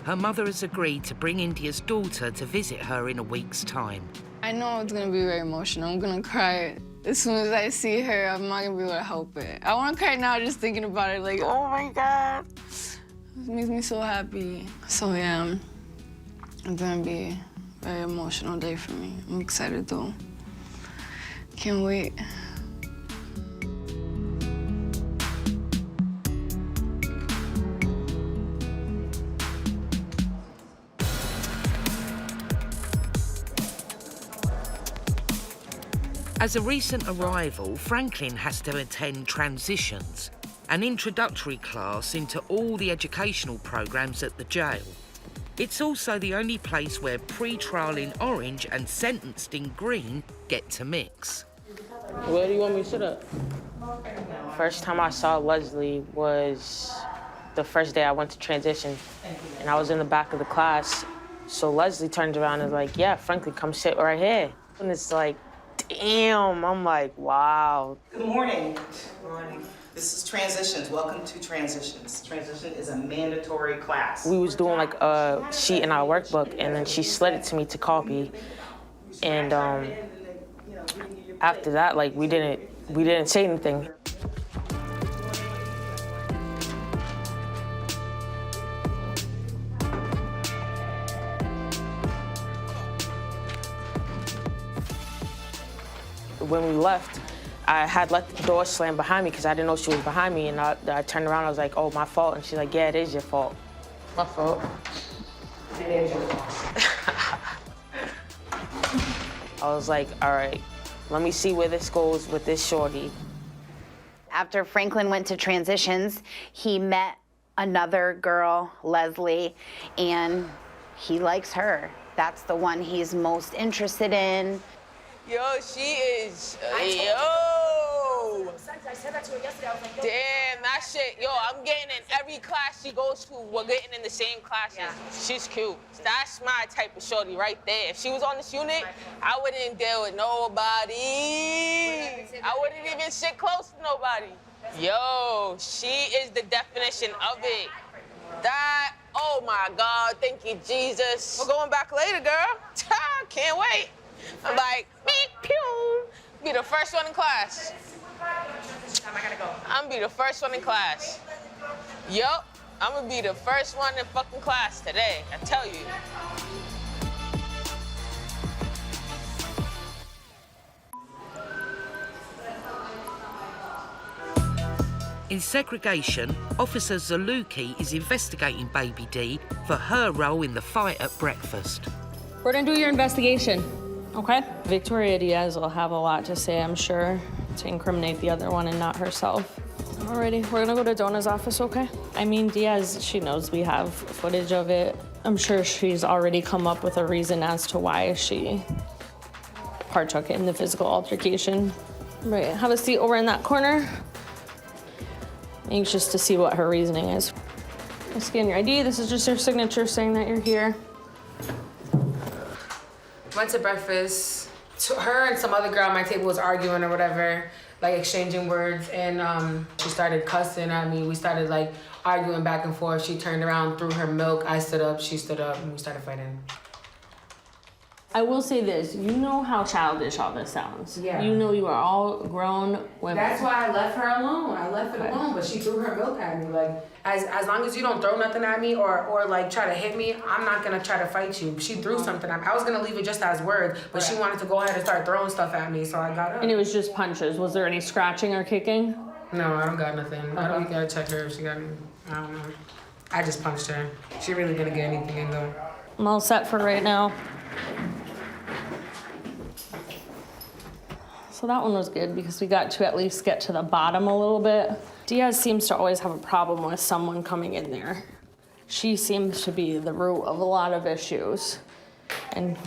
[SPEAKER 1] Her mother has agreed to bring India's daughter to visit her in a week's time.
[SPEAKER 18] I know it's gonna be very emotional. I'm gonna cry as soon as I see her. I'm not gonna be able to help it. I wanna cry now just thinking about it, oh my God. It makes me so happy. So yeah, it's gonna be a very emotional day for me. I'm excited though. Can't wait.
[SPEAKER 1] As a recent arrival, Franklin has to attend transitions, an introductory class into all the educational programs at the jail. It's also the only place where pre-trial in orange and sentenced in green get to mix.
[SPEAKER 17] Where do you want me to sit up? First time I saw Leslie was the first day I went to transition, and I was in the back of the class. So Leslie turned around and was like, yeah, Franklin, come sit right here. And it's like, damn, I'm like, wow.
[SPEAKER 9] Good morning. Good morning. This is Transitions. Welcome to Transitions. Transition is a mandatory class.
[SPEAKER 17] We was doing like a sheet in our workbook, and then she slid it to me to copy. And after that, like, we didn't say anything. When we left, I had let the door slam behind me because I didn't know she was behind me, and I turned around, I was like, oh, my fault, and she's like, yeah, it is your fault. My fault. It is your fault. I was like, all right, let me see where this goes with this shorty.
[SPEAKER 2] After Franklin went to transitions, he met another girl, Leslie, and he likes her. That's the one he's most interested in.
[SPEAKER 14] Yo, she is, yo!
[SPEAKER 20] I said that to her yesterday. I was like, yo.
[SPEAKER 14] Damn, that shit, yo, I'm getting in every class she goes to, we're getting in the same classes. Yeah. She's cute. That's my type of shorty right there. If she was on this unit, I wouldn't deal with nobody. I wouldn't even sit close to nobody. Yo, she is the definition of it. That, oh my God, thank you, Jesus. We're going back later, girl. Can't wait. I'm like, beep, pew. Be the first one in class. I'm gonna be the first one in class. Yup, I'm gonna be the first one in fucking class today, I tell you.
[SPEAKER 1] In segregation, Officer Zaluki is investigating Baby D for her role in the fight at breakfast.
[SPEAKER 6] We're gonna do your investigation, okay? Victoria Diaz will have a lot to say, I'm sure, to incriminate the other one and not herself. Alrighty, we're gonna go to Donna's office, okay? I mean, Diaz, she knows we have footage of it. I'm sure she's already come up with a reason as to why she partook in the physical altercation. Right, have a seat over in that corner. Anxious to see what her reasoning is. I scan your ID. This is just your signature saying that you're here.
[SPEAKER 3] Went to breakfast. Her and some other girl at my table was arguing or whatever, like exchanging words, and she started cussing at me. We started like arguing back and forth. She turned around, threw her milk. I stood up, she stood up, and we started fighting.
[SPEAKER 6] I will say this, you know how childish all this sounds.
[SPEAKER 3] Yeah.
[SPEAKER 6] You know you are all grown women.
[SPEAKER 3] That's why I left her alone. I left it alone, but she threw her milk at me. Like, as long as you don't throw nothing at me or like try to hit me, I'm not gonna try to fight you. She threw something at me. I was gonna leave it just as words, but she wanted to go ahead and start throwing stuff at me, so I got up.
[SPEAKER 6] And it was just punches. Was there any scratching or kicking?
[SPEAKER 3] No, I don't got nothing. Okay. I don't gotta check her if she got me. I don't know. I just punched her. She really didn't get anything in though.
[SPEAKER 6] I'm all set for right now. So that one was good because we got to at least get to the bottom a little bit. Diaz seems to always have a problem with someone coming in there. She seems to be the root of a lot of issues. And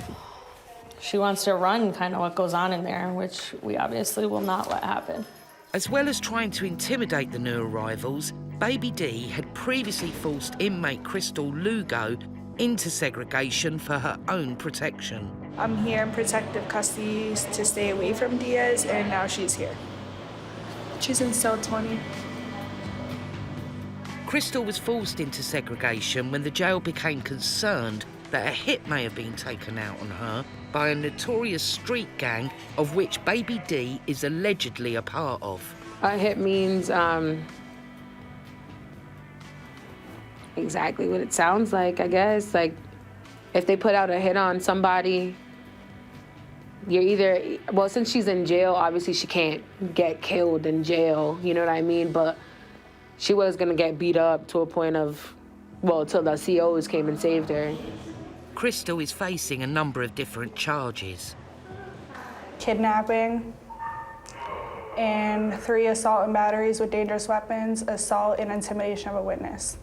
[SPEAKER 6] she wants to run kind of what goes on in there, which we obviously will not let happen.
[SPEAKER 1] As well as trying to intimidate the new arrivals, Baby D had previously forced inmate Crystal Lugo into segregation for her own protection.
[SPEAKER 21] I'm here in protective custody to stay away from Diaz, and now she's here. She's in cell 20.
[SPEAKER 1] Crystal was forced into segregation when the jail became concerned that a hit may have been taken out on her by a notorious street gang of which Baby D is allegedly a part of.
[SPEAKER 23] A hit means exactly what it sounds like, I guess. Like, if they put out a hit on somebody, you're either, well, since she's in jail, obviously she can't get killed in jail, you know what I mean? But she was gonna get beat up to a point of, well, till the COs came and saved her.
[SPEAKER 1] Crystal is facing a number of different charges.
[SPEAKER 21] Kidnapping, and 3 assault and batteries with dangerous weapons, assault and intimidation of a witness.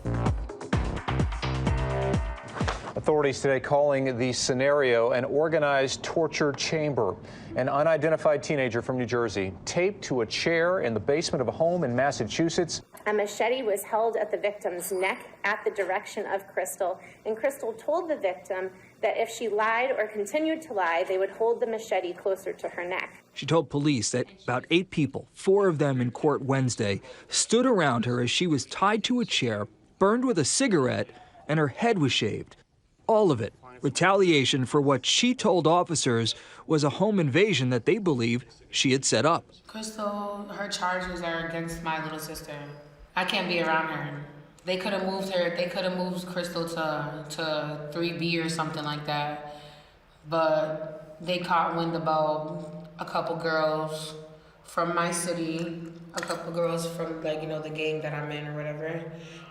[SPEAKER 8] Authorities today calling the scenario an organized torture chamber. An unidentified teenager from New Jersey taped to a chair in the basement of a home in Massachusetts.
[SPEAKER 15] A machete was held at the victim's neck at the direction of Crystal, and Crystal told the victim that if she lied or continued to lie, they would hold the machete closer to her neck.
[SPEAKER 16] She told police that about 8 people, 4 of them in court Wednesday, stood around her as she was tied to a chair, burned with a cigarette, and her head was shaved. All of it retaliation for what she told officers was a home invasion that they believe she had set up.
[SPEAKER 23] Crystal, her charges are against my little sister. I can't be around her. They could have moved her, they could have moved Crystal to 3B or something like that. But they caught wind about a couple girls from my city, a couple girls from, like, you know, the game that I'm in or whatever,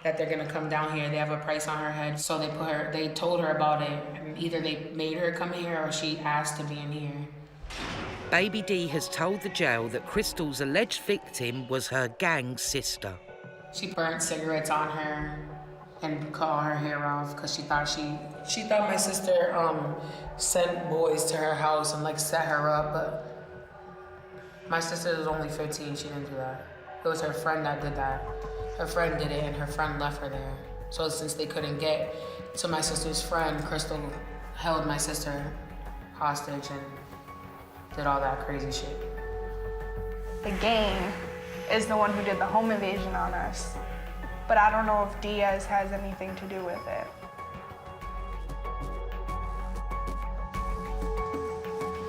[SPEAKER 23] that they're gonna come down here. They have a price on her head. So they told her about it. And either they made her come here or she asked to be in here.
[SPEAKER 1] Baby D has told the jail that Crystal's alleged victim was her gang sister.
[SPEAKER 23] She burnt cigarettes on her and cut her hair off because she thought my sister sent boys to her house and like set her up, but my sister was only 15, she didn't do that. It was her friend that did that. Her friend did it and her friend left her there. So since they couldn't get to my sister's friend, Crystal held my sister hostage and did all that crazy shit.
[SPEAKER 21] The gang is the one who did the home invasion on us, but I don't know if Diaz has anything to do with it.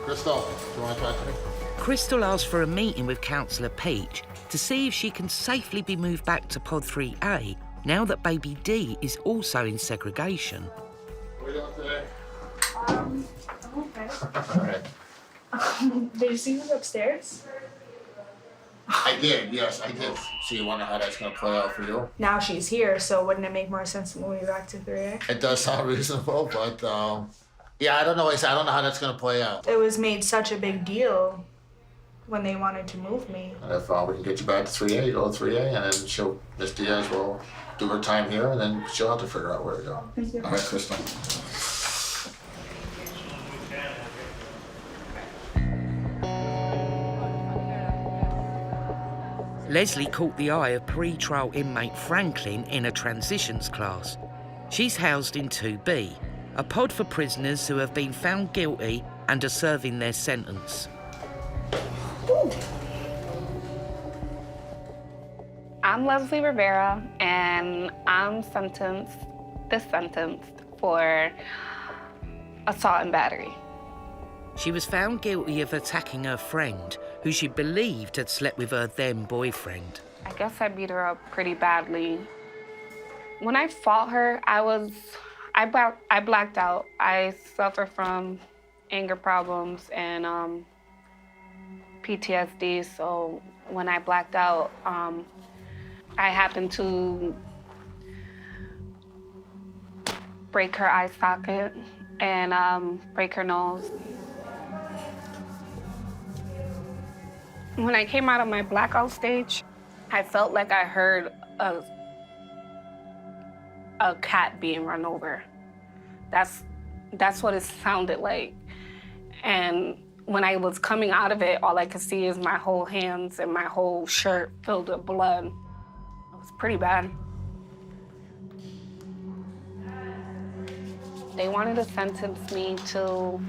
[SPEAKER 24] Crystal, do you want to talk to me?
[SPEAKER 1] Crystal asked for a meeting with Councillor Peach to see if she can safely be moved back to Pod 3A now that Baby D is also in segregation.
[SPEAKER 24] What are you doing today?
[SPEAKER 21] I'm okay.
[SPEAKER 24] All right.
[SPEAKER 21] Did you see who's upstairs?
[SPEAKER 24] I did, yes, I did. So you wonder how that's going to play out for you?
[SPEAKER 21] Now she's here, so wouldn't it make more sense to move me back to 3A?
[SPEAKER 24] It does sound reasonable, but yeah, I don't know. I don't know how that's going to play out.
[SPEAKER 21] It was made such a big deal when they wanted to move me.
[SPEAKER 24] And if we can get you back to 3A, you go to 3A, and then Miss Diaz will do her time here, and then she'll have to figure out where to go.
[SPEAKER 21] Thank you.
[SPEAKER 24] All right, Crystal.
[SPEAKER 1] Leslie caught the eye of pre-trial inmate Franklin in a transitions class. She's housed in 2B, a pod for prisoners who have been found guilty and are serving their sentence.
[SPEAKER 25] I'm Leslie Rivera, and I'm sentenced for assault and battery.
[SPEAKER 1] She was found guilty of attacking her friend, who she believed had slept with her then boyfriend.
[SPEAKER 25] I guess I beat her up pretty badly. When I fought her, I blacked out. I suffer from anger problems and PTSD, so when I blacked out, I happened to break her eye socket and break her nose. When I came out of my blackout stage, I felt like I heard a cat being run over. That's what it sounded like. And when I was coming out of it, all I could see is my whole hands and my whole shirt filled with blood. It was pretty bad. They wanted to sentence me to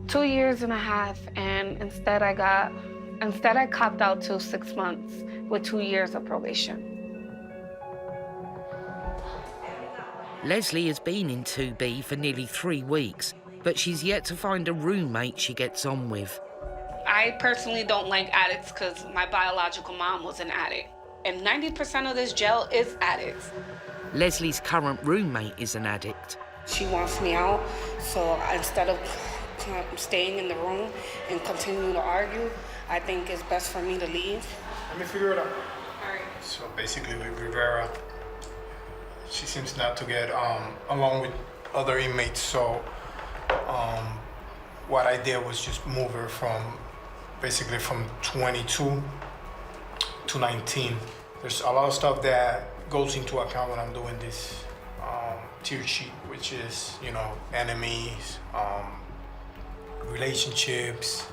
[SPEAKER 25] 2.5 years, and instead I copped out to 6 months with 2 years of probation.
[SPEAKER 1] Leslie has been in 2B for nearly 3 weeks, but she's yet to find a roommate she gets on with.
[SPEAKER 25] I personally don't like addicts because my biological mom was an addict, and 90% of this jail is addicts.
[SPEAKER 1] Leslie's current roommate is an addict.
[SPEAKER 25] She wants me out, so instead of staying in the room and continuing to argue, I think it's best for me to leave.
[SPEAKER 26] Let me figure it out.
[SPEAKER 25] All right.
[SPEAKER 26] So basically with Rivera, she seems not to get along with other inmates, so what I did was just move her from basically from 22 to 19. There's a lot of stuff that goes into account when I'm doing this tier sheet, which is, you know, enemies, relationships,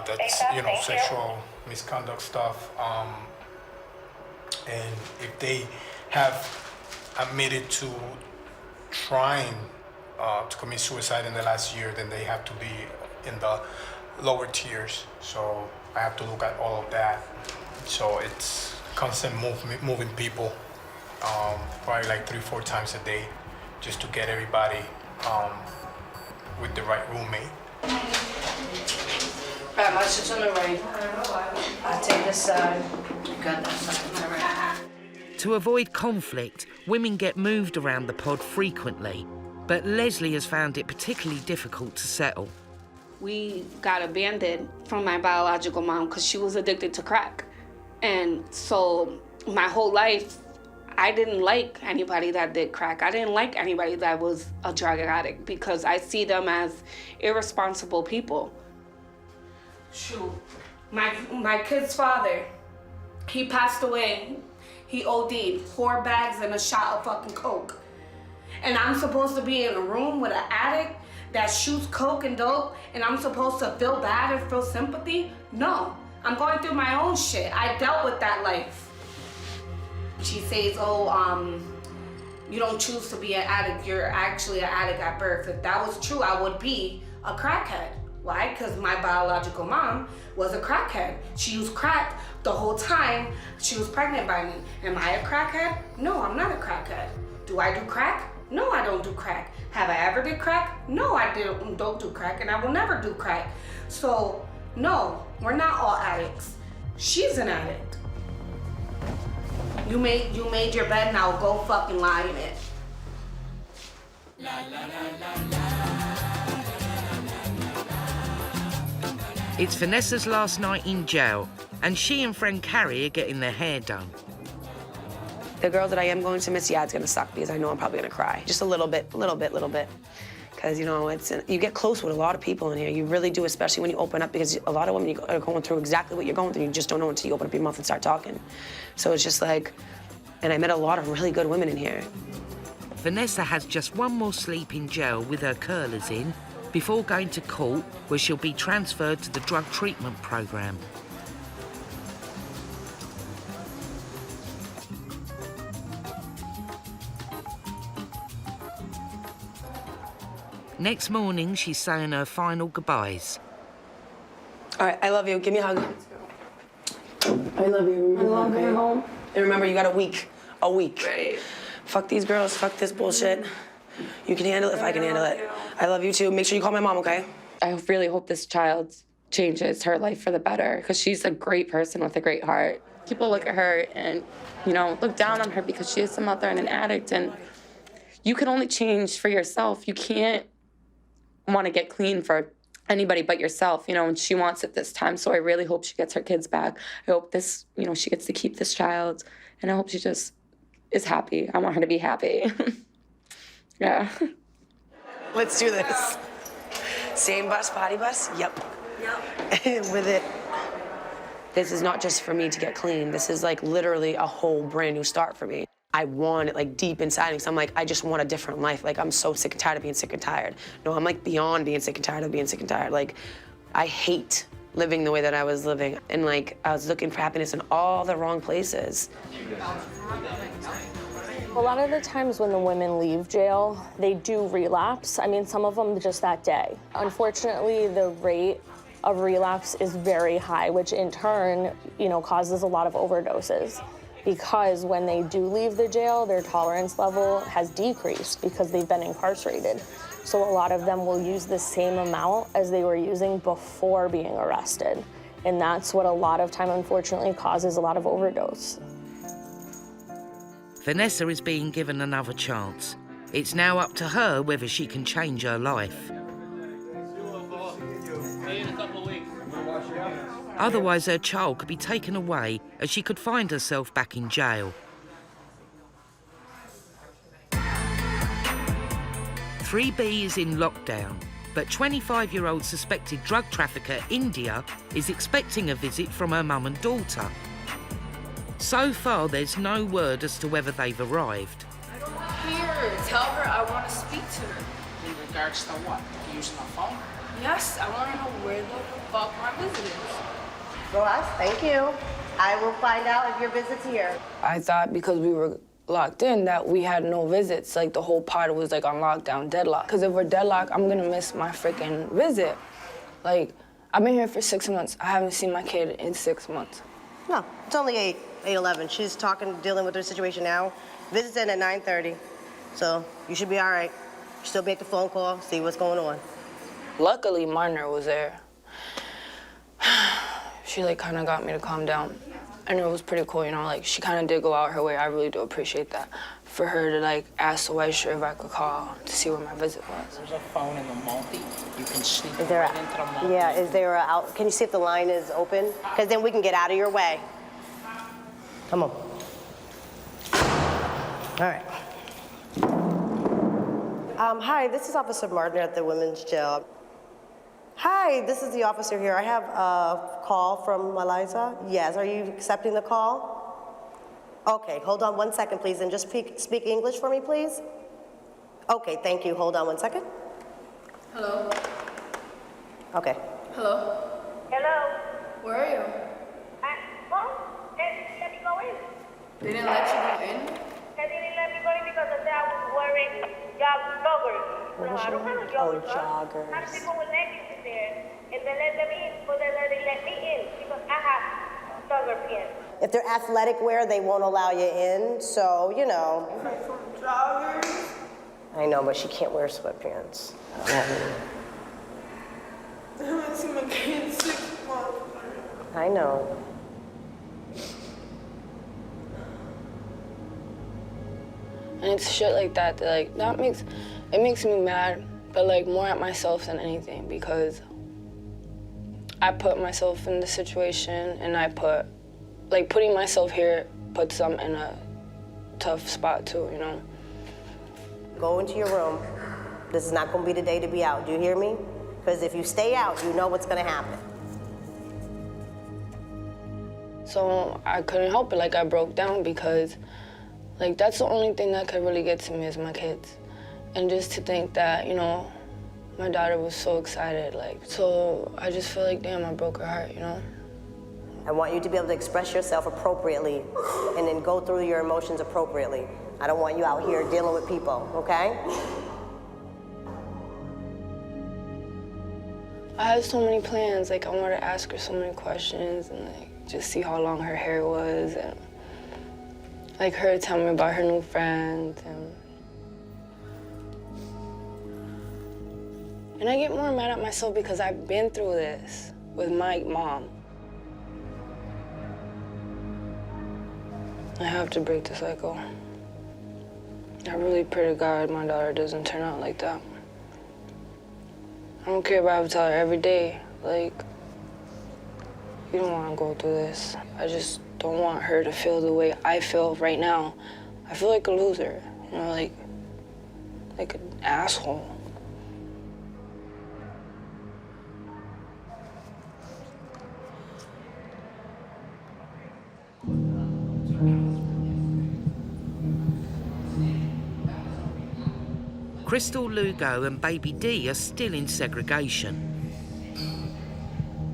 [SPEAKER 26] that's, you know, sexual misconduct stuff. And if they have admitted to trying to commit suicide in the last year, then they have to be in the lower tiers. So I have to look at all of that. So it's constant moving people, probably like 3-4 times a day, just to get everybody with the right roommate.
[SPEAKER 20] My shit's on the right. I'll take this side. You got that side on the right.
[SPEAKER 1] To avoid conflict, women get moved around the pod frequently, but Leslie has found it particularly difficult to settle.
[SPEAKER 25] We got abandoned from my biological mom because she was addicted to crack. And so my whole life, I didn't like anybody that did crack. I didn't like anybody that was a drug addict because I see them as irresponsible people. Shoot, my kid's father, he passed away. He OD'd, 4 bags and a shot of fucking coke. And I'm supposed to be in a room with an addict that shoots coke and dope, and I'm supposed to feel bad or feel sympathy? No, I'm going through my own shit. I dealt with that life. She says, oh, you don't choose to be an addict. You're actually an addict at birth. If that was true, I would be a crackhead. Why? Because my biological mom was a crackhead. She used crack the whole time she was pregnant by me. Am I a crackhead? No, I'm not a crackhead. Do I do crack? No, I don't do crack. Have I ever did crack? No, I don't do crack, and I will never do crack. So, no, we're not all addicts. She's an addict. You made your bed, now go fucking lie in it.
[SPEAKER 1] It's Vanessa's last night in jail, and she and friend Carrie are getting their hair done.
[SPEAKER 11] The girls that I am going to miss, yeah, it's gonna suck because I know I'm probably gonna cry. Just a little bit. Because, you know, you get close with a lot of people in here. You really do, especially when you open up, because a lot of women are going through exactly what you're going through. You just don't know until you open up your mouth and start talking. So it's just like, and I met a lot of really good women in here.
[SPEAKER 1] Vanessa has just one more sleep in jail with her curlers in before going to court, where she'll be transferred to the drug treatment program. Next morning, she's saying her final goodbyes.
[SPEAKER 11] All right, I love you. Give me a hug. I love you. I love you. Home. And remember, you got a week. A week. Right. Fuck these girls. Fuck this bullshit. You can handle it if I can handle it. I love you too. Make sure you call my mom, okay?
[SPEAKER 5] I really hope this child changes her life for the better, because she's a great person with a great heart. People look at her and, you know, look down on her because she is a mother and an addict, and you can only change for yourself. You can't want to get clean for anybody but yourself, you know, and she wants it this time. So I really hope she gets her kids back. I hope this, you know, she gets to keep this child, and I hope she just is happy. I want her to be happy. Yeah.
[SPEAKER 11] Let's do this. Same bus, potty bus? Yep. With it. This is not just for me to get clean. This is like literally a whole brand new start for me. I want it like deep inside me. So I'm like, I just want a different life. Like, I'm so sick and tired of being sick and tired. No, I'm like beyond being sick and tired of being sick and tired. Like, I hate living the way that I was living. And like, I was looking for happiness in all the wrong places.
[SPEAKER 6] A lot of the times when the women leave jail, they do relapse. I mean, some of them just that day. Unfortunately, the rate of relapse is very high, which in turn, you know, causes a lot of overdoses. Because when they do leave the jail, their tolerance level has decreased because they've been incarcerated. So a lot of them will use the same amount as they were using before being arrested. And that's what a lot of time, unfortunately, causes a lot of overdose.
[SPEAKER 1] Vanessa is being given another chance. It's now up to her whether she can change her life. Otherwise, her child could be taken away as she could find herself back in jail. 3B is in lockdown, But 25-year-old suspected drug trafficker India is expecting a visit from her mum and daughter. So far, there's no word as to whether they've arrived.
[SPEAKER 4] Here, tell her I want to speak to her.
[SPEAKER 7] In regards to what? Using the phone?
[SPEAKER 4] Yes, I want to know where the fuck my visit is.
[SPEAKER 12] Ross, thank you. I will find out if your visit's here.
[SPEAKER 11] I thought because we were locked in that we had no visits, like the whole pod was like on lockdown, deadlock. Because if we're deadlocked, I'm gonna miss my freaking visit. Like, I've been here for 6 months. I haven't seen my kid in 6 months.
[SPEAKER 12] No, it's only 8:11. She's dealing with her situation now. Visit's in at 9:30, so you should be all right. Still make the phone call, see what's going on.
[SPEAKER 11] Luckily, Marner was there. She like kind of got me to calm down. And it was pretty cool, you know, like she kind of did go out her way. I really do appreciate that. For her to like ask the white shirt if I could call to see where my visit was.
[SPEAKER 7] There's a phone in the multi. You can sleep
[SPEAKER 12] Is there
[SPEAKER 7] right into the multi.
[SPEAKER 12] Yeah, is there a out? Can you see if the line is open? Because then we can get out of your way. Come on. All right. Hi, this is Officer Martin at the Women's Jail. Hi, this is the officer here. I have a call from Eliza. Yes, are you accepting the call? Okay, hold on 1 second, please, and just speak English for me, please. Okay, thank you. Hold on 1 second.
[SPEAKER 4] Hello?
[SPEAKER 12] Okay.
[SPEAKER 4] Hello?
[SPEAKER 20] Hello?
[SPEAKER 4] Where are you?
[SPEAKER 20] Let me go in.
[SPEAKER 4] They didn't let you go in?
[SPEAKER 20] They didn't let me go in because I said I was wearing joggers. No, I don't have a joggers.
[SPEAKER 12] Joggers.
[SPEAKER 20] How do people with leggings in there? And they let them in, but they let me in because I have jogger pants.
[SPEAKER 12] If they're athletic wear, they won't allow you in, so, you know.
[SPEAKER 20] Joggers?
[SPEAKER 12] I know, but she can't wear sweatpants.
[SPEAKER 4] I haven't seen my kid in 6 months.
[SPEAKER 12] I know.
[SPEAKER 11] And it's shit like that like, it makes me mad, but like more at myself than anything because I put myself in the situation and putting myself here puts them in a tough spot too, you know?
[SPEAKER 12] Go into your room. This is not gonna be the day to be out, do you hear me? Because if you stay out, you know what's gonna happen.
[SPEAKER 11] So I couldn't help it, like I broke down because like that's the only thing that could really get to me is my kids. And just to think that, you know, my daughter was so excited, like, so I just feel like, damn, I broke her heart, you know?
[SPEAKER 12] I want you to be able to express yourself appropriately and then go through your emotions appropriately. I don't want you out here dealing with people, okay?
[SPEAKER 11] I had so many plans, like I wanted to ask her so many questions and like just see how long her hair was and like her tell me about her new friends and I get more mad at myself because I've been through this with my mom. I have to break the cycle. I really pray to God my daughter doesn't turn out like that. I don't care if I have to tell her every day, like, you don't want to go through this. I just don't want her to feel the way I feel right now. I feel like a loser, you know, like an asshole.
[SPEAKER 1] Crystal, Lugo and Baby D are still in segregation.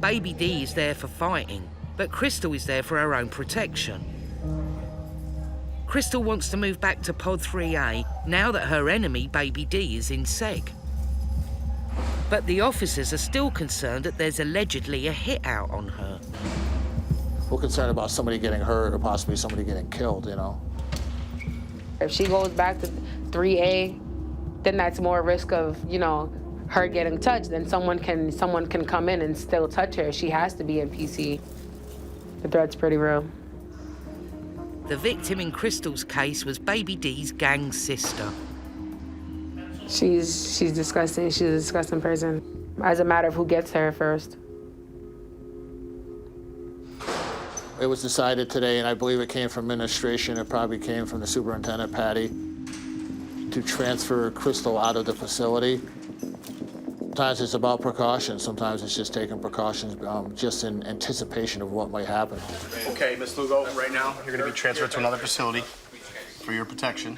[SPEAKER 1] Baby D is there for fighting, but Crystal is there for her own protection. Crystal wants to move back to Pod 3A now that her enemy, Baby D, is in seg. But the officers are still concerned that there's allegedly a hit out on her.
[SPEAKER 24] We're concerned about somebody getting hurt or possibly somebody getting killed, you know.
[SPEAKER 23] If she goes back to 3A, then that's more risk of, you know, her getting touched. Then someone can come in and still touch her. She has to be in PC. The threat's pretty real.
[SPEAKER 1] The victim in Crystal's case was Baby D's gang sister.
[SPEAKER 23] She's disgusting. She's a disgusting person. As a matter of who gets her first.
[SPEAKER 24] It was decided today, and I believe it came from administration, it probably came from the superintendent, Patty, to transfer Crystal out of the facility. Sometimes it's about precautions. Sometimes it's just taking precautions just in anticipation of what might happen.
[SPEAKER 9] Okay, Ms. Lugo, right now, you're gonna be transferred to another facility for your protection,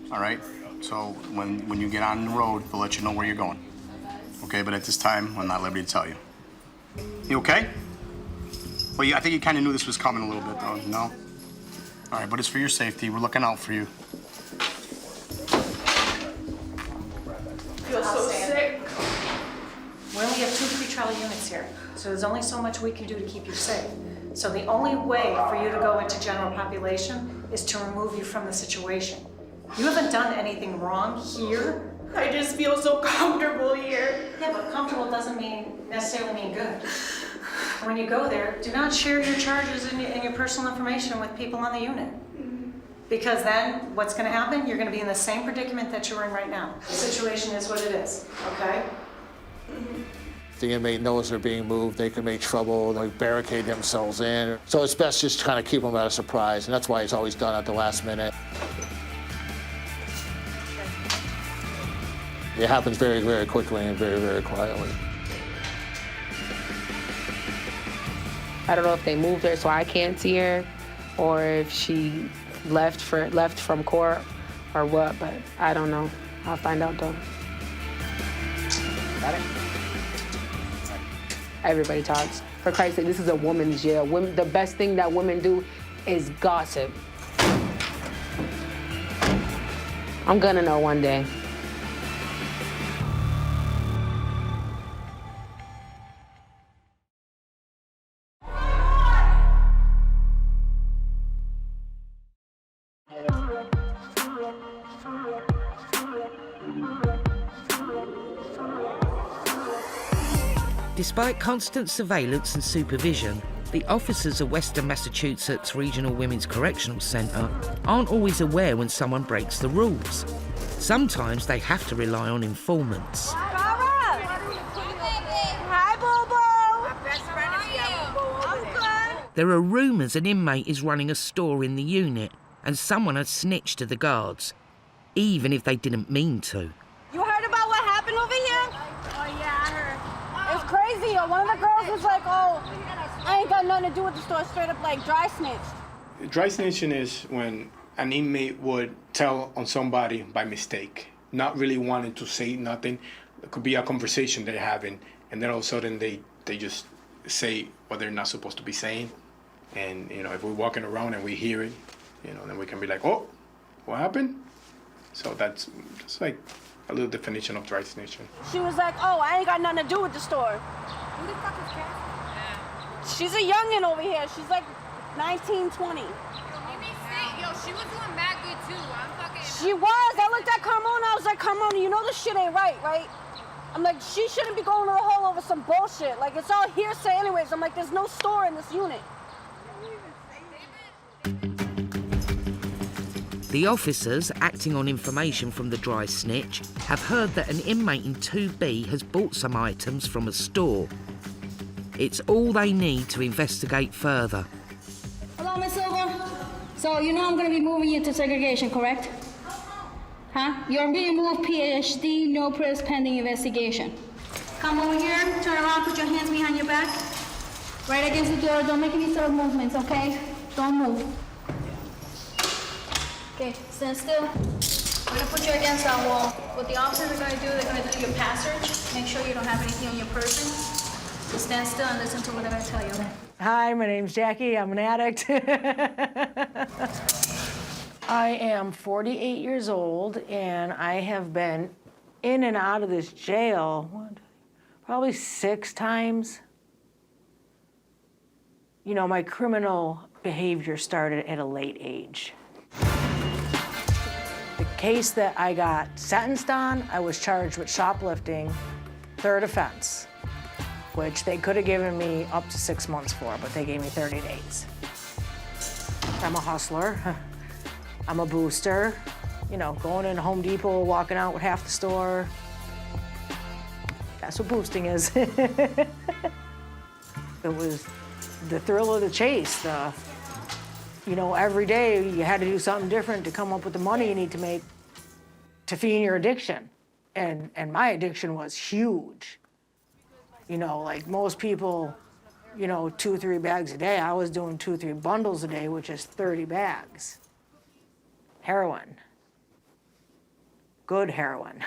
[SPEAKER 9] all right? So when you get on the road, they'll let you know where you're going. Okay, but at this time, I'm not at liberty to tell you. You okay? Well, I think you kind of knew this was coming a little bit, though, no? All right, but it's for your safety. We're looking out for you.
[SPEAKER 10] Feel so sick. We only have 2 pretrial units here, so there's only so much we can do to keep you safe. So the only way for you to go into general population is to remove you from the situation. You haven't done anything wrong here.
[SPEAKER 21] I just feel so comfortable here.
[SPEAKER 10] Yeah, but comfortable doesn't necessarily mean good. When you go there, do not share your charges and your personal information with people on the unit. Because then what's going to happen? You're going to be in the same predicament that you're in right now. The situation is what it is, okay?
[SPEAKER 24] If the inmate knows they're being moved, they can make trouble, they barricade themselves in. So it's best just to kind of keep them at a surprise, and that's why it's always done at the last minute. It happens very, very quickly and very, very quietly.
[SPEAKER 23] I don't know if they moved her so I can't see her, or if she left from court, or what. But I don't know. I'll find out though.
[SPEAKER 9] Got it?
[SPEAKER 23] Everybody talks. For Christ's sake, this is a woman's jail. The best thing that women do is gossip. I'm gonna know one day.
[SPEAKER 1] Despite constant surveillance and supervision, the officers of Western Massachusetts Regional Women's Correctional Center aren't always aware when someone breaks the rules. Sometimes they have to rely on informants.
[SPEAKER 21] Hi, Boo-Boo. My best friend is here. I'm good.
[SPEAKER 1] There are rumours an inmate is running a store in the unit and someone has snitched to the guards, even if they didn't mean to.
[SPEAKER 21] You heard about what happened over here? Oh, yeah, I heard. It's crazy. One of the girls was like, oh, I ain't got nothing to do with the store, straight up like dry snitched.
[SPEAKER 26] Dry snitching is when an inmate would tell on somebody by mistake, not really wanting to say nothing. It could be a conversation they're having, and then all of a sudden they just say what they're not supposed to be saying. And, you know, if we're walking around and we hear it, you know, then we can be like, oh, what happened? So that's like a little definition of dry snitching.
[SPEAKER 21] She was like, oh, I ain't got nothing to do with the store. Who the fuck is Cassie? She's a youngin' over here. She's like 19, 20.
[SPEAKER 4] Yo, she was doing mad good too.
[SPEAKER 21] She was. I looked at Carmona. I was like, Carmona, you know this shit ain't right, right? I'm like, she shouldn't be going to the hole over some bullshit. Like, it's all hearsay anyways. I'm like, there's no store in this unit.
[SPEAKER 1] The officers, acting on information from the dry snitch, have heard that an inmate in 2B has bought some items from a store. It's all they need to investigate further.
[SPEAKER 13] Hello, Miss Silver. So you know I'm going to be moving you to segregation, correct? Huh? You're being moved PhD, no press, pending investigation. Come over here, turn around, put your hands behind your back. Right against the door, don't make any sort of movements, okay? Don't move. Okay, stand still. We're gonna put you against that wall. What the officers are gonna do, they're gonna do your passage. Make sure you don't have anything on your person. So stand still and listen to what they're gonna tell you, okay?
[SPEAKER 10] Hi, my name's Jackie. I'm an addict. I am 48 years old, and I have been in and out of this jail probably 6 times. You know, my criminal behavior started at a late age. The case that I got sentenced on, I was charged with shoplifting, 3rd offense, which they could have given me up to 6 months for, but they gave me 30 days. I'm a hustler. I'm a booster. You know, going in Home Depot, walking out with half the store. That's what boosting is. It was the thrill of the chase. You know, every day you had to do something different to come up with the money you need to make to feed your addiction. And my addiction was huge. You know, like most people, you know, 2 or 3 bags a day. I was doing 2 or 3 bundles a day, which is 30 bags. Heroin. Good heroin.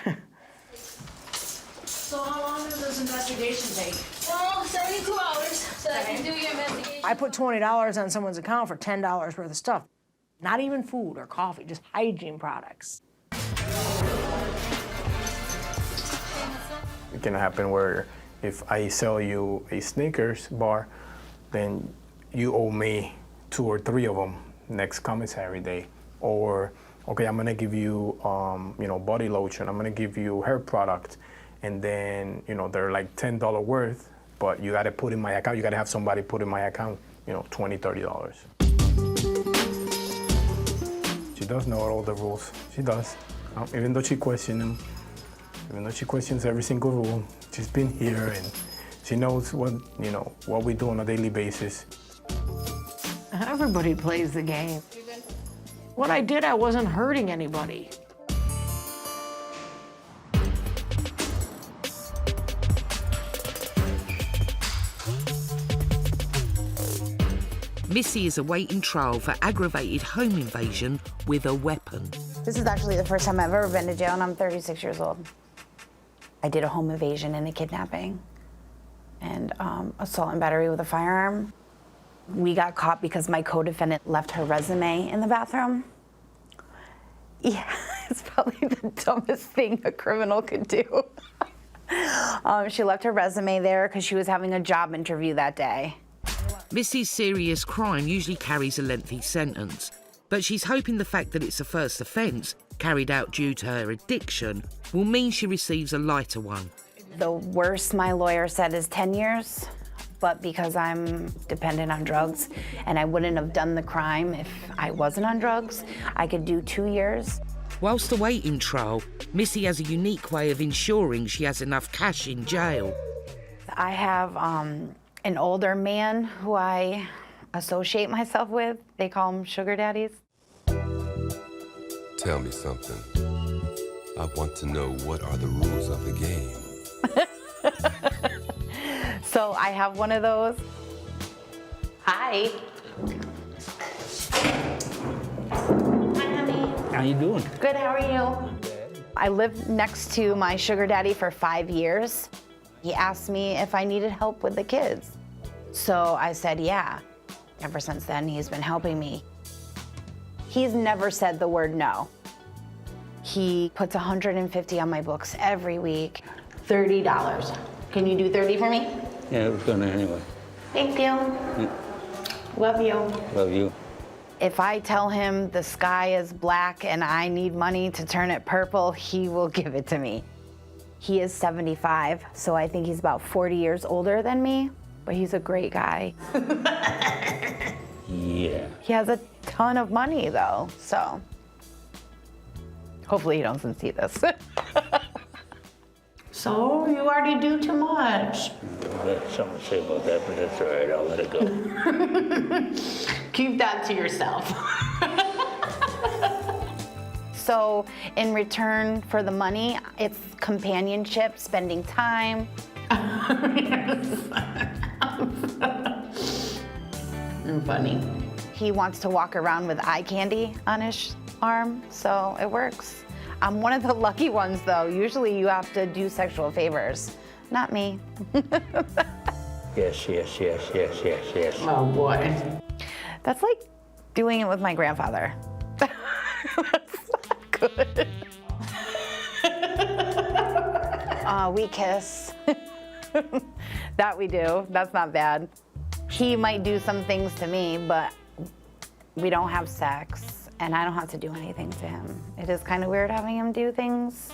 [SPEAKER 21] So how long does this investigation take? Well, 72 hours, so I can do your investigation.
[SPEAKER 10] I put $20 on someone's account for $10 worth of stuff. Not even food or coffee, just hygiene products.
[SPEAKER 26] It can happen where if I sell you a Snickers bar, then you owe me 2 or 3 of them next commissary day. Or, okay, I'm gonna give you, you know, body lotion. I'm gonna give you hair product. And then, you know, they're like $10 worth, but you gotta put in my account. You gotta have somebody put in my account, you know, $20, $30. She does know all the rules. She does. Even though she questions them, even though she questions every single rule, she's been here and she knows what, you know, what we do on a daily basis.
[SPEAKER 10] Everybody plays the game. What I did, I wasn't hurting anybody.
[SPEAKER 1] Missy is awaiting trial for aggravated home invasion with a weapon.
[SPEAKER 2] This is actually the first time I've ever been to jail, and I'm 36 years old. I did a home invasion and a kidnapping and assault and battery with a firearm. We got caught because my co-defendant left her resume in the bathroom. Yeah, it's probably the dumbest thing a criminal could do. She left her resume there because she was having a job interview that day.
[SPEAKER 1] Missy's serious crime usually carries a lengthy sentence, but she's hoping the fact that it's a first offence carried out due to her addiction will mean she receives a lighter one.
[SPEAKER 2] The worst my lawyer said is 10 years, but because I'm dependent on drugs and I wouldn't have done the crime if I wasn't on drugs, I could do 2 years.
[SPEAKER 1] Whilst awaiting trial, Missy has a unique way of ensuring she has enough cash in jail.
[SPEAKER 2] I have an older man who I associate myself with. They call them sugar daddies.
[SPEAKER 14] Tell me something. I want to know, what are the rules of the game?
[SPEAKER 2] So I have one of those. Hi. Hi, honey.
[SPEAKER 17] How you doing?
[SPEAKER 2] Good, how are you? I lived next to my sugar daddy for 5 years. He asked me if I needed help with the kids. So I said, yeah. Ever since then, he's been helping me. He's never said the word no. He puts $150 on my books every week. $30. Can you do 30 for me?
[SPEAKER 17] Yeah, I was gonna anyway.
[SPEAKER 2] Thank you.
[SPEAKER 17] Yeah.
[SPEAKER 2] Love you.
[SPEAKER 17] Love you.
[SPEAKER 2] If I tell him the sky is black and I need money to turn it purple, he will give it to me. He is 75, so I think he's about 40 years older than me, but he's a great guy.
[SPEAKER 17] Yeah.
[SPEAKER 2] He has a ton of money, though, so hopefully he doesn't see this. So, you already do too much.
[SPEAKER 17] I got something to say about that, but that's all right. I'll let it go.
[SPEAKER 2] Keep that to yourself. So, in return for the money, it's companionship, spending time. You're funny. He wants to walk around with eye candy on his arm, so it works. I'm one of the lucky ones, though. Usually you have to do sexual favors. Not me.
[SPEAKER 17] Yes.
[SPEAKER 2] Oh, boy. That's like doing it with my grandfather. That's not good. We kiss. That we do. That's not bad. He might do some things to me, but we don't have sex. And I don't have to do anything to him. It is kind of weird having him do things,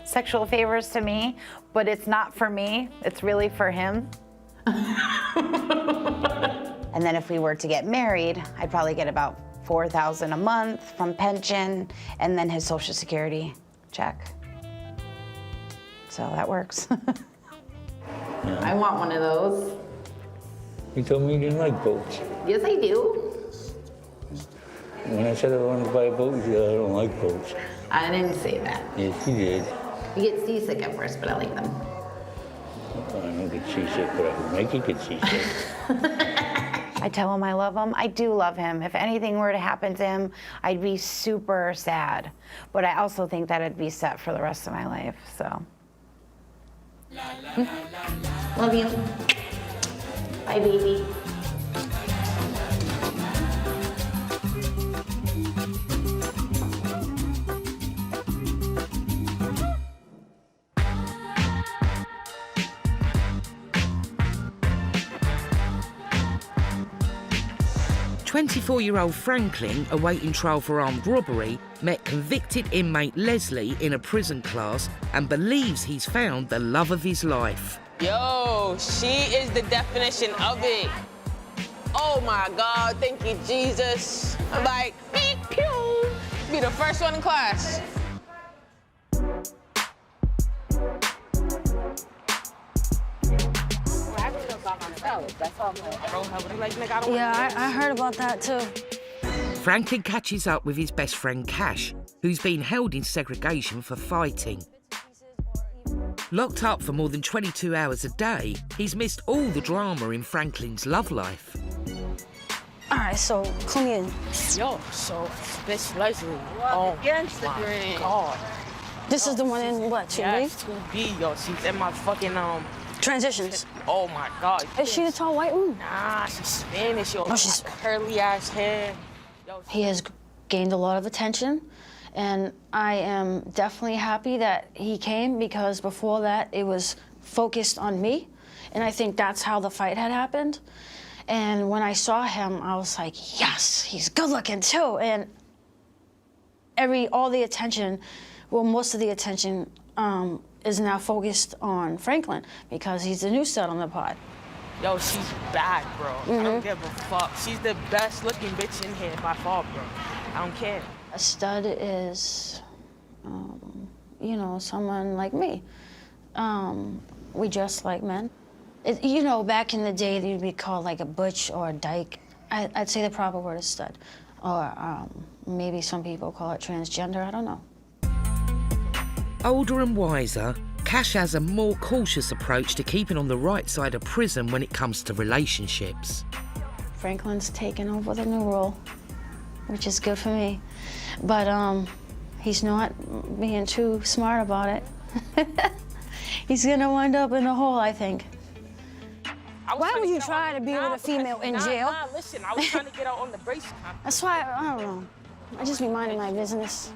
[SPEAKER 2] sexual favors to me, but it's not for me, it's really for him. And then if we were to get married, I'd probably get about $4,000 a month from pension and then his Social Security check. So that works.
[SPEAKER 17] Yeah.
[SPEAKER 2] I want one of those.
[SPEAKER 17] You told me you didn't like boats.
[SPEAKER 2] Yes, I do.
[SPEAKER 17] When I said I wanted to buy a boat, you said I don't like boats.
[SPEAKER 2] I didn't say that.
[SPEAKER 17] Yes, you did.
[SPEAKER 2] You get seasick at first, but I like them.
[SPEAKER 17] I don't get seasick, but I can make you get seasick.
[SPEAKER 2] I tell him I love him. I do love him. If anything were to happen to him, I'd be super sad. But I also think that I'd be set for the rest of my life, so. Love you. Bye, baby.
[SPEAKER 1] "24-year-old Franklin, awaiting trial for armed robbery, met convicted inmate Leslie in a prison class and believes he's found the love of his life."
[SPEAKER 3] Yo, she is the definition of it. Oh my God, thank you, Jesus. I'm like, beep, pew, be the first one in class.
[SPEAKER 21] Yeah, I heard about that too.
[SPEAKER 1] Franklin catches up with his best friend Cash, who's been held in segregation for fighting. Locked up for more than 22 hours a day, he's missed all the drama in Franklin's love life.
[SPEAKER 21] All right, so clue me in.
[SPEAKER 3] Yo, so this Leslie. Oh my God.
[SPEAKER 21] This is the one in what, 2B?
[SPEAKER 3] Yes, 2B, yo. She's in my fucking,
[SPEAKER 21] Transitions.
[SPEAKER 3] Oh my God.
[SPEAKER 21] Is she the tall white one?
[SPEAKER 3] Nah, she's Spanish, yo.
[SPEAKER 21] Oh, she's
[SPEAKER 3] curly ass hair.
[SPEAKER 21] He has gained a lot of attention, and I am definitely happy that he came, because before that it was focused on me, and I think that's how the fight had happened. And when I saw him, I was like, yes, he's good looking too. And all the attention, well, most of the attention is now focused on Franklin, because he's the new stud on the pod.
[SPEAKER 3] Yo, she's bad, bro. I don't give a fuck. She's the best looking bitch in here by far, bro. I don't care.
[SPEAKER 21] A stud is, you know, someone like me. We dress like men. You know, back in the day, you'd be called like a butch or a dyke. I'd say the proper word is stud. Or maybe some people call it transgender, I don't know.
[SPEAKER 1] Older and wiser, Cash has a more cautious approach to keeping on the right side of prison when it comes to relationships.
[SPEAKER 21] Franklin's taken over the new role, which is good for me. But he's not being too smart about it. He's gonna wind up in a hole, I think. Why would you try to be with a female in jail?
[SPEAKER 3] Nah, listen, I was trying to get out on the brace.
[SPEAKER 21] That's why, I don't know. I just be minding my business.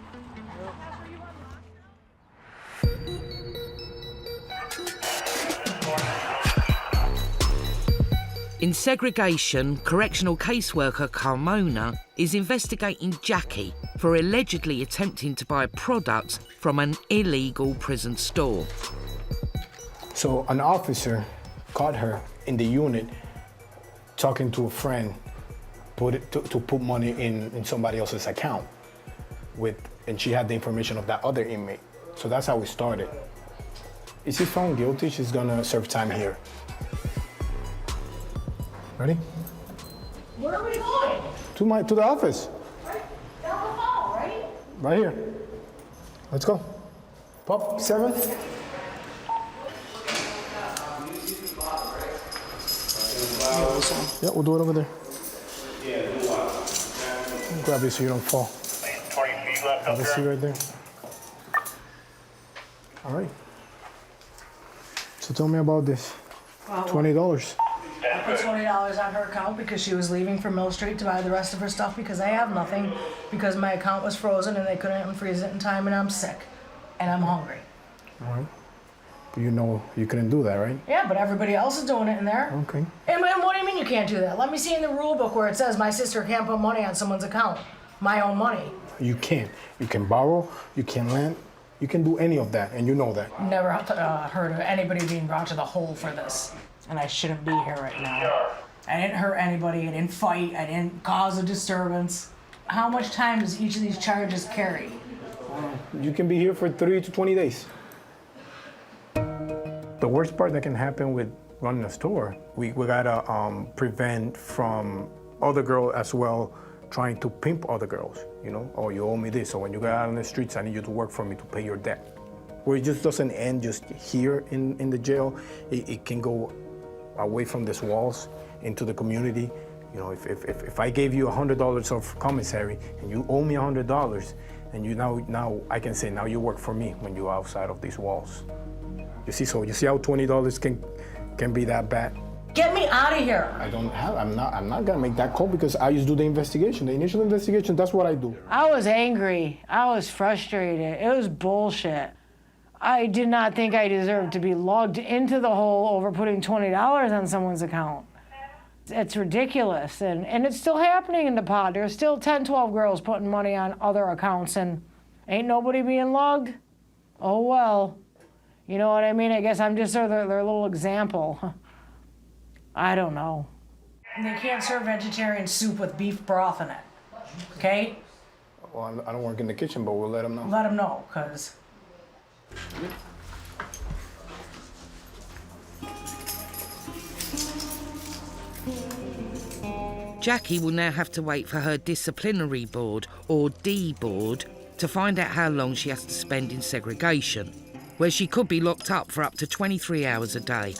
[SPEAKER 1] In segregation, correctional caseworker Carmona is investigating Jackie for allegedly attempting to buy products from an illegal prison store.
[SPEAKER 26] So an officer caught her in the unit talking to a friend to put money in somebody else's account and she had the information of that other inmate. So that's how we started. If she's found guilty, she's gonna serve time here. Ready?
[SPEAKER 21] Where are we going?
[SPEAKER 26] To the office.
[SPEAKER 21] Right down the hall, right?
[SPEAKER 26] Right here. Let's go. Pop, 7. Yeah, we'll do it over there. Grab it so you don't fall. Have a seat right there. All right. So tell me about this. $20.
[SPEAKER 10] I put $20 on her account because she was leaving for Mill Street to buy the rest of her stuff, because I have nothing, because my account was frozen and they couldn't unfreeze it in time, and I'm sick and I'm hungry.
[SPEAKER 26] All right. But you know you couldn't do that, right?
[SPEAKER 10] Yeah, but everybody else is doing it in there.
[SPEAKER 26] Okay.
[SPEAKER 10] And what do you mean you can't do that? Let me see in the rule book where it says my sister can't put money on someone's account, my own money.
[SPEAKER 26] You can't. You can borrow, you can lend, you can do any of that, and you know that.
[SPEAKER 10] Never heard of anybody being brought to the hole for this. And I shouldn't be here right now. I didn't hurt anybody, I didn't fight, I didn't cause a disturbance. How much time does each of these charges carry?
[SPEAKER 26] You can be here for 3 to 20 days. The worst part that can happen with running a store, we gotta prevent from other girls as well trying to pimp other girls, you know? Oh, you owe me this, so when you go out on the streets, I need you to work for me to pay your debt. where it just doesn't end just here in the jail. It can go away from these walls into the community. You know, if I gave you $100 of commissary and you owe me $100, and you now I can say now you work for me when you're outside of these walls. You see, so you see how $20 can be that bad.
[SPEAKER 10] Get me out of here.
[SPEAKER 26] I'm not gonna make that call because I just do the investigation, the initial investigation. That's what I do.
[SPEAKER 10] I was angry. I was frustrated. It was bullshit. I did not think I deserved to be logged into the hole over putting $20 on someone's account. It's ridiculous, and it's still happening in the pod. There's still 10, 12 girls putting money on other accounts, and ain't nobody being logged? Oh, well. You know what I mean? I guess I'm just their little example. I don't know. They can't serve vegetarian soup with beef broth in it, okay?
[SPEAKER 26] Well, I don't work in the kitchen, but we'll let them know.
[SPEAKER 10] Let them know, because...
[SPEAKER 1] Jackie will now have to wait for her disciplinary board, or D board, to find out how long she has to spend in segregation, where she could be locked up for up to 23 hours a day.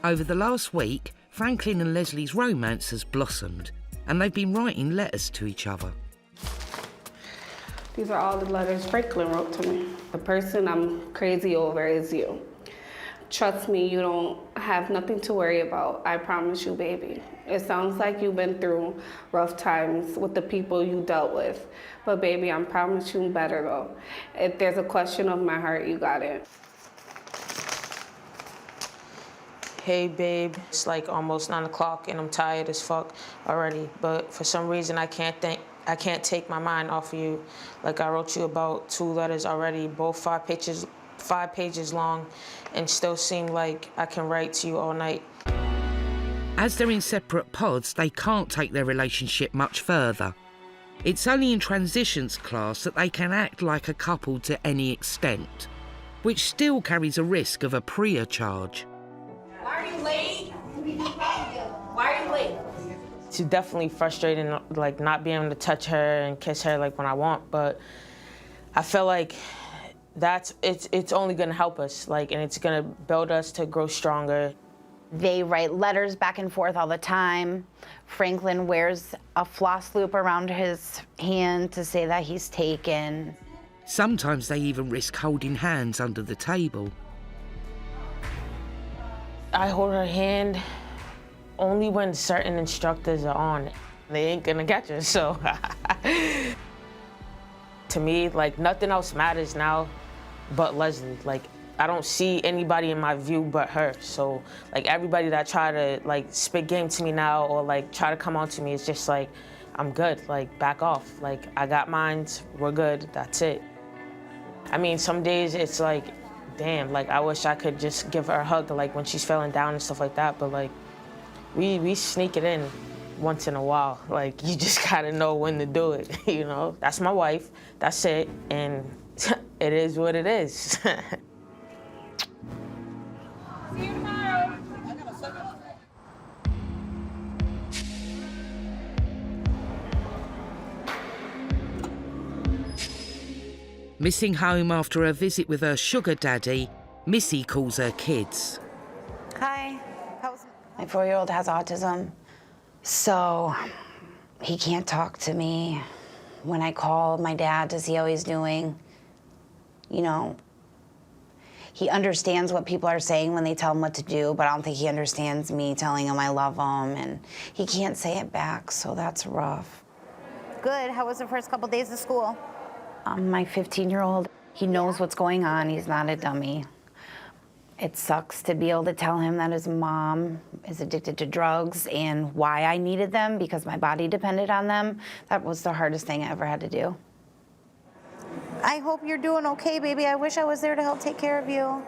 [SPEAKER 1] Over the last week, Franklin and Leslie's romance has blossomed, and they've been writing letters to each other.
[SPEAKER 25] These are all the letters Franklin wrote to me. The person I'm crazy over is you. Trust me, you don't have nothing to worry about. I promise you, baby. It sounds like you've been through rough times with the people you dealt with. But baby, I promise you better though. If there's a question of my heart, you got it.
[SPEAKER 8] Hey babe, it's like almost 9 o'clock and I'm tired as fuck already, but for some reason I can't take my mind off of you. Like I wrote you about 2 letters already, both 5 pages long, and still seem like I can write to you all night.
[SPEAKER 1] As they're in separate pods, they can't take their relationship much further. It's only in transitions class that they can act like a couple to any extent, which still carries a risk of a PREA charge.
[SPEAKER 4] Why are you late? Why are you late?
[SPEAKER 8] It's definitely frustrating, like not being able to touch her and kiss her like when I want, but I feel like it's only gonna help us, like, and it's gonna build us to grow stronger.
[SPEAKER 2] They write letters back and forth all the time. Franklin wears a floss loop around his hand to say that he's taken.
[SPEAKER 1] Sometimes they even risk holding hands under the table.
[SPEAKER 8] I hold her hand only when certain instructors are on. They ain't gonna catch her, so. To me, like, nothing else matters now but Leslie. Like, I don't see anybody in my view but her. So, like, everybody that try to, like, spit game to me now or, like, try to come on to me is just like, I'm good, like, back off. Like, I got mine, we're good, that's it. I mean, some days it's like, damn, like, I wish I could just give her a hug, like, when she's feeling down and stuff like that, but, like, we sneak it in once in a while. Like, you just gotta know when to do it, you know? That's my wife, that's it, and it is what it is.
[SPEAKER 4] See you tomorrow.
[SPEAKER 1] Missing home after a visit with her sugar daddy, Missy calls her kids.
[SPEAKER 2] Hi. My 4-year-old has autism, so he can't talk to me. When I call my dad to see how he's doing, you know, he understands what people are saying when they tell him what to do, but I don't think he understands me telling him I love him, and he can't say it back, so that's rough.
[SPEAKER 15] Good. How was the first couple days of school?
[SPEAKER 2] My 15-year-old, he knows what's going on. He's not a dummy. It sucks to be able to tell him that his mom is addicted to drugs and why I needed them because my body depended on them. That was the hardest thing I ever had to do.
[SPEAKER 15] I hope you're doing okay, baby. I wish I was there to help take care of you.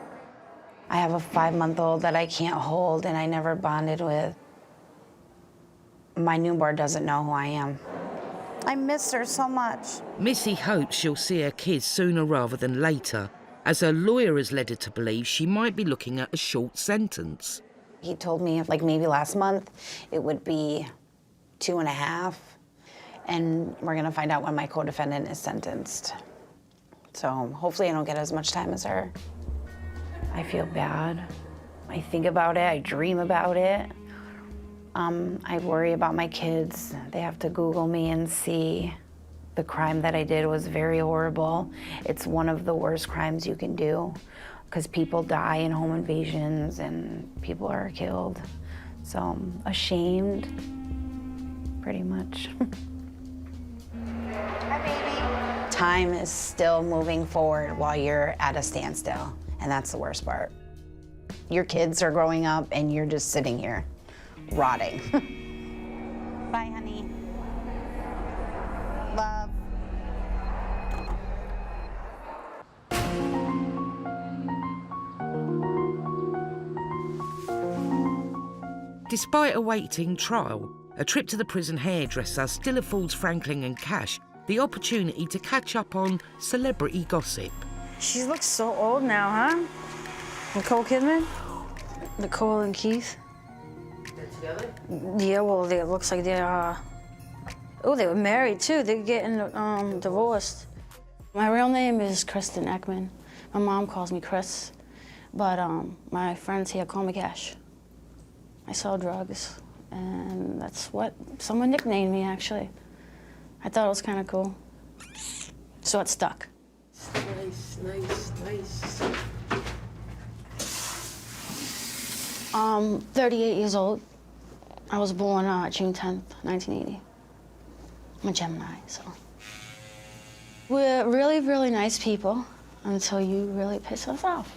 [SPEAKER 2] I have a 5-month-old that I can't hold and I never bonded with. My newborn doesn't know who I am.
[SPEAKER 15] I miss her so much.
[SPEAKER 1] Missy hopes she'll see her kids sooner rather than later, as her lawyer has led her to believe she might be looking at a short sentence.
[SPEAKER 2] He told me like maybe last month it would be 2.5, and we're gonna find out when my co-defendant is sentenced. So hopefully I don't get as much time as her. I feel bad. I think about it, I dream about it. I worry about my kids. They have to Google me and see the crime that I did was very horrible. It's one of the worst crimes you can do because people die in home invasions and people are killed. So I'm ashamed, pretty much. Hi, baby. Time is still moving forward while you're at a standstill, and that's the worst part. Your kids are growing up and you're just sitting here, rotting. Bye, honey. Love.
[SPEAKER 1] Despite awaiting trial, a trip to the prison hairdresser still affords Franklin and Cash the opportunity to catch up on celebrity gossip.
[SPEAKER 21] She looks so old now, huh? Nicole Kidman? Nicole and Keith.
[SPEAKER 8] They're together?
[SPEAKER 21] Yeah, well, it looks like they're, oh, they were married too. They're getting divorced. My real name is Kristen Ekman. My mom calls me Chris, but my friends here call me Cash. I sell drugs, and that's what someone nicknamed me, actually. I thought it was kind of cool, so it stuck.
[SPEAKER 8] Nice, nice, nice.
[SPEAKER 21] 38 years old. I was born June 10th, 1980. I'm a Gemini, so. We're really, really nice people until you really piss us off.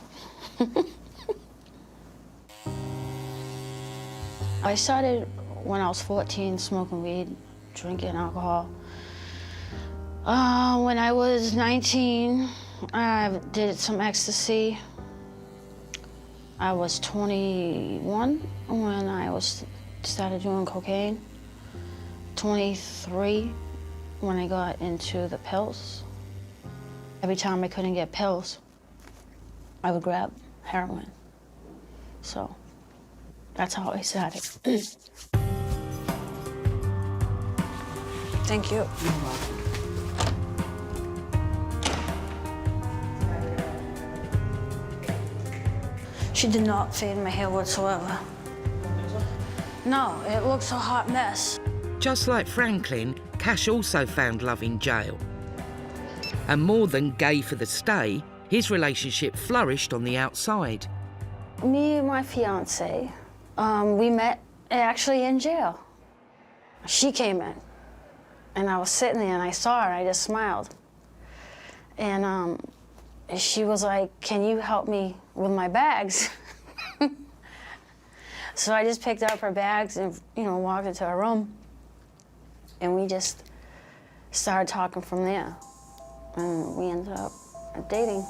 [SPEAKER 21] I started when I was 14, smoking weed, drinking alcohol. When I was 19, I did some ecstasy. I was 21 when I started doing cocaine. 23 when I got into the pills. Every time I couldn't get pills, I would grab heroin. So that's how I started. Thank you. You're welcome. She did not fade my hair whatsoever. No, it looks a hot mess.
[SPEAKER 1] Just like Franklin, Cash also found love in jail. And more than gay for the stay, his relationship flourished on the outside.
[SPEAKER 21] Me and my fiance, we met actually in jail. She came in, and I was sitting there, and I saw her, and I just smiled. And she was like, "Can you help me with my bags?" So I just picked up her bags and, walked into her room. And we just started talking from there. And we ended up dating.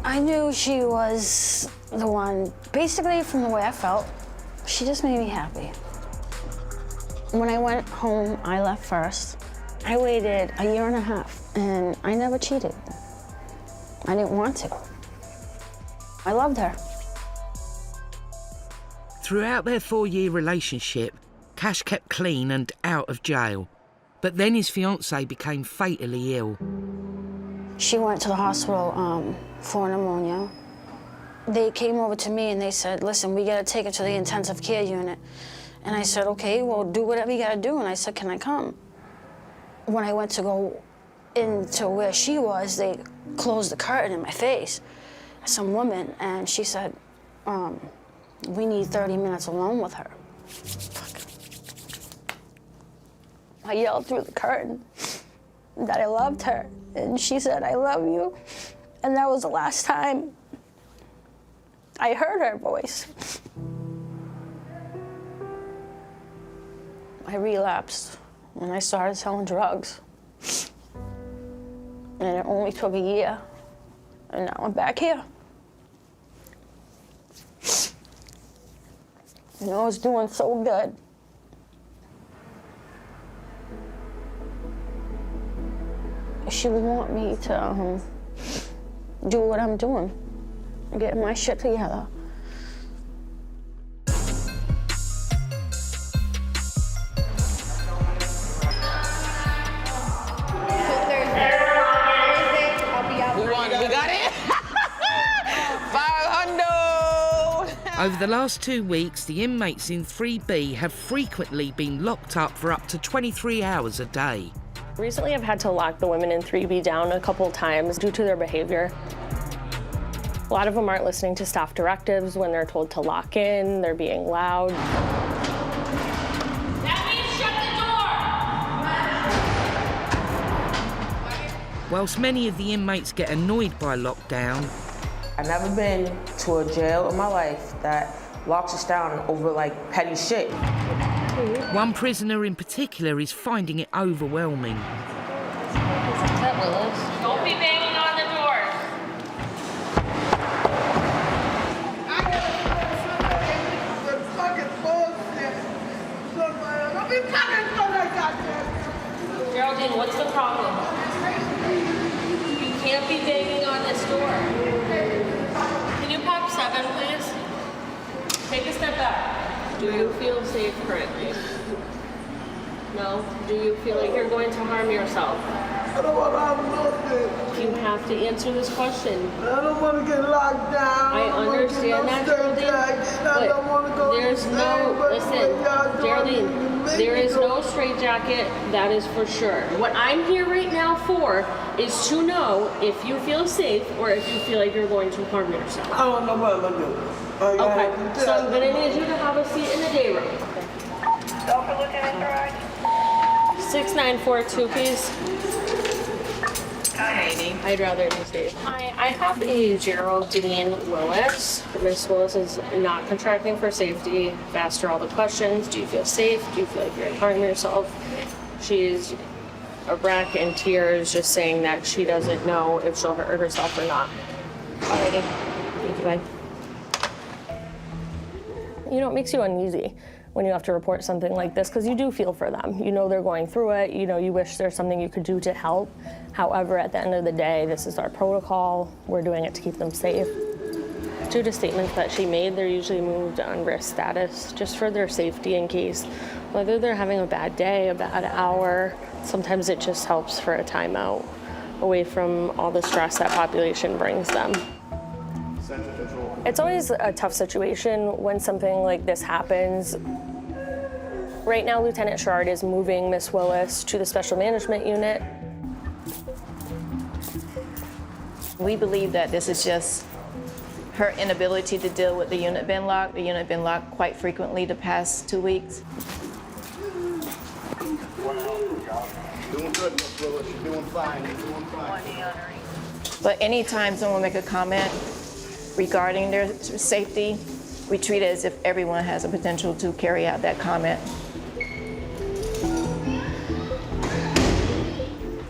[SPEAKER 21] I knew she was the one, basically from the way I felt. She just made me happy. When I went home, I left first. I waited 1.5 years, and I never cheated. I didn't want to. I loved her.
[SPEAKER 1] Throughout their 4-year relationship, Cash kept clean and out of jail. But then his fiancée became fatally ill.
[SPEAKER 21] She went to the hospital for pneumonia. They came over to me and they said, "Listen, we gotta take her to the intensive care unit." And I said, "Okay, well, do whatever you gotta do." And I said, "Can I come?" When I went to go into where she was, they closed the curtain in my face, some woman, and she said, "We need 30 minutes alone with her." Fuck. I yelled through the curtain that I loved her, and she said, "I love you." And that was the last time I heard her voice. I relapsed and I started selling drugs. And it only took 1 year, and now I'm back here. I was doing so good. she would want me to do what I'm doing, get my shit together.
[SPEAKER 3] We got it? 500!
[SPEAKER 1] Over the last 2 weeks, the inmates in 3B have frequently been locked up for up to 23 hours a day.
[SPEAKER 5] Recently, I've had to lock the women in 3B down a couple times due to their behavior. A lot of them aren't listening to staff directives when they're told to lock in, they're being loud.
[SPEAKER 13] That means shut the door!
[SPEAKER 1] Whilst many of the inmates get annoyed by lockdown,
[SPEAKER 8] I've never been to a jail in my life that locks us down over like petty shit.
[SPEAKER 1] one prisoner in particular is finding it overwhelming.
[SPEAKER 13] Don't be banging on the doors.
[SPEAKER 5] Geraldine, what's the problem? You can't be banging on this door. Can you pop 7, please? Take a step back. Do you feel safe currently? No? Do you feel like you're going to harm yourself?
[SPEAKER 6] I don't want to harm nothing.
[SPEAKER 5] You have to answer this question.
[SPEAKER 6] I don't want to get locked down.
[SPEAKER 5] I understand that, Geraldine, but there's no, listen, Geraldine, there is no straitjacket, that is for sure. What I'm here right now for is to know if you feel safe or if you feel like you're going to harm yourself.
[SPEAKER 6] I don't know what I'm going to do.
[SPEAKER 5] Okay, so I'm going to need you to have a seat in the day room.
[SPEAKER 20] Go for Lieutenant Garage.
[SPEAKER 5] 6942, please. I'd rather be safe. Hi, I have a Geraldine Willis. Miss Willis is not contracting for safety. I've asked her all the questions. Do you feel safe? Do you feel like you're going to harm yourself? She's a wreck in tears, just saying that she doesn't know if she'll hurt herself or not. Alrighty. Thank you, bye. You know, it makes you uneasy when you have to report something like this, because you do feel for them. You know they're going through it. You know you wish there's something you could do to help. However, at the end of the day, this is our protocol. We're doing it to keep them safe. Due to statements that she made, they're usually moved on risk status just for their safety in case, whether they're having a bad day, a bad hour, sometimes it just helps for a timeout away from all the stress that population brings them. It's always a tough situation when something like this happens. Right now, Lieutenant Sherrard is moving Miss Willis to the Special Management Unit.
[SPEAKER 16] We believe that this is just her inability to deal with the unit being locked. The unit been locked quite frequently the past 2 weeks.
[SPEAKER 9] Doing good, Miss Willis. You're doing fine. You're doing fine.
[SPEAKER 16] But anytime someone make a comment regarding their safety, we treat it as if everyone has a potential to carry out that comment.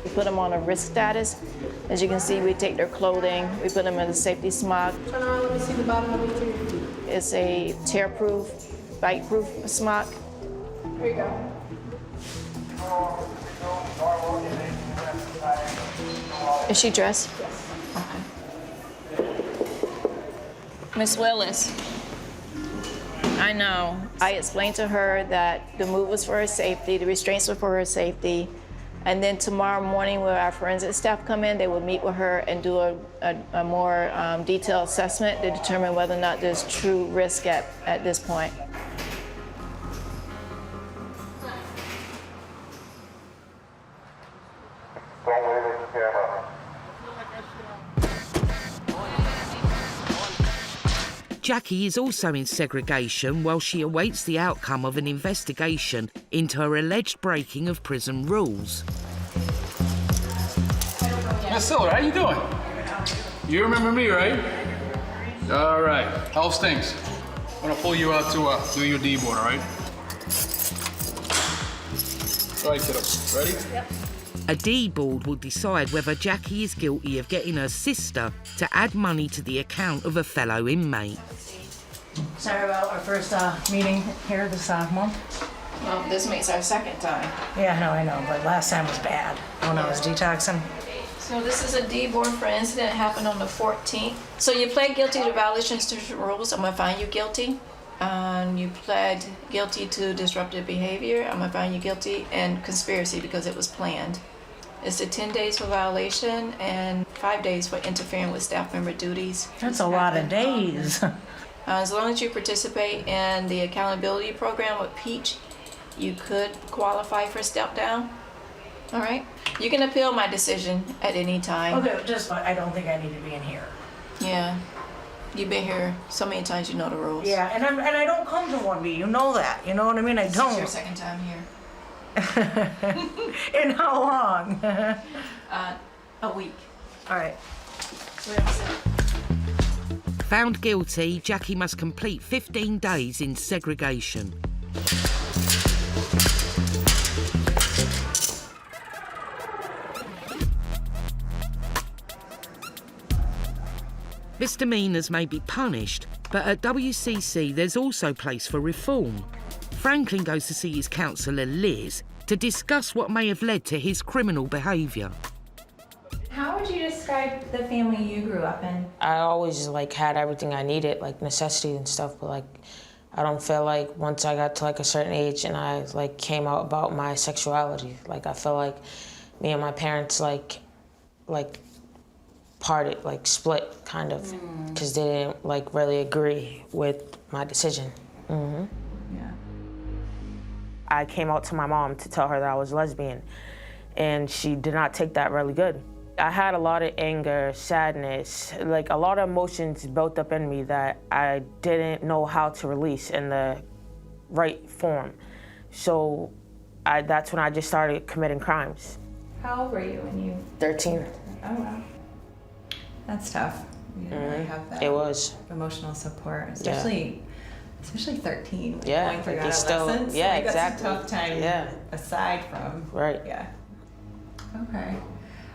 [SPEAKER 16] We put them on a risk status. As you can see, we take their clothing, we put them in a safety smock.
[SPEAKER 6] Turn around, let me see the bottom of your feet.
[SPEAKER 16] It's a tear-proof, bite-proof smock.
[SPEAKER 6] Here you go.
[SPEAKER 16] Is she dressed? Okay. Miss Willis, I know. I explained to her that the move was for her safety, the restraints were for her safety, and then tomorrow morning when our forensic staff come in, they will meet with her and do a more detailed assessment to determine whether or not there's true risk at this point.
[SPEAKER 1] Jackie is also in segregation while she awaits the outcome of an investigation into her alleged breaking of prison rules.
[SPEAKER 18] Miss Silver, how you doing? You remember me, right? All right. How's things? I'm gonna pull you out to do your D board, all right? All right, kiddo. Ready? Yep.
[SPEAKER 1] A D board will decide whether Jackie is guilty of getting her sister to add money to the account of a fellow inmate.
[SPEAKER 10] Sorry about our first meeting here this month.
[SPEAKER 16] Well, this makes our second time.
[SPEAKER 10] Yeah, no, I know, but last time was bad. When I was detoxing.
[SPEAKER 16] So this is a D-board for incident happened on the 14th. So you pled guilty to violation of institutional rules. I'm gonna find you guilty. You pled guilty to disruptive behavior. I'm gonna find you guilty, and conspiracy because it was planned. It's a 10 days for violation and 5 days for interfering with staff member duties.
[SPEAKER 2] That's a lot of days.
[SPEAKER 16] As long as you participate in the accountability program with Peach, you could qualify for step down. All right? You can appeal my decision at any time.
[SPEAKER 2] Okay, just fine. I don't think I need to be in here.
[SPEAKER 16] Yeah. You've been here so many times, you know the rules.
[SPEAKER 2] Yeah, and I don't come to 1B. You know that. You know what I mean? I don't.
[SPEAKER 16] This is your second time here.
[SPEAKER 2] In how long?
[SPEAKER 16] A week.
[SPEAKER 2] All right.
[SPEAKER 1] Found guilty, Jackie must complete 15 days in segregation. Misdemeanors may be punished, but at WCC there's also place for reform. Franklin goes to see his counsellor Liz to discuss what may have led to his criminal behaviour.
[SPEAKER 7] How would you describe the family you grew up in?
[SPEAKER 8] I always had everything I needed, like necessities and stuff, but I don't feel like once I got to a certain age and I came out about my sexuality, I feel like me and my parents parted, split kind of, because they didn't really agree with my decision. Mm-hmm.
[SPEAKER 7] Yeah.
[SPEAKER 8] I came out to my mom to tell her that I was lesbian, and she did not take that really good. I had a lot of anger, sadness, a lot of emotions built up in me that I didn't know how to release in the right form. So that's when I just started committing crimes.
[SPEAKER 7] How old were you when you?
[SPEAKER 8] 13.
[SPEAKER 7] Oh, wow. That's tough. You didn't really have that.
[SPEAKER 8] It was.
[SPEAKER 7] Emotional support, especially 13.
[SPEAKER 8] Yeah,
[SPEAKER 7] going through
[SPEAKER 8] it's
[SPEAKER 7] adolescence.
[SPEAKER 8] still, yeah,
[SPEAKER 7] That's
[SPEAKER 8] exactly.
[SPEAKER 7] a tough time.
[SPEAKER 8] Yeah.
[SPEAKER 7] Aside from.
[SPEAKER 8] Right.
[SPEAKER 7] Yeah. Okay.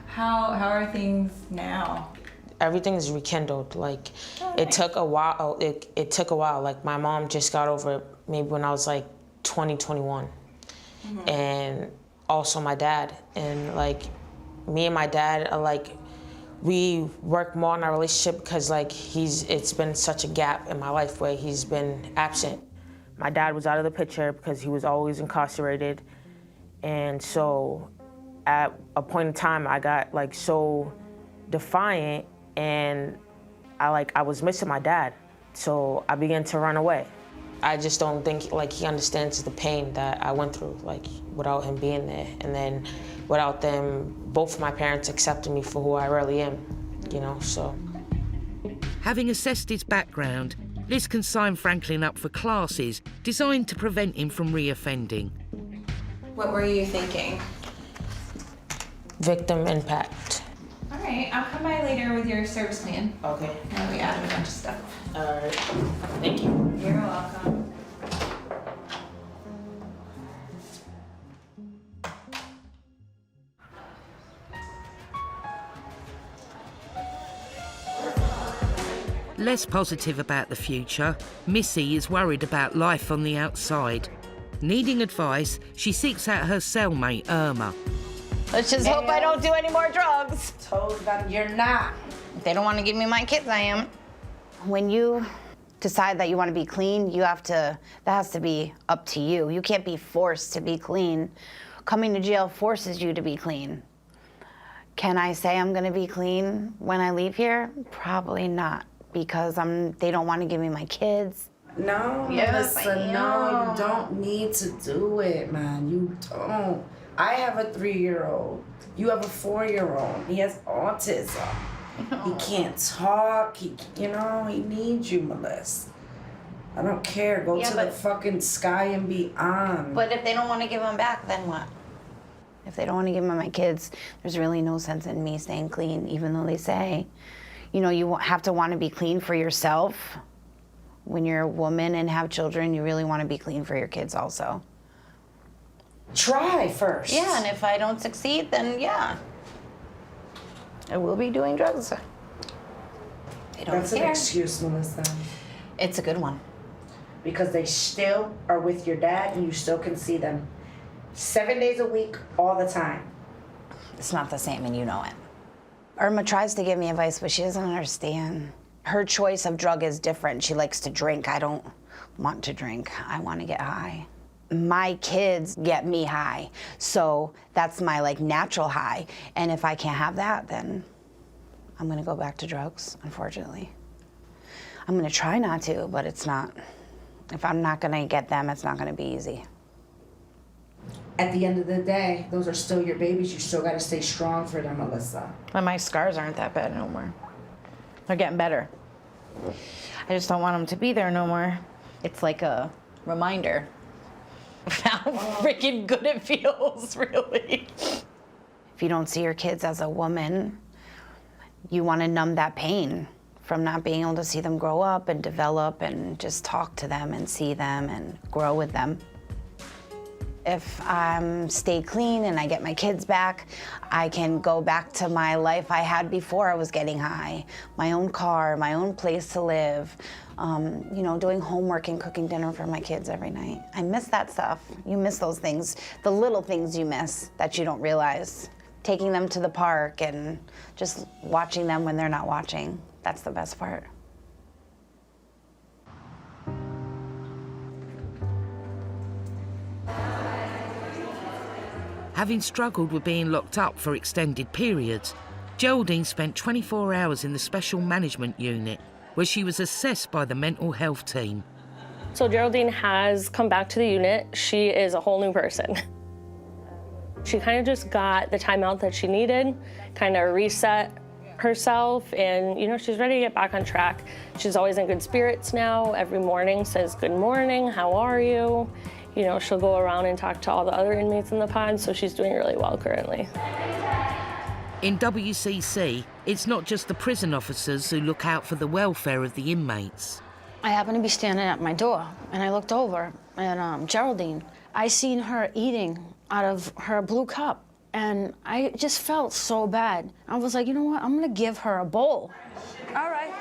[SPEAKER 7] How are things now?
[SPEAKER 8] Everything's rekindled. It took a while. It took a while. My mom just got over it maybe when I was 20, 21. Mm-hmm. And also my dad. And me and my dad are we work more on our relationship because it's been such a gap in my life where he's been absent. My dad was out of the picture because he was always incarcerated. And so at a point in time, I got so defiant, and I was missing my dad. So I began to run away. I just don't think he understands the pain that I went through, without him being there, and then without them, both of my parents accepting me for who I really am, so.
[SPEAKER 1] Having assessed his background, Liz can sign Franklin up for classes designed to prevent him from reoffending.
[SPEAKER 7] What were you thinking?
[SPEAKER 8] Victim impact.
[SPEAKER 7] All right, I'll come by later with your service plan.
[SPEAKER 8] Okay.
[SPEAKER 7] Now we added a bunch of stuff.
[SPEAKER 8] All right. Thank you.
[SPEAKER 7] You're welcome.
[SPEAKER 1] Less positive about the future, Missy is worried about life on the outside. Needing advice, she seeks out her cellmate, Irma.
[SPEAKER 2] Let's just hope I don't do any more drugs. Told them you're not. If they don't want to give me my kids, I am. When you decide that you want to be clean, that has to be up to you. You can't be forced to be clean. Coming to jail forces you to be clean. Can I say I'm going to be clean when I leave here? Probably not, because they don't want to give me my kids.
[SPEAKER 11] No,
[SPEAKER 2] Yes,
[SPEAKER 11] Melissa, no, you don't need to do it, man. You don't. I have a 3-year-old. You have a 4-year-old. He has autism. He can't talk. He needs you, Melissa. I don't care. Go to the fucking sky and beyond.
[SPEAKER 2] But if they don't want to give them back, then what? If they don't want to give me my kids, there's really no sense in me staying clean, even though they say, you have to want to be clean for yourself. When you're a woman and have children, you really want to be clean for your kids also.
[SPEAKER 11] Try first.
[SPEAKER 2] Yeah, and if I don't succeed, then yeah. I will be doing drugs. They don't
[SPEAKER 11] That's
[SPEAKER 2] care.
[SPEAKER 11] an excuse, Melissa.
[SPEAKER 2] It's a good one.
[SPEAKER 11] Because they still are with your dad and you still can see them 7 days a week, all the time.
[SPEAKER 2] It's not the same, and you know it. Irma tries to give me advice, but she doesn't understand. Her choice of drug is different. She likes to drink. I don't want to drink. I want to get high. My kids get me high, so that's my like natural high. And if I can't have that, then I'm gonna go back to drugs, unfortunately. I'm gonna try not to, but it's not. If I'm not gonna get them, it's not gonna be easy.
[SPEAKER 11] At the end of the day, those are still your babies. You still gotta stay strong for them, Alyssa.
[SPEAKER 2] But my scars aren't that bad no more. They're getting better. I just don't want them to be there no more. It's like a reminder of how freaking good it feels, really. If you don't see your kids as a woman, you want to numb that pain from not being able to see them grow up and develop and just talk to them and see them and grow with them. If I stay clean and I get my kids back, I can go back to my life I had before I was getting high. My own car, my own place to live, you know, doing homework and cooking dinner for my kids every night. I miss that stuff. You miss those things, the little things you miss that you don't realize. Taking them to the park and just watching them when they're not watching. That's the best part.
[SPEAKER 1] Having struggled with being locked up for extended periods, Geraldine spent 24 hours in the Special Management Unit, where she was assessed by the mental health team.
[SPEAKER 5] So Geraldine has come back to the unit. She is a whole new person. She kind of just got the time out that she needed, kind of reset herself, and you know, she's ready to get back on track. She's always in good spirits now. Every morning says, "Good morning, how are you?" You know, she'll go around and talk to all the other inmates in the pod, so she's doing really well currently.
[SPEAKER 1] In WCC, it's not just the prison officers who look out for the welfare of the inmates.
[SPEAKER 21] I happened to be standing at my door, and I looked over, and Geraldine, I seen her eating out of her blue cup, and I just felt so bad. I was like, you know what, I'm gonna give her a bowl. All right.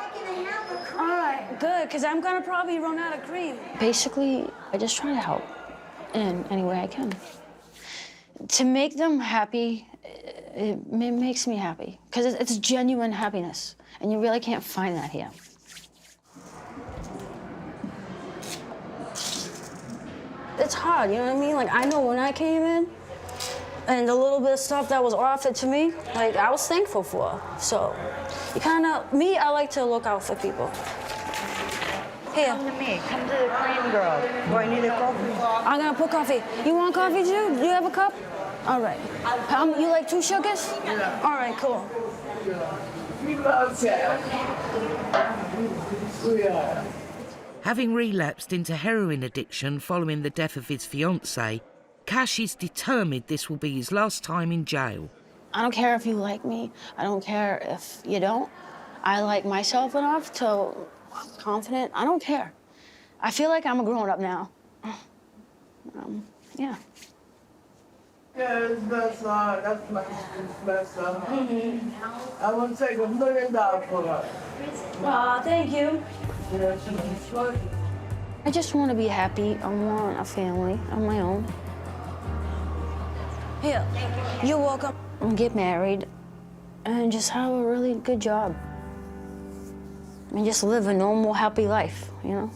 [SPEAKER 21] All right, good, because I'm gonna probably run out of cream. Basically, I just try to help in any way I can. To make them happy, it makes me happy, because it's genuine happiness, and you really can't find that here. It's hard, you know what I mean? Like, I know when I came in, and the little bit of stuff that was offered to me, like, I was thankful for. So, you kind of, me, I like to look out for people. Here.
[SPEAKER 15] Come to me. Come to the cream girl. Do I need a coffee?
[SPEAKER 21] I'm gonna put coffee. You want coffee too? Do you have a cup? All right. You like 2 sugars? Yeah. All right, cool.
[SPEAKER 1] Having relapsed into heroin addiction following the death of his fiancée, Cash is determined this will be his last time in jail.
[SPEAKER 21] I don't care if you like me. I don't care if you don't. I like myself enough to I'm confident. I don't care. I feel like I'm a grown-up now. Yeah.
[SPEAKER 6] Yeah, it's best, that's my best. I want to take $1 million for her.
[SPEAKER 21] Aw, thank you. I just want to be happy. I want a family of my own. Here, you're welcome. And get married and just have a really good job. And just live a normal, happy life, you know?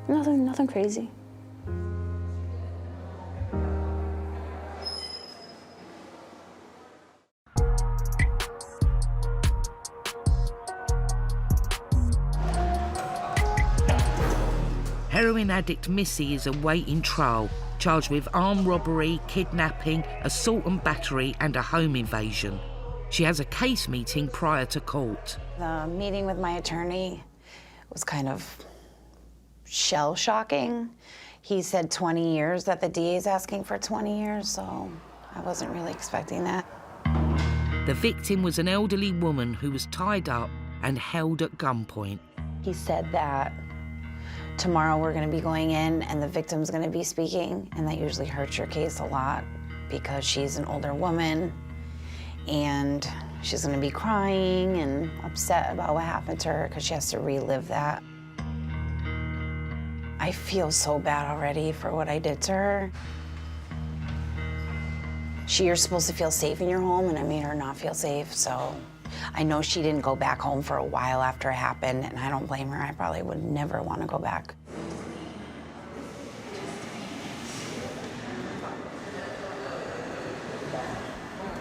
[SPEAKER 21] Nothing crazy.
[SPEAKER 1] Heroin addict Missy is awaiting trial, charged with armed robbery, kidnapping, assault and battery, and a home invasion. She has a case meeting prior to court.
[SPEAKER 2] The meeting with my attorney was kind of shell-shocking. He said 20 years, that the DA's asking for 20 years, so I wasn't really expecting that.
[SPEAKER 1] The victim was an elderly woman who was tied up and held at gunpoint.
[SPEAKER 2] He said that tomorrow we're gonna be going in and the victim's gonna be speaking, and that usually hurts your case a lot because she's an older woman and she's gonna be crying and upset about what happened to her because she has to relive that. I feel so bad already for what I did to her. You're supposed to feel safe in your home, and I made her not feel safe, so I know she didn't go back home for a while after it happened, and I don't blame her. I probably would never want to go back.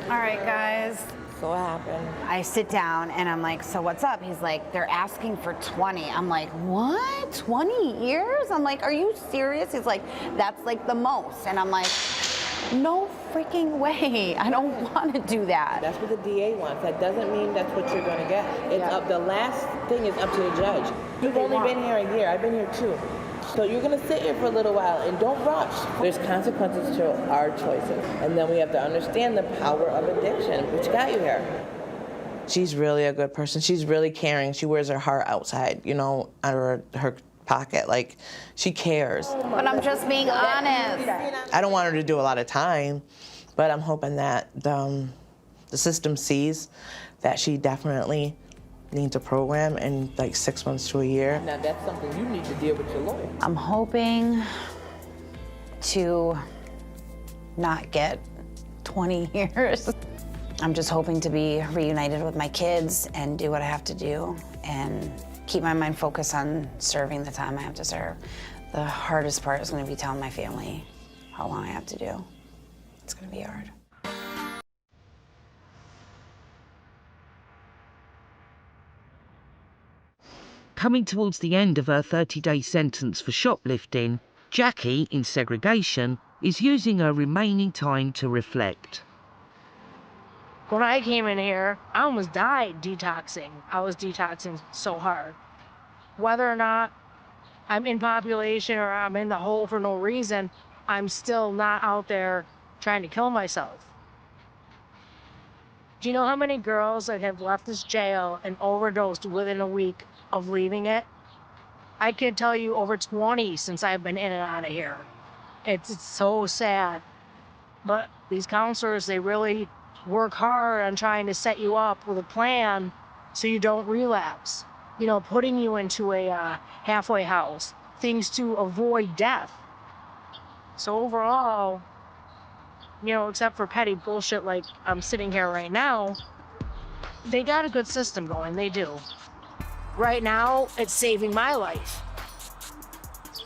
[SPEAKER 2] All right, guys.
[SPEAKER 3] So what happened?
[SPEAKER 2] I sit down and I'm like, so what's up? He's like, they're asking for 20. I'm like, what? 20 years? I'm like, are you serious? He's like, that's like the most. And I'm like, no freaking way. I don't want to do that.
[SPEAKER 3] That's what the DA wants. That doesn't mean that's what you're going to get. It's up. The last thing is up to the judge. You've only been here a year. I've been here 2. So you're going to sit here for a little while and don't rush. There's consequences to our choices. And then we have to understand the power of addiction, which got you here. She's really a good person. She's really caring. She wears her heart outside, you know, under her pocket. Like, she cares.
[SPEAKER 2] But I'm just being honest.
[SPEAKER 3] I don't want her to do a lot of time, but I'm hoping that the system sees that she definitely needs a program in like 6 months to a year. Now that's something you need to deal with your lawyer.
[SPEAKER 2] I'm hoping to not get 20 years. I'm just hoping to be reunited with my kids and do what I have to do and keep my mind focused on serving the time I have to serve. The hardest part is going to be telling my family how long I have to do. It's going to be hard.
[SPEAKER 1] Coming towards the end of her 30-day sentence for shoplifting, Jackie, in segregation, is using her remaining time to reflect.
[SPEAKER 12] When I came in here, I almost died detoxing. I was detoxing so hard. Whether or not I'm in population or I'm in the hole for no reason, I'm still not out there trying to kill myself. Do you know how many girls that have left this jail and overdosed within a week of leaving it? I can tell you over 20 since I've been in and out of here. It's so sad. But these counselors, they really work hard on trying to set you up with a plan so you don't relapse. You know, putting you into a halfway house, things to avoid death. So overall, you know, except for petty bullshit like I'm sitting here right now, they got a good system going, they do. Right now, it's saving my life.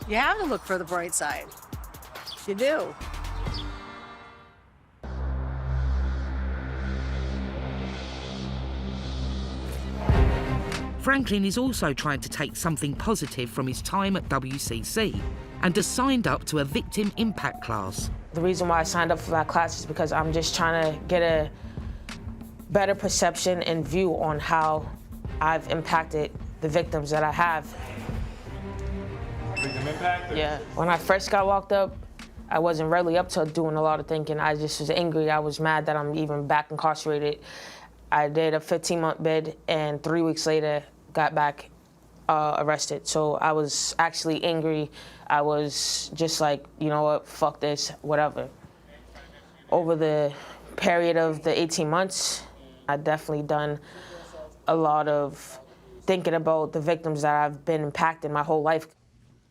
[SPEAKER 10] You have to look for the bright side. You do.
[SPEAKER 1] Franklin is also trying to take something positive from his time at WCC and has signed up to a victim impact class.
[SPEAKER 8] The reason why I signed up for that class is because I'm just trying to get a better perception and view on how I've impacted the victims that I have.
[SPEAKER 18] Victim impact?
[SPEAKER 8] Yeah. When I first got locked up, I wasn't really up to doing a lot of thinking. I just was angry. I was mad that I'm even back incarcerated. I did a 15-month bid, and 3 weeks later, got back arrested. So I was actually angry. I was just like, you know what, fuck this, whatever. Over the period of the 18 months, I definitely done a lot of thinking about the victims that I've been impacted my whole life.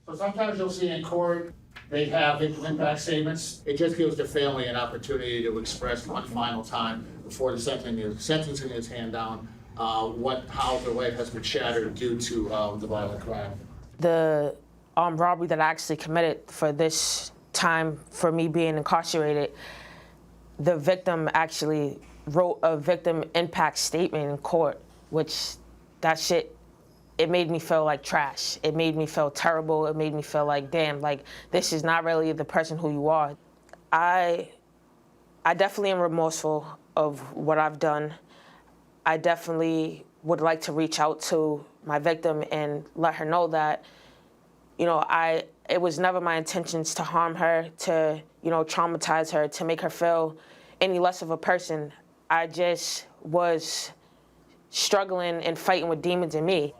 [SPEAKER 14] So sometimes you'll see in court, they have victim impact statements. It just gives the family an opportunity to express one final time before the sentencing is handed down, how their life has been shattered due to the violent crime.
[SPEAKER 8] The armed robbery that I actually committed for this time for me being incarcerated, the victim actually wrote a victim impact statement in court, which that shit, it made me feel like trash. It made me feel terrible. It made me feel like, damn, like this is not really the person who you are. I definitely am remorseful of what I've done. I definitely would like to reach out to my victim and let her know that, you know, it was never my intentions to harm her, to, you know, traumatize her, to make her feel any less of a person. I just was struggling and fighting with demons in me.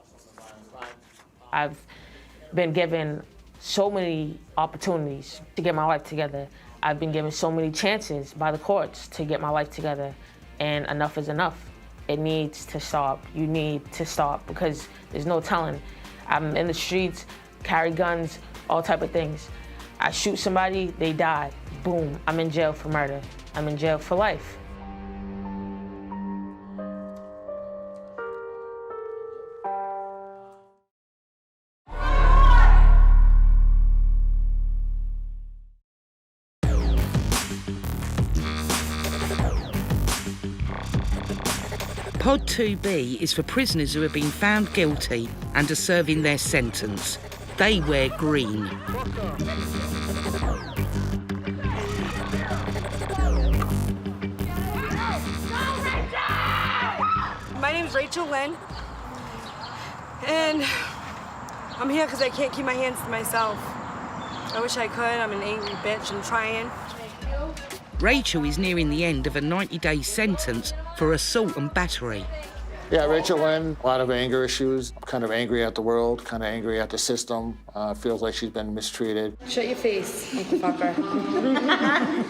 [SPEAKER 8] I've been given so many opportunities to get my life together. I've been given so many chances by the courts to get my life together, and enough is enough. It needs to stop. You need to stop, because there's no telling. I'm in the streets, carry guns, all type of things. I shoot somebody, they die. Boom, I'm in jail for murder. I'm in jail for life.
[SPEAKER 1] Pod 2B is for prisoners who have been found guilty and are serving their sentence. They wear green.
[SPEAKER 17] My name's Rachel Lynn, and I'm here because I can't keep my hands to myself. I wish I could. I'm an angry bitch. I'm trying.
[SPEAKER 1] Rachel is nearing the end of a 90-day sentence for assault and battery.
[SPEAKER 14] Yeah, Rachel Lynn, a lot of anger issues, kind of angry at the world, kind of angry at the system, feels like she's been mistreated.
[SPEAKER 17] Shut your face, Uncle Fucker.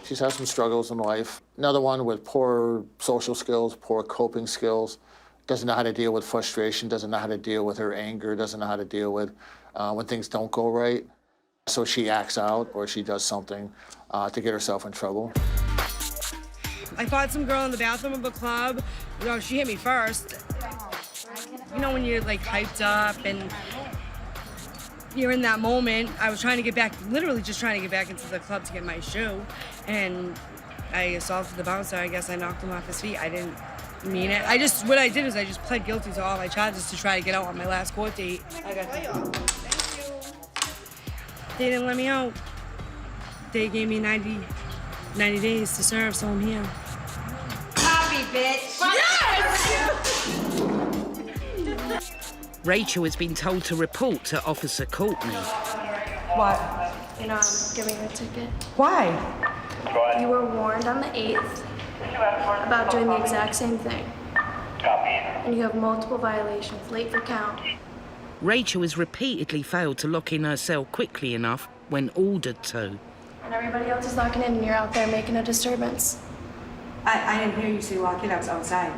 [SPEAKER 14] She's had some struggles in life. Another one with poor social skills, poor coping skills, doesn't know how to deal with frustration, doesn't know how to deal with her anger, doesn't know how to deal with when things don't go right. So she acts out or she does something to get herself in trouble.
[SPEAKER 17] I fought some girl in the bathroom of a club. You know, she hit me first. You know, when you're like hyped up and you're in that moment, I was trying to get back, literally just trying to get back into the club to get my shoe. And I assaulted the bouncer. I guess I knocked him off his feet. I didn't mean it. What I did is I just pled guilty to all my charges to try to get out on my last court date. I got They didn't let me out. They gave me 90 days to serve, so I'm here.
[SPEAKER 15] Copy, bitch.
[SPEAKER 17] Yes!
[SPEAKER 1] Rachel has been told to report to Officer Courtney.
[SPEAKER 17] What?
[SPEAKER 19] You're not giving a ticket.
[SPEAKER 17] Why?
[SPEAKER 19] You were warned on the 8th about doing the exact same thing. And you have multiple violations, late for count.
[SPEAKER 1] Rachel has repeatedly failed to lock in her cell quickly enough when ordered to.
[SPEAKER 19] And everybody else is locking in and you're out there making a disturbance.
[SPEAKER 17] I didn't hear you say lock in, I was outside.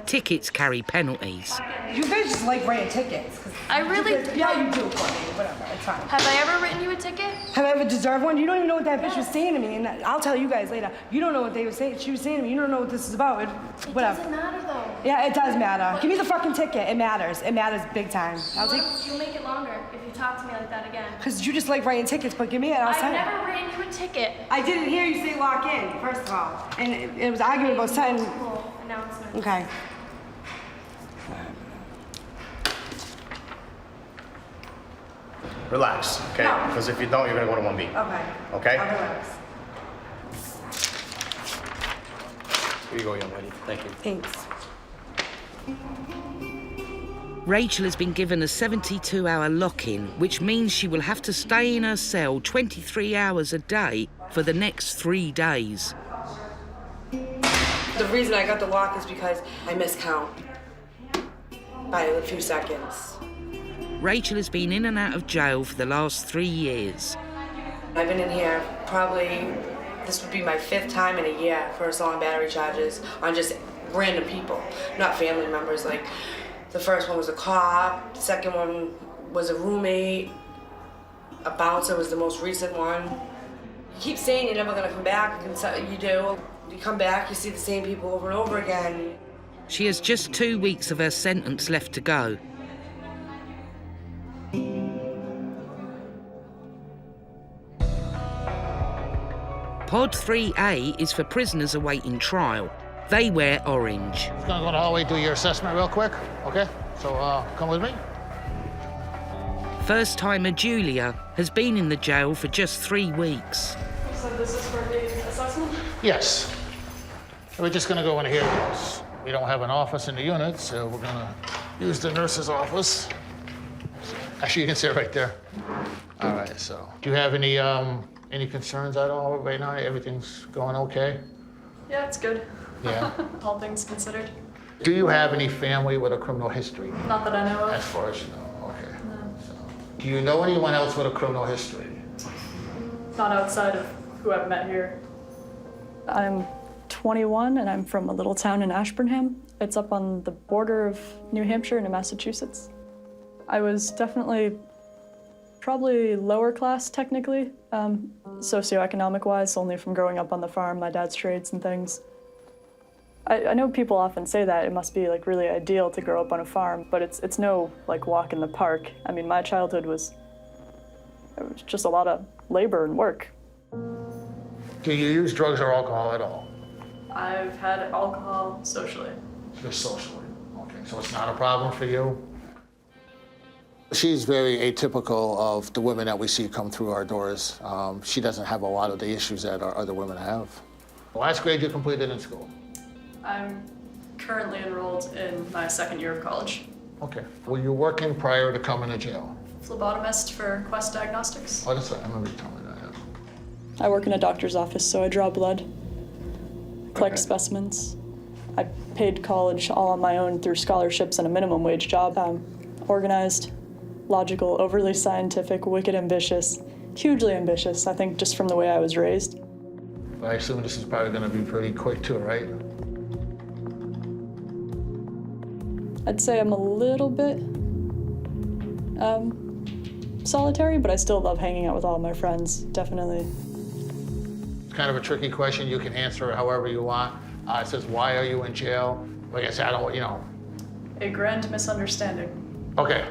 [SPEAKER 1] Tickets carry penalties.
[SPEAKER 17] You guys just like writing tickets.
[SPEAKER 19] I really...
[SPEAKER 17] Yeah, you do, Courtney. Whatever, it's fine.
[SPEAKER 19] Have I ever written you a ticket?
[SPEAKER 17] Have I ever deserved one? You don't even know what that bitch was saying to me, and I'll tell you guys later. You don't know what they were saying. She was saying to me, you don't know what this is about. Whatever.
[SPEAKER 19] It doesn't matter, though.
[SPEAKER 17] Yeah, it does matter. Give me the fucking ticket. It matters. It matters big time.
[SPEAKER 19] You'll make it longer if you talk to me like that again.
[SPEAKER 17] Because you just like writing tickets, but give me it. I'll sign it.
[SPEAKER 19] I've never written you a ticket.
[SPEAKER 17] I didn't hear you say lock in, first of all. And it was arguing about signing.
[SPEAKER 19] Announcement.
[SPEAKER 17] Okay.
[SPEAKER 9] Relax, okay? Because if you don't, you're gonna go to 1B.
[SPEAKER 17] Okay.
[SPEAKER 9] Okay?
[SPEAKER 17] I'll relax.
[SPEAKER 9] Here you go, young lady. Thank you.
[SPEAKER 17] Thanks.
[SPEAKER 1] Rachel has been given a 72-hour lock-in, which means she will have to stay in her cell 23 hours a day for the next 3 days.
[SPEAKER 17] The reason I got the lock is because I miscount by a few seconds.
[SPEAKER 1] Rachel has been in and out of jail for the last 3 years.
[SPEAKER 17] I've been in here probably, this would be my 5th time in a year for assault and battery charges on just random people, not family members. Like, the first one was a cop, the second one was a roommate, a bouncer was the most recent one. You keep saying you're never gonna come back, and so you do. You come back, you see the same people over and over again.
[SPEAKER 1] She has just 2 weeks of her sentence left to go. Pod 3A is for prisoners awaiting trial. They wear orange.
[SPEAKER 14] Just gonna go to the hallway, do your assessment real quick, okay? So come with me.
[SPEAKER 1] First-timer Julia has been in the jail for just 3 weeks.
[SPEAKER 5] So this is for the assessment?
[SPEAKER 14] Yes. We're just gonna go in here because we don't have an office in the unit, so we're gonna use the nurse's office. Actually, you can sit right there. All right, so. Do you have any concerns at all right now? Everything's going okay?
[SPEAKER 5] Yeah, it's good.
[SPEAKER 14] Yeah.
[SPEAKER 5] All things considered.
[SPEAKER 14] Do you have any family with a criminal history?
[SPEAKER 5] Not that I know of.
[SPEAKER 14] As far as you know, okay. So, do you know anyone else with a criminal history?
[SPEAKER 5] Not outside of who I've met here. I'm 21 and I'm from a little town in Ashburnham. It's up on the border of New Hampshire and Massachusetts. I was definitely probably lower class technically, socioeconomic wise, only from growing up on the farm, my dad's trades and things. I know people often say that it must be like really ideal to grow up on a farm, but it's no like walk in the park. I mean, my childhood was just a lot of labor and work.
[SPEAKER 14] Do you use drugs or alcohol at all?
[SPEAKER 5] I've had alcohol socially.
[SPEAKER 14] Just socially. Okay, so it's not a problem for you?
[SPEAKER 4] She's very atypical of the women that we see come through our doors. She doesn't have a lot of the issues that our other women have.
[SPEAKER 14] Last grade you completed in school?
[SPEAKER 22] I'm currently enrolled in my second year of college.
[SPEAKER 14] Okay. Were you working prior to coming to jail?
[SPEAKER 22] Phlebotomist for Quest Diagnostics.
[SPEAKER 14] Oh, that's right. I remember you telling me that, yeah.
[SPEAKER 22] I work in a doctor's office, so I draw blood, collect specimens. I paid college all on my own through scholarships and a minimum wage job. I'm organized, logical, overly scientific, wicked ambitious, hugely ambitious, I think just from the way I was raised.
[SPEAKER 14] I assume this is probably going to be pretty quick too, right?
[SPEAKER 22] I'd say I'm a little bit solitary, but I still love hanging out with all my friends, definitely.
[SPEAKER 14] It's kind of a tricky question. You can answer it however you want. It says, why are you in jail? Like I said, I don't, you know.
[SPEAKER 22] A grand misunderstanding.
[SPEAKER 14] Okay.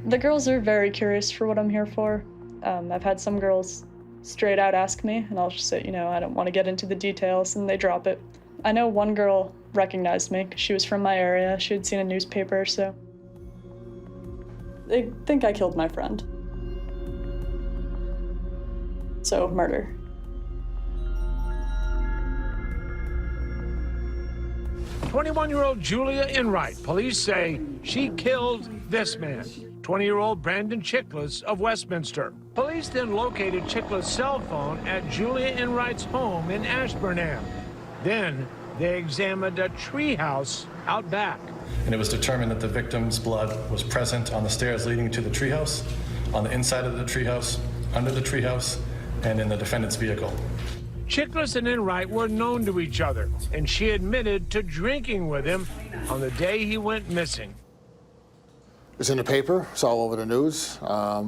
[SPEAKER 22] The girls are very curious for what I'm here for. I've had some girls straight out ask me, and I'll just say, you know, I don't want to get into the details, and they drop it. I know one girl recognized me because she was from my area. She had seen a newspaper, so they think I killed my friend. So, murder.
[SPEAKER 23] "21-year-old Julia Enright, police say she killed this man, 20-year-old Brandon Chickless of Westminster. Police then located Chickless' cell phone at Julia Enright's home in Ashburnham. Then they examined a treehouse out back.
[SPEAKER 24] And it was determined that the victim's blood was present on the stairs leading to the treehouse, on the inside of the treehouse, under the treehouse, and in the defendant's vehicle.
[SPEAKER 23] Chickless and Enright were known to each other, and she admitted to drinking with him on the day he went missing.
[SPEAKER 4] It's in the paper, it's all over the news,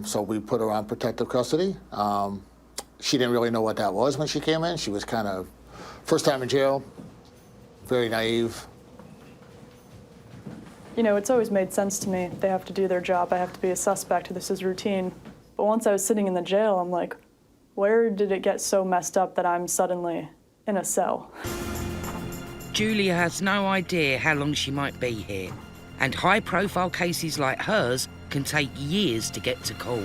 [SPEAKER 4] so we put her on protective custody. She didn't really know what that was when she came in. She was kind of, first time in jail, very naive.
[SPEAKER 22] You know, it's always made sense to me. They have to do their job. I have to be a suspect. This is routine. But once I was sitting in the jail, I'm like, where did it get so messed up that I'm suddenly in a cell?
[SPEAKER 1] Julia has no idea how long she might be here, and high-profile cases like hers can take years to get to court.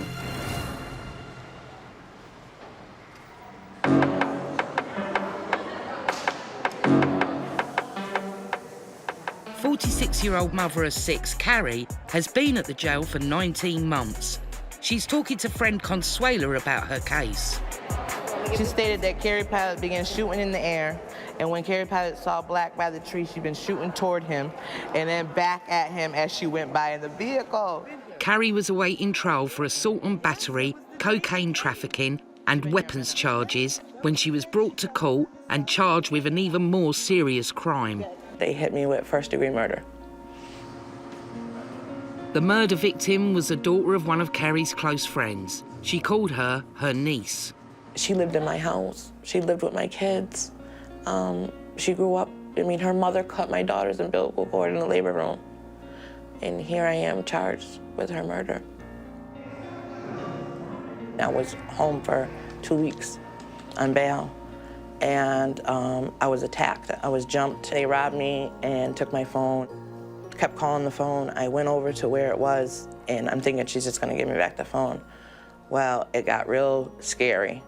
[SPEAKER 1] 46-year-old mother of 6, Carrie, has been at the jail for 19 months. She's talking to friend Consuela about her case.
[SPEAKER 3] She stated that Carrie Pilot began shooting in the air, and when Carrie Pilot saw Black by the tree, she'd been shooting toward him and then back at him as she went by in the vehicle.
[SPEAKER 1] Carrie was awaiting trial for assault and battery, cocaine trafficking and weapons charges when she was brought to court and charged with an even more serious crime.
[SPEAKER 3] They hit me with first-degree murder.
[SPEAKER 1] The murder victim was the daughter of one of Carrie's close friends. She called her niece.
[SPEAKER 3] She lived in my house. She lived with my kids. She grew up, her mother cut my daughter's umbilical cord in the labor room. And here I am charged with her murder. I was home for 2 weeks on bail, and I was attacked. I was jumped. They robbed me and took my phone, kept calling the phone. I went over to where it was, and I'm thinking she's just gonna give me back the phone. Well, it got real scary,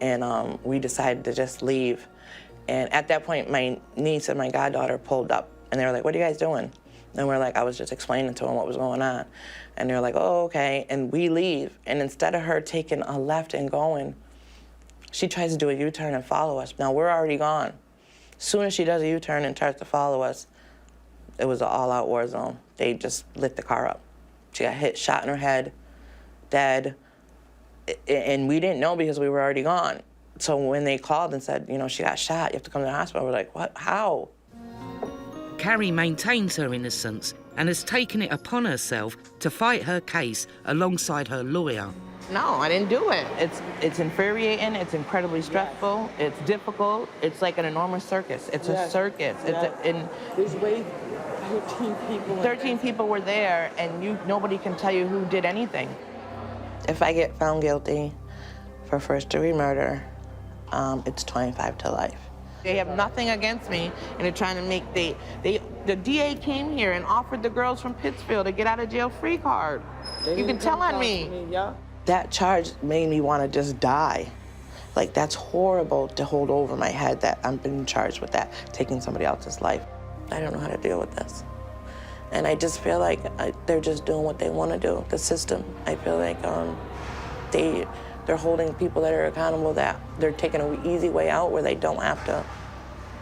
[SPEAKER 3] and we decided to just leave. And at that point, my niece and my goddaughter pulled up, and they were like, "What are you guys doing?" And we're like, I was just explaining to them what was going on. And they're like, "Oh, okay." And we leave, and instead of her taking a left and going, she tries to do a U-turn and follow us. Now, we're already gone. As soon as she does a U-turn and tries to follow us, it was an all-out war zone. They just lit the car up. She got hit, shot in her head, dead. And we didn't know because we were already gone. So when they called and said, she got shot, you have to come to the hospital, we're like, what, how?
[SPEAKER 1] Carrie maintains her innocence and has taken it upon herself to fight her case alongside her lawyer.
[SPEAKER 3] No, I didn't do it. It's infuriating, it's incredibly stressful, it's difficult, it's like an enormous circus. It's a circus.
[SPEAKER 25] There's way 13 people.
[SPEAKER 3] 13 people were there, and nobody can tell you who did anything. If I get found guilty for first-degree murder, it's 25 to life. They have nothing against me, and they're trying to make the DA came here and offered the girls from Pittsfield a get out of jail free card. You can tell on me. That charge made me want to just die. Like, that's horrible to hold over my head that I'm being charged with that, taking somebody else's life. I don't know how to deal with this. And I just feel like they're just doing what they want to do, the system. I feel like they're holding people that are accountable, that they're taking an easy way out where they don't have to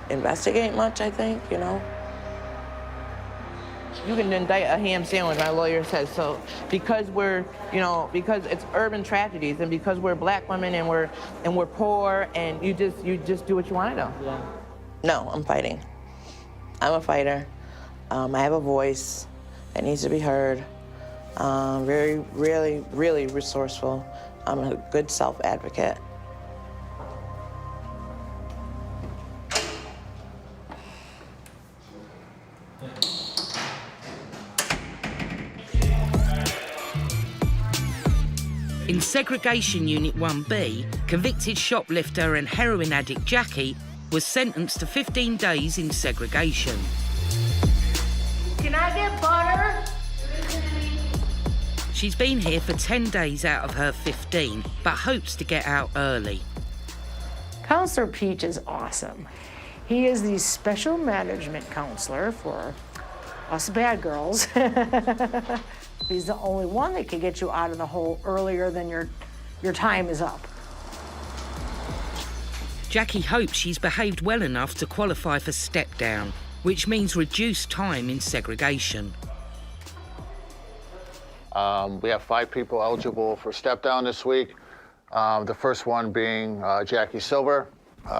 [SPEAKER 3] investigate much, I think, you know? You can indict a ham sandwich, my lawyer says. So because we're, you know, because it's urban tragedies, and because we're black women and we're poor, and you just do what you want to do. Yeah. No, I'm fighting. I'm a fighter. I have a voice that needs to be heard. Really resourceful. I'm a good self-advocate.
[SPEAKER 1] In Segregation Unit 1B, convicted shoplifter and heroin addict Jackie was sentenced to 15 days in segregation.
[SPEAKER 12] Can I get butter?
[SPEAKER 1] She's been here for 10 days out of her 15, but hopes to get out early.
[SPEAKER 12] Counselor Peach is awesome. He is the special management counselor for us bad girls. He's the only one that can get you out of the hole earlier than your time is up.
[SPEAKER 1] Jackie hopes she's behaved well enough to qualify for step down, which means reduced time in segregation.
[SPEAKER 4] We have 5 people eligible for step down this week. The first one being Jackie Silver.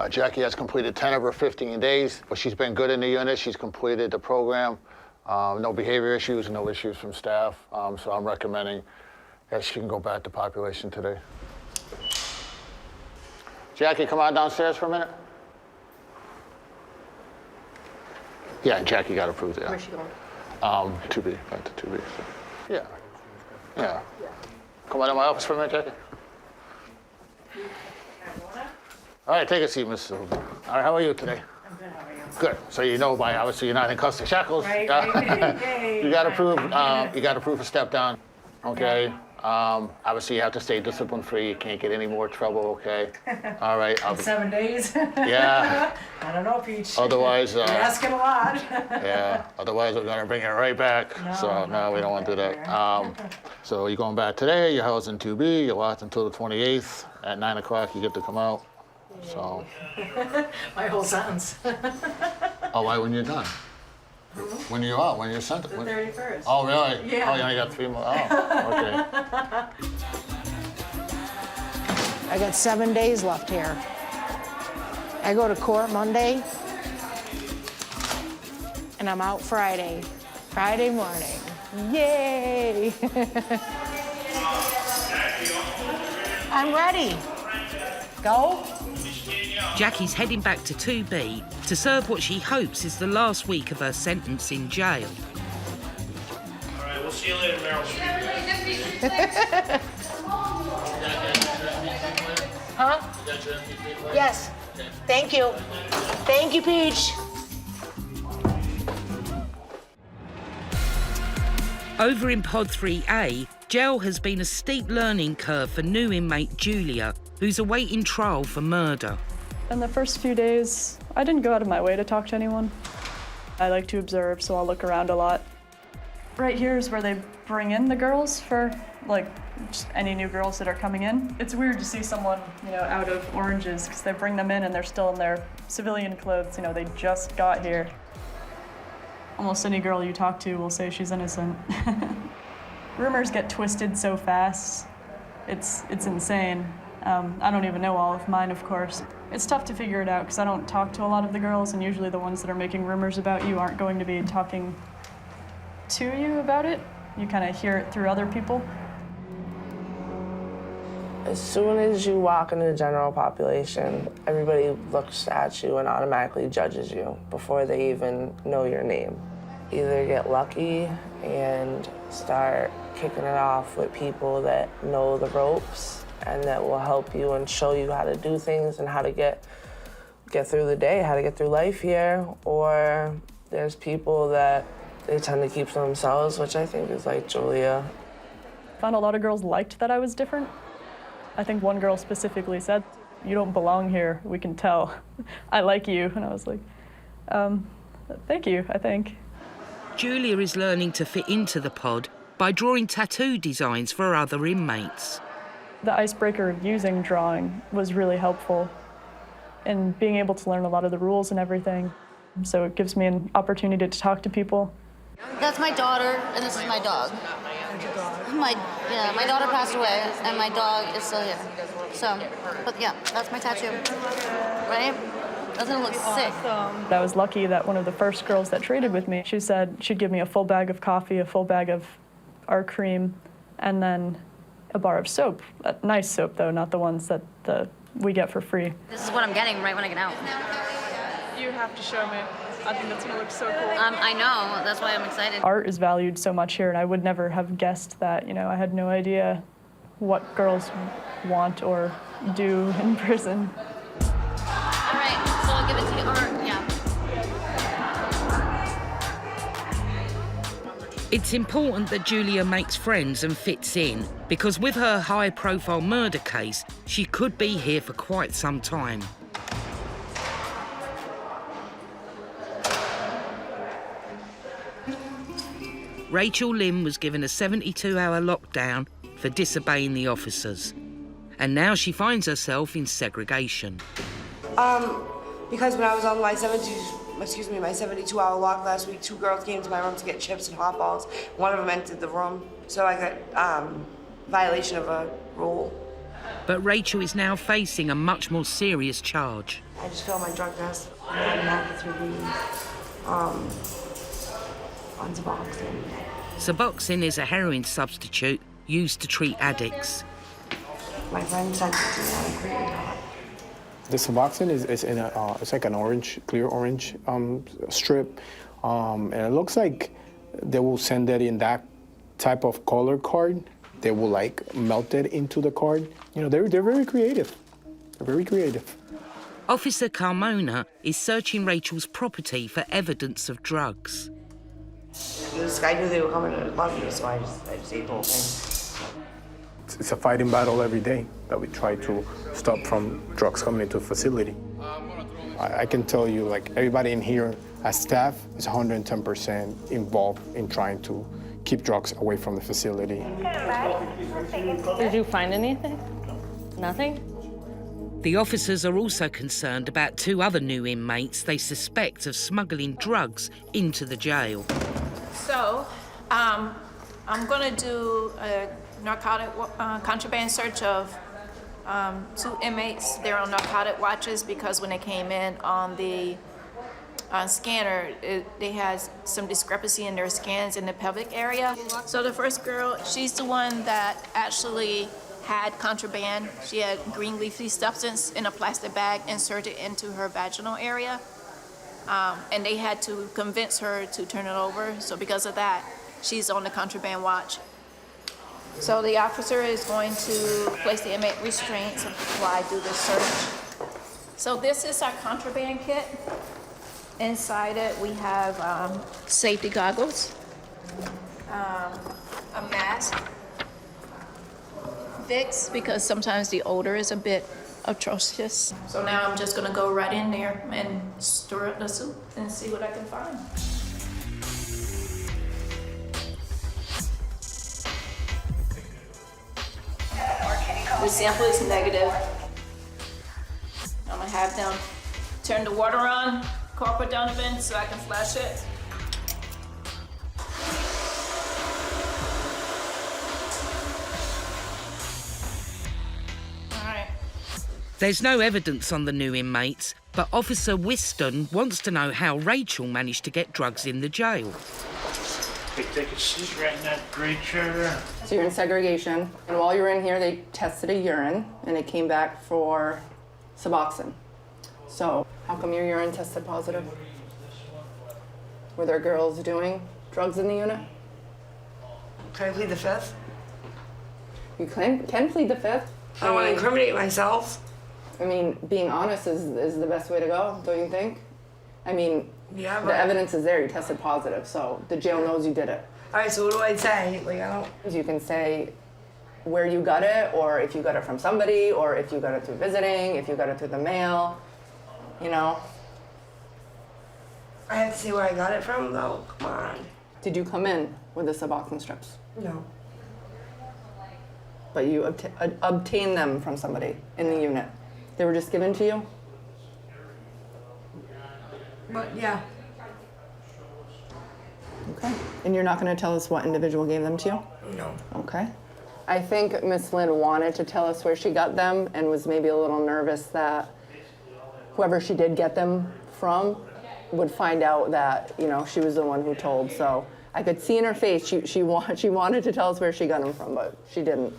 [SPEAKER 4] Jackie has completed 10 of her 15 days, but she's been good in the unit. She's completed the program. No behavior issues, no issues from staff. So I'm recommending that she can go back to population today. Jackie, come on downstairs for a minute. Yeah, Jackie got approved, yeah.
[SPEAKER 12] Where's she going?
[SPEAKER 4] 2B, back to 2B. So. Yeah. Come on to my office for a minute, Jackie. All right, take a seat, Miss Silver. All right, how are you today?
[SPEAKER 12] I'm good, how are you?
[SPEAKER 4] Good. So you know by obviously you're not in custody shackles.
[SPEAKER 12] Right.
[SPEAKER 4] You got approved. You got approved for step down. Okay. Obviously you have to stay discipline free. You can't get any more trouble. Okay. All right.
[SPEAKER 12] 7 days?
[SPEAKER 4] Yeah.
[SPEAKER 12] I don't know, Peach.
[SPEAKER 4] Otherwise.
[SPEAKER 12] You're asking a lot.
[SPEAKER 4] Yeah. Otherwise we're gonna bring it right back. No, we don't want to do that. So you're going back today. You're housed in 2B. You're locked until the 28th. At 9 o'clock you get to come out. So.
[SPEAKER 12] My whole sentence.
[SPEAKER 4] Oh, why when you're done? When are you out? When you're sent?
[SPEAKER 12] The 31st.
[SPEAKER 4] Oh, really?
[SPEAKER 12] Yeah.
[SPEAKER 4] Oh, you only got 3 more. Oh, okay.
[SPEAKER 12] I got 7 days left here. I go to court Monday, and I'm out Friday morning. Yay! I'm ready. Go?
[SPEAKER 1] Jackie's heading back to 2B to serve what she hopes is the last week of her sentence in jail.
[SPEAKER 7] All right, we'll see you later, Meryl.
[SPEAKER 12] Huh? Yes. Thank you. Thank you, Peach.
[SPEAKER 1] Over in Pod 3A, jail has been a steep learning curve for new inmate Julia, who's awaiting trial for murder.
[SPEAKER 22] In the first few days, I didn't go out of my way to talk to anyone. I like to observe, so I'll look around a lot. Right here is where they bring in the girls for, like, just any new girls that are coming in. It's weird to see someone, out of oranges, because they bring them in and they're still in their civilian clothes. They just got here. Almost any girl you talk to will say she's innocent. Rumors get twisted so fast. It's insane. I don't even know all of mine, of course. It's tough to figure it out because I don't talk to a lot of the girls, and usually the ones that are making rumors about you aren't going to be talking to you about it. You kind of hear it through other people.
[SPEAKER 3] As soon as you walk into the general population, everybody looks at you and automatically judges you before they even know your name. Either get lucky and start kicking it off with people that know the ropes, and that will help you and show you how to do things and how to get through the day, how to get through life here. Or there's people that they tend to keep to themselves, which I think is like Julia.
[SPEAKER 22] I found a lot of girls liked that I was different. I think one girl specifically said, "You don't belong here, we can tell. I like you." And I was like, thank you, I think.
[SPEAKER 1] Julia is learning to fit into the pod by drawing tattoo designs for other inmates.
[SPEAKER 22] The icebreaker of using drawing was really helpful in being able to learn a lot of the rules and everything. So it gives me an opportunity to talk to people.
[SPEAKER 15] That's my daughter, and this is my dog. My daughter passed away, and my dog is still here. So, but yeah, that's my tattoo, right? Doesn't it look sick?
[SPEAKER 22] I was lucky that one of the first girls that traded with me, she said she'd give me a full bag of coffee, a full bag of our cream, and then a bar of soap. A nice soap, though, not the ones that we get for free.
[SPEAKER 15] This is what I'm getting right when I get out.
[SPEAKER 22] You have to show me. I think that's gonna look so cool.
[SPEAKER 15] I know, that's why I'm excited.
[SPEAKER 22] Art is valued so much here, and I would never have guessed that. I had no idea what girls want or do in prison.
[SPEAKER 15] All right, so I'll give it to you, or yeah.
[SPEAKER 1] It's important that Julia makes friends and fits in, because with her high-profile murder case, she could be here for quite some time. Rachel Lynn was given a 72-hour lockdown for disobeying the officers. And now she finds herself in segregation.
[SPEAKER 6] Because when I was on my 72-hour lock last week, 2 girls came to my room to get chips and hot balls. One of them entered the room, so I got violation of a rule.
[SPEAKER 1] But Rachel is now facing a much more serious charge.
[SPEAKER 6] I just failed my drug test. I had 3 on Suboxone.
[SPEAKER 1] Suboxone is a heroin substitute used to treat addicts.
[SPEAKER 6] My friend sent it to me on a cream top.
[SPEAKER 11] The Suboxone is in a, it's like an orange, clear orange strip, and it looks like they will send it in that type of color card. They will like melt it into the card. They're very creative. They're very creative.
[SPEAKER 1] Officer Carmona is searching Rachel's property for evidence of drugs.
[SPEAKER 6] This guy knew they were coming to love me, so I just ate the whole thing.
[SPEAKER 11] It's a fighting battle every day that we try to stop from drugs coming into the facility. I can tell you, like, everybody in here as staff is 110% involved in trying to keep drugs away from the facility.
[SPEAKER 5] Did you find anything? Nothing?
[SPEAKER 1] The officers are also concerned about 2 other new inmates they suspect of smuggling drugs into the jail.
[SPEAKER 13] So, I'm gonna do a narcotic contraband search of 2 inmates. They're on narcotic watches because when they came in on the scanner, they had some discrepancy in their scans in the pelvic area. So the first girl, she's the one that actually had contraband. She had green leafy substance in a plastic bag inserted into her vaginal area. And they had to convince her to turn it over. So because of that, she's on the contraband watch. So the officer is going to place the inmate restraints while I do this search. So this is our contraband kit. Inside it, we have safety goggles, a mask, Vicks, because sometimes the odor is a bit atrocious. So now I'm just gonna go right in there and stir up the soup and see what I can find. The sample is negative. I'm gonna have them turn the water on, Corporal Donovan, so I can flash it.
[SPEAKER 1] There's no evidence on the new inmates, but Officer Whiston wants to know how Rachel managed to get drugs in the jail.
[SPEAKER 7] Okay, take a seat right in that gray chair there.
[SPEAKER 16] So you're in segregation, and while you were in here, they tested a urine, and it came back for Suboxone. So how come your urine tested positive? Were there girls doing drugs in the unit?
[SPEAKER 6] Can I plead the 5th?
[SPEAKER 16] You can plead the 5th.
[SPEAKER 6] I don't want to incriminate myself.
[SPEAKER 16] I mean, being honest is the best way to go, don't you think? I mean,
[SPEAKER 6] Yeah,
[SPEAKER 16] the
[SPEAKER 6] but-
[SPEAKER 16] evidence is there, you tested positive, so the jail knows you did it.
[SPEAKER 6] All right, so what do I say? Like, I don't...
[SPEAKER 16] You can say where you got it, or if you got it from somebody, or if you got it through visiting, if you got it through the mail, you know?
[SPEAKER 6] I have to say where I got it from, though. Come on.
[SPEAKER 16] Did you come in with the Suboxone strips?
[SPEAKER 6] No.
[SPEAKER 16] But you obtained them from somebody in the unit. They were just given to you?
[SPEAKER 6] But, yeah.
[SPEAKER 16] Okay. And you're not going to tell us what individual gave them to you?
[SPEAKER 6] No.
[SPEAKER 16] Okay. I think Miss Lynn wanted to tell us where she got them and was maybe a little nervous that whoever she did get them from would find out that, you know, she was the one who told. So I could see in her face she wanted to tell us where she got them from, but she didn't.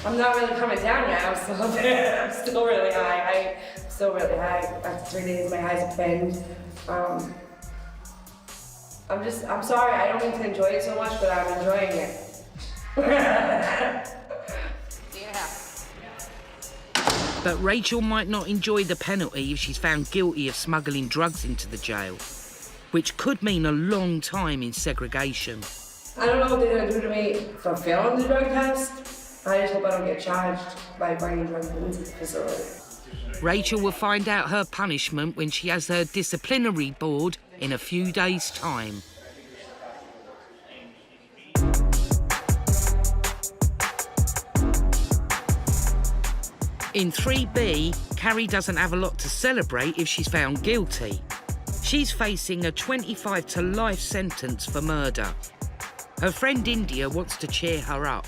[SPEAKER 6] I'm not really coming down yet. I'm still there. I'm still really high. I'm still really high. After 3 days, my highs have been. I'm sorry. I don't mean to enjoy it so much, but I'm enjoying it.
[SPEAKER 1] But Rachel might not enjoy the penalty if she's found guilty of smuggling drugs into the jail, which could mean a long time in segregation.
[SPEAKER 6] I don't know what they're gonna do to me for failing the drug test. I just hope I don't get charged by bringing drugs into the facility.
[SPEAKER 1] Rachel will find out her punishment when she has her disciplinary board in a few days' time. In 3B, Carrie doesn't have a lot to celebrate if she's found guilty. She's facing a 25 to life sentence for murder. Her friend India wants to cheer her up.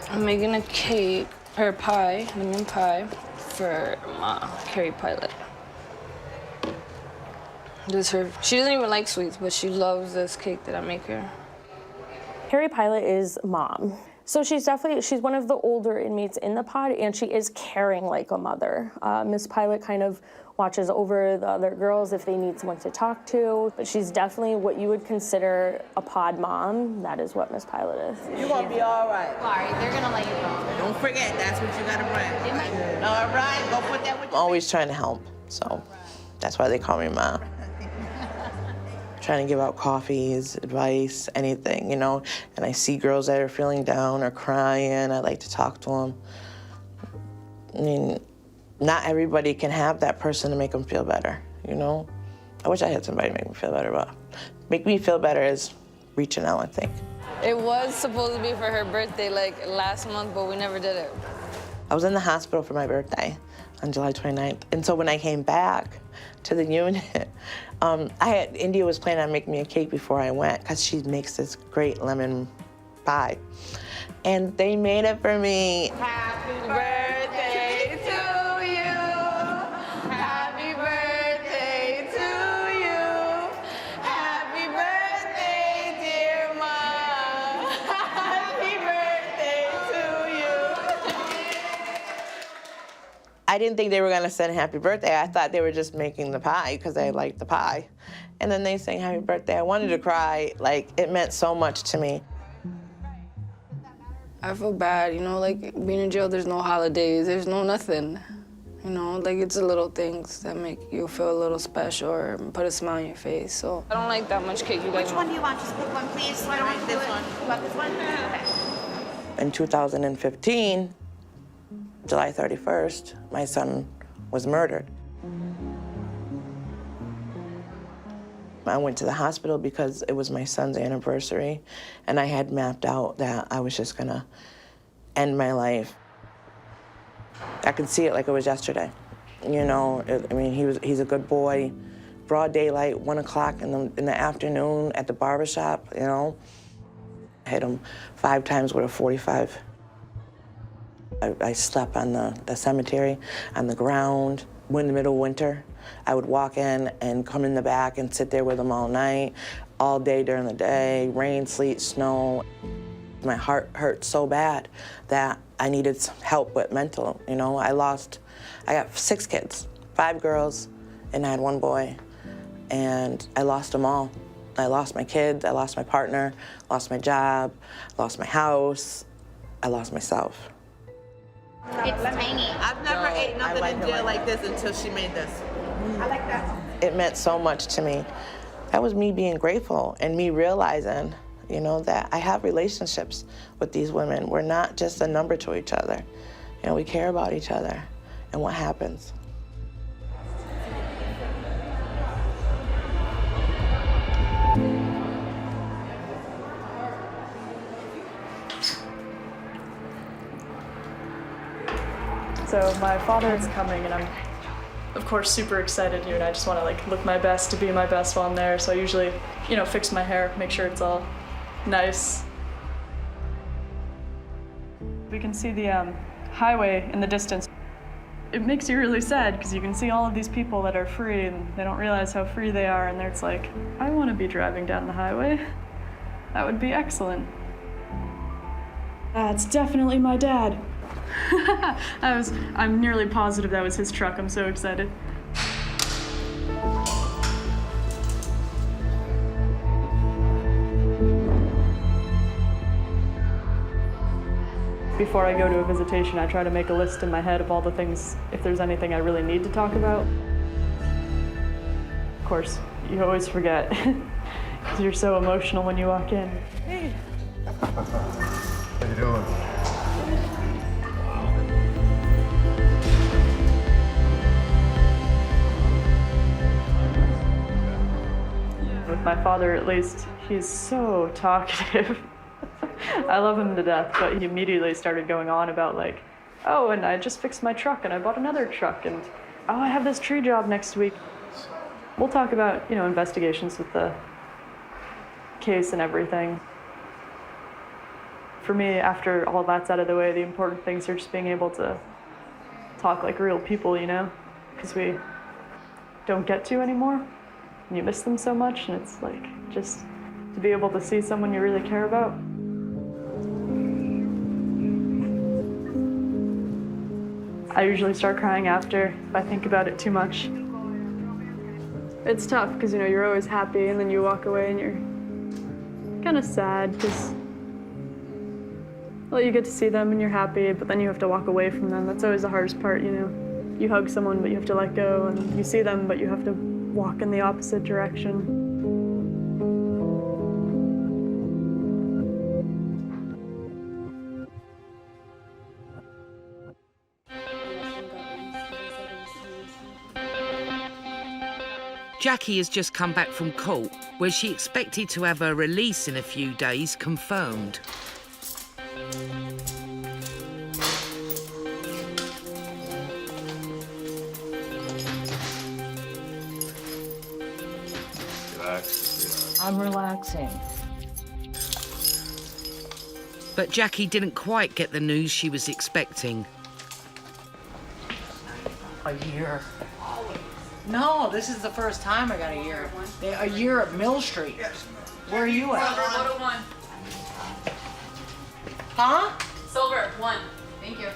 [SPEAKER 2] I'm making a cake, or pie, lemon pie, for Carrie Pilot. She doesn't even like sweets, but she loves this cake that I make her.
[SPEAKER 5] Carrie Pilot is mom. So she's one of the older inmates in the pod, and she is caring like a mother. Miss Pilot kind of watches over the other girls if they need someone to talk to, but she's definitely what you would consider a pod mom. That is what Miss Pilot is.
[SPEAKER 3] You're gonna be all right.
[SPEAKER 15] Sorry, they're gonna let you go.
[SPEAKER 3] Don't forget, that's what you gotta bring. All right, go put that with
[SPEAKER 10] I'm always trying to help, so that's why they call me Ma. Trying to give out coffees, advice, anything, you know. And I see girls that are feeling down or crying, I like to talk to them. I mean, not everybody can have that person to make them feel better, you know? I wish I had somebody to make me feel better, but make me feel better is reaching out, I think.
[SPEAKER 2] It was supposed to be for her birthday, like last month, but we never did it.
[SPEAKER 10] I was in the hospital for my birthday on July 29th. And so when I came back to the unit, India was planning on making me a cake before I went because she makes this great lemon pie. And they made it for me.
[SPEAKER 2] Happy birthday to you. Happy birthday to you. Happy birthday, dear Mom. Happy birthday to you.
[SPEAKER 10] I didn't think they were gonna sing happy birthday. I thought they were just making the pie because I liked the pie. And then they sang happy birthday. I wanted to cry. Like, it meant so much to me.
[SPEAKER 2] I feel bad, you know, like being in jail, there's no holidays, there's no nothing. You know, like it's the little things that make you feel a little special or put a smile on your face. So I don't like that much cake. You guys
[SPEAKER 3] Which one do you want? Just pick one, please. So I don't want this one. You want this one? Okay.
[SPEAKER 10] In 2015, July 31st, my son was murdered. I went to the hospital because it was my son's anniversary, and I had mapped out that I was just gonna end my life. I can see it like it was yesterday. You know, I mean, he's a good boy. Broad daylight, 1 o'clock in the afternoon at the barbershop, you know. I hit him 5 times with a 45. I slept on the cemetery, on the ground. In the middle of winter, I would walk in and come in the back and sit there with him all night, all day during the day, rain, sleet, snow. My heart hurt so bad that I needed some help with mental, you know. I got 6 kids, 5 girls, and I had 1 boy, and I lost them all. I lost my kids, I lost my partner, lost my job, lost my house. I lost myself.
[SPEAKER 15] It's tangy.
[SPEAKER 3] I've never ate nothing in jail like this until she made this. I like that.
[SPEAKER 10] It meant so much to me. That was me being grateful and me realizing, you know, that I have relationships with these women. We're not just a number to each other. You know, we care about each other and what happens.
[SPEAKER 22] So my father is coming, and I'm, of course, super excited here, and I just want to like look my best to be my best while I'm there. So I usually, you know, fix my hair, make sure it's all nice. We can see the highway in the distance. It makes you really sad because you can see all of these people that are free, and they don't realize how free they are, and it's like, I want to be driving down the highway. That would be excellent. That's definitely my dad. I'm nearly positive that was his truck. I'm so excited. Before I go to a visitation, I try to make a list in my head of all the things, if there's anything I really need to talk about. Of course, you always forget, because you're so emotional when you walk in. Hey.
[SPEAKER 24] How you doing?
[SPEAKER 22] With my father, at least, he's so talkative. I love him to death, but he immediately started going on about like, oh, and I just fixed my truck and I bought another truck, and oh, I have this tree job next week. We'll talk about, you know, investigations with the case and everything. For me, after all that's out of the way, the important things are just being able to talk like real people, you know, because we don't get to anymore. And you miss them so much, and it's like just to be able to see someone you really care about. I usually start crying after if I think about it too much. It's tough because, you know, you're always happy, and then you walk away and you're kind of sad because, well, you get to see them and you're happy, but then you have to walk away from them. That's always the hardest part, you know. You hug someone, but you have to let go, and you see them, but you have to walk in the opposite direction.
[SPEAKER 1] Jackie has just come back from court, where she expected to have her release in a few days confirmed.
[SPEAKER 12] I'm relaxing.
[SPEAKER 1] But Jackie didn't quite get the news she was expecting.
[SPEAKER 12] A year. No, this is the first time I got a year. A year at Mill Street. Where are you at?
[SPEAKER 8] Silver, 101.
[SPEAKER 12] Huh?
[SPEAKER 8] Silver, 1. Thank you.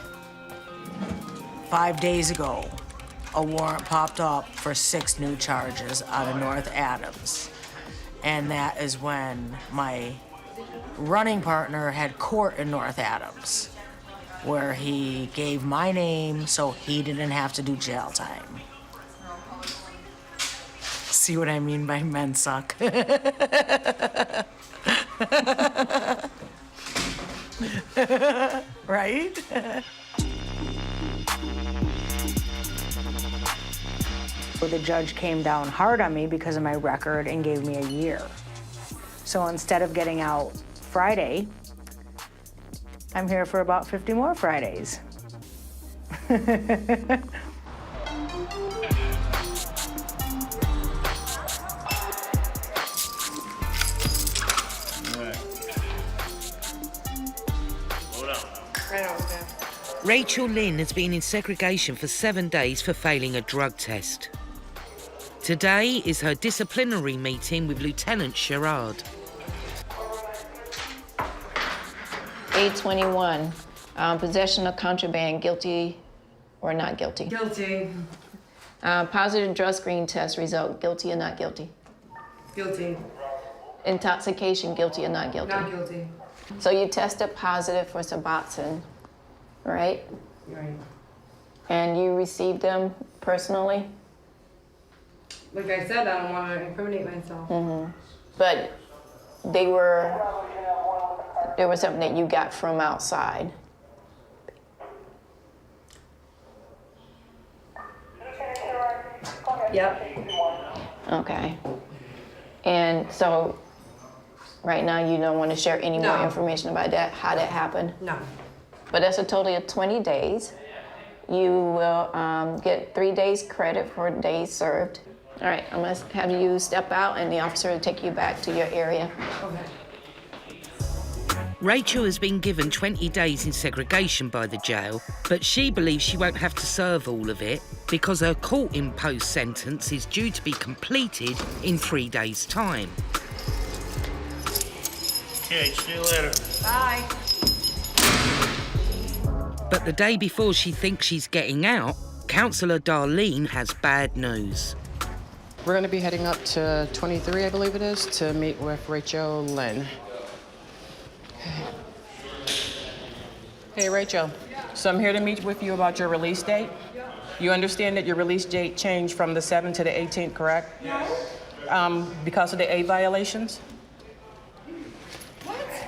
[SPEAKER 12] 5 days ago, a warrant popped up for 6 new charges out of North Adams. And that is when my running partner had court in North Adams, where he gave my name so he didn't have to do jail time. See what I mean by men suck? Right? The judge came down hard on me because of my record and gave me a year. So instead of getting out Friday, I'm here for about 50 more Fridays.
[SPEAKER 1] Rachel Lynn has been in segregation for 7 days for failing a drug test. Today is her disciplinary meeting with Lieutenant Sherrard.
[SPEAKER 13] 821, possession of contraband, guilty or not guilty?
[SPEAKER 8] Guilty.
[SPEAKER 13] Positive drug screen test result, guilty or not guilty?
[SPEAKER 8] Guilty.
[SPEAKER 13] Intoxication, guilty or not guilty?
[SPEAKER 8] Not guilty.
[SPEAKER 13] So you tested positive for Suboxone, right?
[SPEAKER 17] Right.
[SPEAKER 13] And you received them personally?
[SPEAKER 17] Like I said, I don't want to incriminate myself.
[SPEAKER 13] Mm-hmm. But they were something that you got from outside.
[SPEAKER 17] Yep.
[SPEAKER 13] Okay. And so right now you don't want to share any more
[SPEAKER 17] No.
[SPEAKER 13] information about that, how that happened?
[SPEAKER 17] No.
[SPEAKER 13] But that's a total of 20 days. You will get 3 days credit for days served. All right, I'm gonna have you step out and the officer will take you back to your area.
[SPEAKER 17] Okay.
[SPEAKER 1] Rachel has been given 20 days in segregation by the jail, but she believes she won't have to serve all of it because her court-imposed sentence is due to be completed in 3 days' time.
[SPEAKER 7] Okay, see you later.
[SPEAKER 17] Bye.
[SPEAKER 1] But the day before she thinks she's getting out, Councillor Darlene has bad news.
[SPEAKER 9] We're going to be heading up to 23, I believe it is, to meet with Rachel Lynn. Hey, Rachel. So I'm here to meet with you about your release date. You understand that your release date changed from the 7th to the 18th, correct? No. Because of the A violations? What?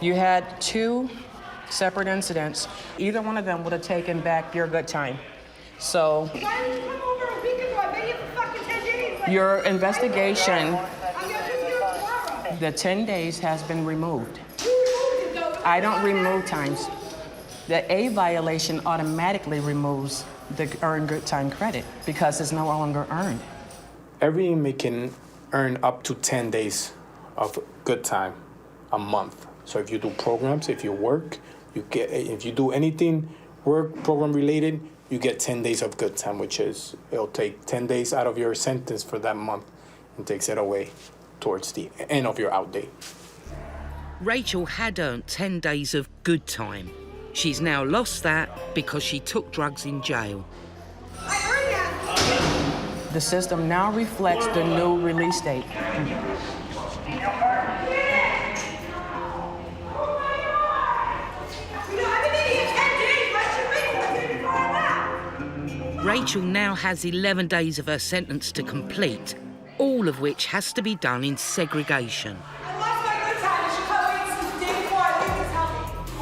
[SPEAKER 9] You had 2 separate incidents. Either one of them would have taken back your good time. So
[SPEAKER 17] Why didn't you come over a week ago? I've been here for fucking 10 days. Like,
[SPEAKER 9] your investigation,
[SPEAKER 17] I'm gonna be here tomorrow.
[SPEAKER 9] the 10 days has been removed.
[SPEAKER 17] You removed it, though.
[SPEAKER 9] I don't remove times. The A violation automatically removes the earned good time credit because it's no longer earned.
[SPEAKER 11] Every inmate can earn up to 10 days of good time a month. So if you do programs, if you work, if you do anything work program related, you get 10 days of good time, which is, it'll take 10 days out of your sentence for that month and takes it away towards the end of your out date.
[SPEAKER 1] Rachel had earned 10 days of good time. She's now lost that because she took drugs in jail.
[SPEAKER 9] The system now reflects the new release date.
[SPEAKER 1] Rachel now has 11 days of her sentence to complete, all of which has to be done in segregation.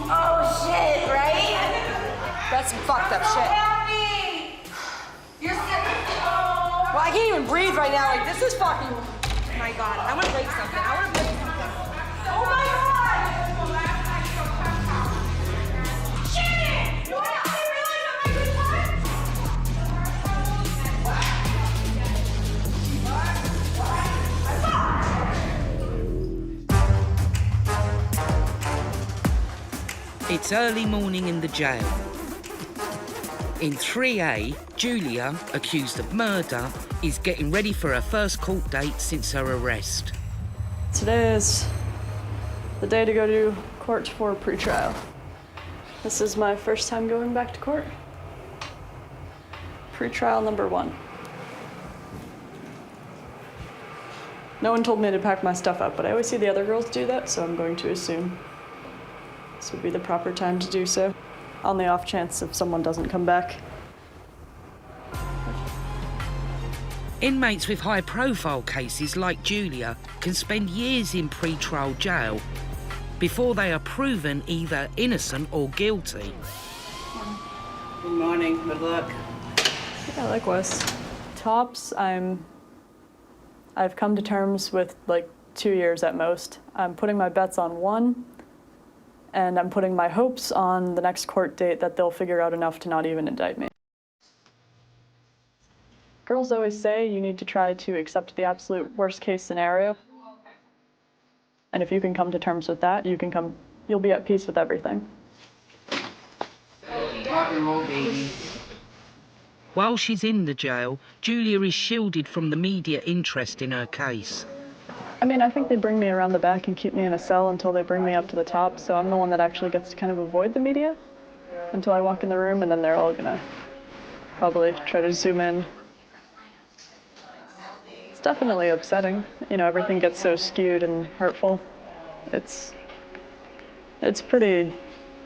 [SPEAKER 17] Oh, shit, right? That's some fucked up shit. You're sick. Well, I can't even breathe right now. Like, this is fucking... Oh, my God. I want to break something. I want to break something. Oh, my God! Shit! What? I didn't realize that my good time?
[SPEAKER 1] It's early morning in the jail. In 3A, Julia, accused of murder, is getting ready for her first court date since her arrest.
[SPEAKER 22] Today is the day to go to court for pretrial. This is my first time going back to court. Pretrial number 1. No one told me to pack my stuff up, but I always see the other girls do that, so I'm going to assume this would be the proper time to do so, on the off chance if someone doesn't come back.
[SPEAKER 1] Inmates with high-profile cases like Julia can spend years in pre-trial jail before they are proven either innocent or guilty.
[SPEAKER 9] Good morning, good luck.
[SPEAKER 22] Yeah, likewise. Tops, I've come to terms with like 2 years at most. I'm putting my bets on 1, and I'm putting my hopes on the next court date that they'll figure out enough to not even indict me. Girls always say you need to try to accept the absolute worst case scenario. And if you can come to terms with that, you'll be at peace with everything.
[SPEAKER 1] Rock and roll, baby. While she's in the jail, Julia is shielded from the media interest in her case.
[SPEAKER 22] I mean, I think they bring me around the back and keep me in a cell until they bring me up to the top, so I'm the one that actually gets to kind of avoid the media until I walk in the room, and then they're all gonna probably try to zoom in. It's definitely upsetting. You know, everything gets so skewed and hurtful. It's It's pretty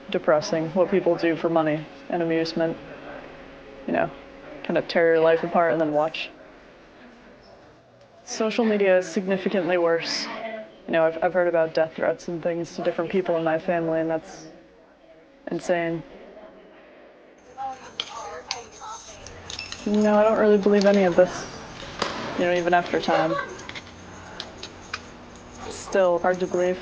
[SPEAKER 22] depressing what people do for money and amusement. You know, kind of tear your life apart and then watch. Social media is significantly worse. You know, I've heard about death threats and things to different people in my family, and that's insane. No, I don't really believe any of this. You know, even after time. Still hard to believe.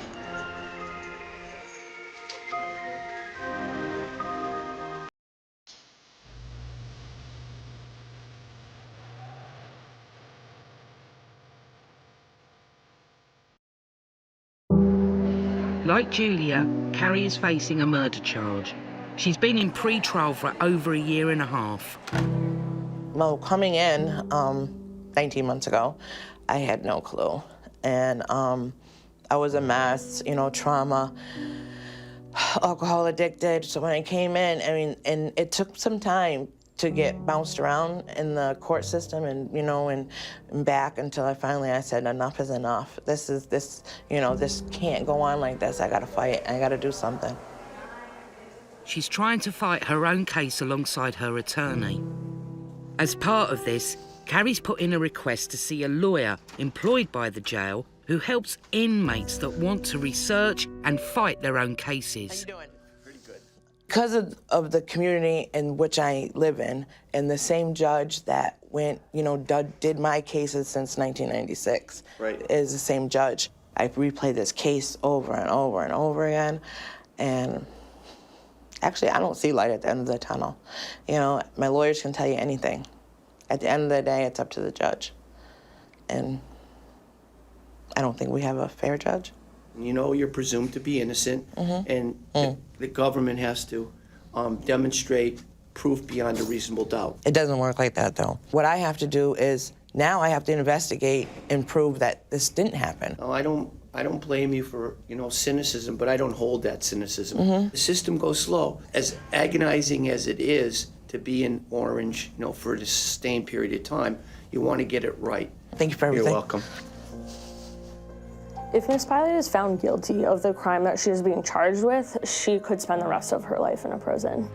[SPEAKER 1] Like Julia, Carrie is facing a murder charge. She's been in pre-trial for over a year and a half.
[SPEAKER 10] Well, coming in 19 months ago, I had no clue. And I was a mess, you know, trauma, alcohol addicted. So when I came in, I mean, and it took some time to get bounced around in the court system and, you know, and back until I said, enough is enough. This can't go on like this. I gotta fight, I gotta do something.
[SPEAKER 1] She's trying to fight her own case alongside her attorney. As part of this, Carrie's put in a request to see a lawyer employed by the jail who helps inmates that want to research and fight their own cases.
[SPEAKER 10] Because of the community in which I live in, and the same judge that went, you know, did my cases since 1996, is the same judge. I replayed this case over and over and over again, and actually, I don't see light at the end of the tunnel. You know, my lawyers can tell you anything. At the end of the day, it's up to the judge. And I don't think we have a fair judge.
[SPEAKER 14] You know, you're presumed to be innocent, and the government has to demonstrate proof beyond a reasonable doubt.
[SPEAKER 10] It doesn't work like that, though. What I have to do is, now I have to investigate and prove that this didn't happen.
[SPEAKER 14] No, I don't blame you for, you know, cynicism, but I don't hold that cynicism. The system goes slow. As agonizing as it is to be in Orange, you know, for a sustained period of time, you want to get it right.
[SPEAKER 10] Thank you for everything.
[SPEAKER 14] You're welcome.
[SPEAKER 5] If Ms. Pilot is found guilty of the crime that she is being charged with, she could spend the rest of her life in a prison.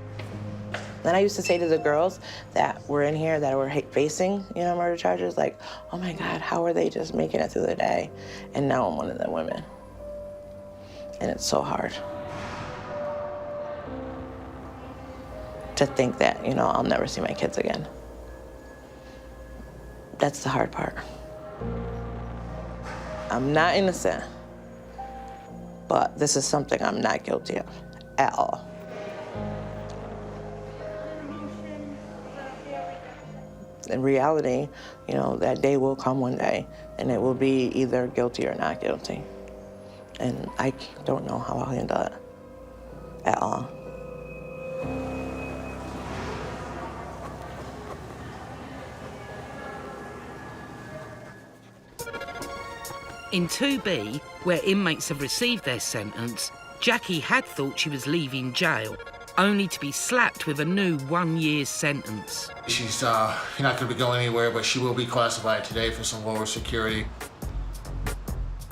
[SPEAKER 10] Then I used to say to the girls that were in here that were facing, you know, murder charges, like, oh my God, how are they just making it through the day? And now I'm one of them women. And it's so hard to think that, you know, I'll never see my kids again. That's the hard part. I'm not innocent, but this is something I'm not guilty of at all. In reality, you know, that day will come one day, and it will be either guilty or not guilty. And I don't know how I'll handle it at all.
[SPEAKER 1] In 2B, where inmates have received their sentence, Jackie had thought she was leaving jail, only to be slapped with a new 1 year sentence.
[SPEAKER 4] She's not going to be going anywhere, but she will be classified today for some lower security.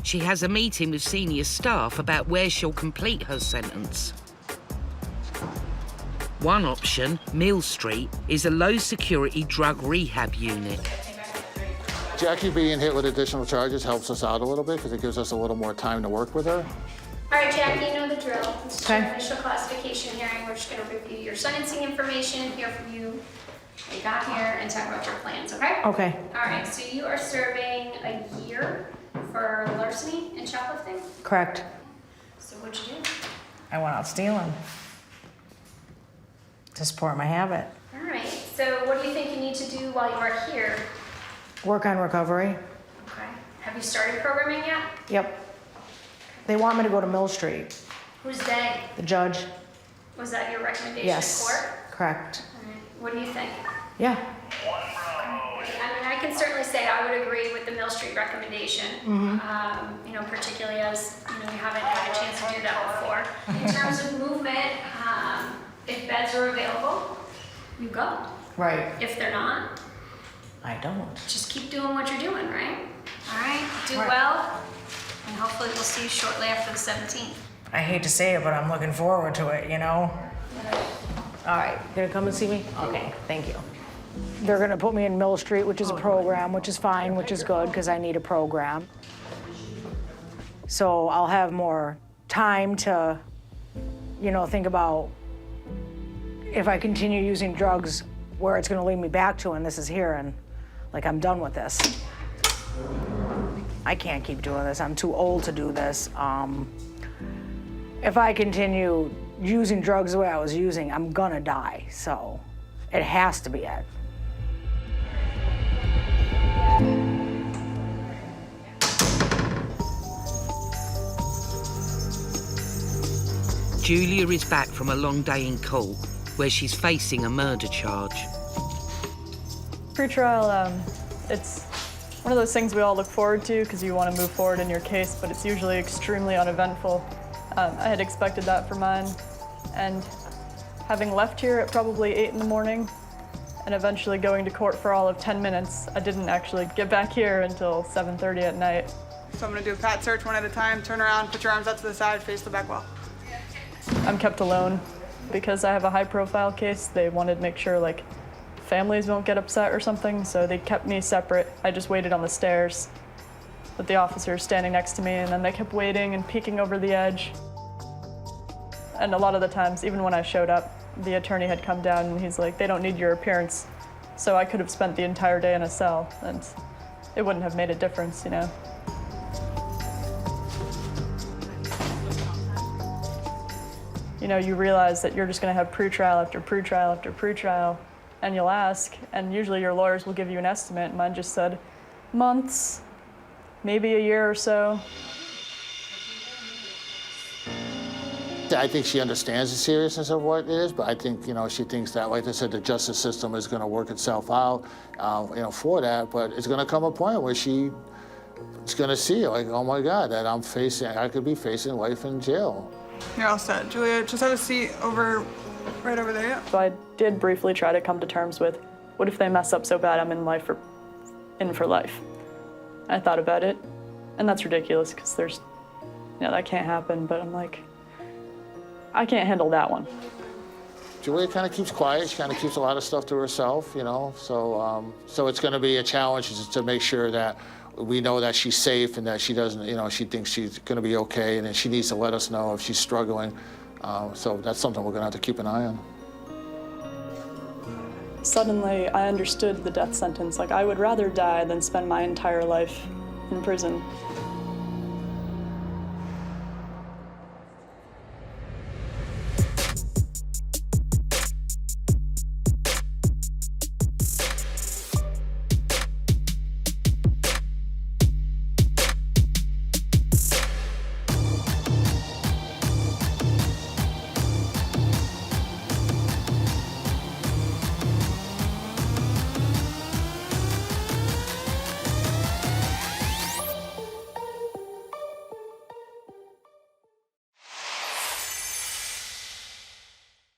[SPEAKER 1] She has a meeting with senior staff about where she'll complete her sentence. One option, Mill Street, is a low-security drug rehab unit.
[SPEAKER 4] Jackie being hit with additional charges helps us out a little bit because it gives us a little more time to work with her.
[SPEAKER 18] All right, Jackie, you know the drill. This is your initial classification hearing. We're just going to review your sentencing information, hear from you, what you got here, and talk about your plans, okay?
[SPEAKER 12] Okay.
[SPEAKER 18] All right, so you are serving a year for larceny and shoplifting?
[SPEAKER 12] Correct.
[SPEAKER 18] So what'd you do?
[SPEAKER 12] I went out stealing to support my habit.
[SPEAKER 18] All right, so what do you think you need to do while you are here?
[SPEAKER 12] Work on recovery.
[SPEAKER 18] Okay. Have you started programming yet?
[SPEAKER 12] Yep. They want me to go to Mill Street.
[SPEAKER 18] Who's they?
[SPEAKER 12] The judge.
[SPEAKER 18] Was that your recommendation
[SPEAKER 12] Yes.
[SPEAKER 18] in court?
[SPEAKER 12] Correct.
[SPEAKER 18] All right. What do you think?
[SPEAKER 12] Yeah.
[SPEAKER 18] I mean, I can certainly say I would agree with the Mill Street recommendation. You know, particularly as you know, we haven't had a chance to do that before. In terms of movement, if beds are available, you go.
[SPEAKER 12] Right.
[SPEAKER 18] If they're not,
[SPEAKER 12] I don't.
[SPEAKER 18] just keep doing what you're doing, right? All right, do
[SPEAKER 12] Right.
[SPEAKER 18] well, and hopefully we'll see you shortly after the 17th.
[SPEAKER 12] I hate to say it, but I'm looking forward to it, you know? All right, gonna come and see me? Okay, thank you. They're gonna put me in Mill Street, which is a program, which is fine, which is good, because I need a program. So I'll have more time to, you know, think about if I continue using drugs, where it's gonna lead me back to, and this is here, and like, I'm done with this. I can't keep doing this. I'm too old to do this. If I continue using drugs the way I was using, I'm gonna die. So it has to be it.
[SPEAKER 1] Julia is back from a long day in court where she's facing a murder charge.
[SPEAKER 22] Pre-trial, it's one of those things we all look forward to because you want to move forward in your case, but it's usually extremely uneventful. I had expected that for mine, and having left here at probably 8 in the morning and eventually going to court for all of 10 minutes, I didn't actually get back here until 7:30 at night.
[SPEAKER 19] So I'm gonna do a pat search one at a time, turn around, put your arms out to the side, face the back wall.
[SPEAKER 22] I'm kept alone. Because I have a high-profile case, they wanted to make sure, like, families won't get upset or something, so they kept me separate. I just waited on the stairs with the officer standing next to me, and then they kept waiting and peeking over the edge. And a lot of the times, even when I showed up, the attorney had come down and he's like, they don't need your appearance. So I could have spent the entire day in a cell, and it wouldn't have made a difference, you know? You know, you realize that you're just gonna have pre-trial after pre-trial after pre-trial, and you'll ask, and usually your lawyers will give you an estimate. Mine just said months, maybe a year or so.
[SPEAKER 4] I think she understands the seriousness of what it is, but I think, you know, she thinks that, like I said, the justice system is gonna work itself out, you know, for that, but it's gonna come a point where she's gonna see, like, oh my God, that I could be facing life in jail.
[SPEAKER 19] You're all set. Julia, just have a seat right over there, yeah.
[SPEAKER 22] So I did briefly try to come to terms with, what if they mess up so bad I'm in for life? I thought about it, and that's ridiculous, because you know, that can't happen, but I'm like, I can't handle that one.
[SPEAKER 4] Julia kind of keeps quiet. She kind of keeps a lot of stuff to herself, you know, so it's gonna be a challenge just to make sure that we know that she's safe and that she doesn't, you know, she thinks she's gonna be okay, and then she needs to let us know if she's struggling. So that's something we're gonna have to keep an eye on.
[SPEAKER 22] Suddenly, I understood the death sentence. Like, I would rather die than spend my entire life in prison.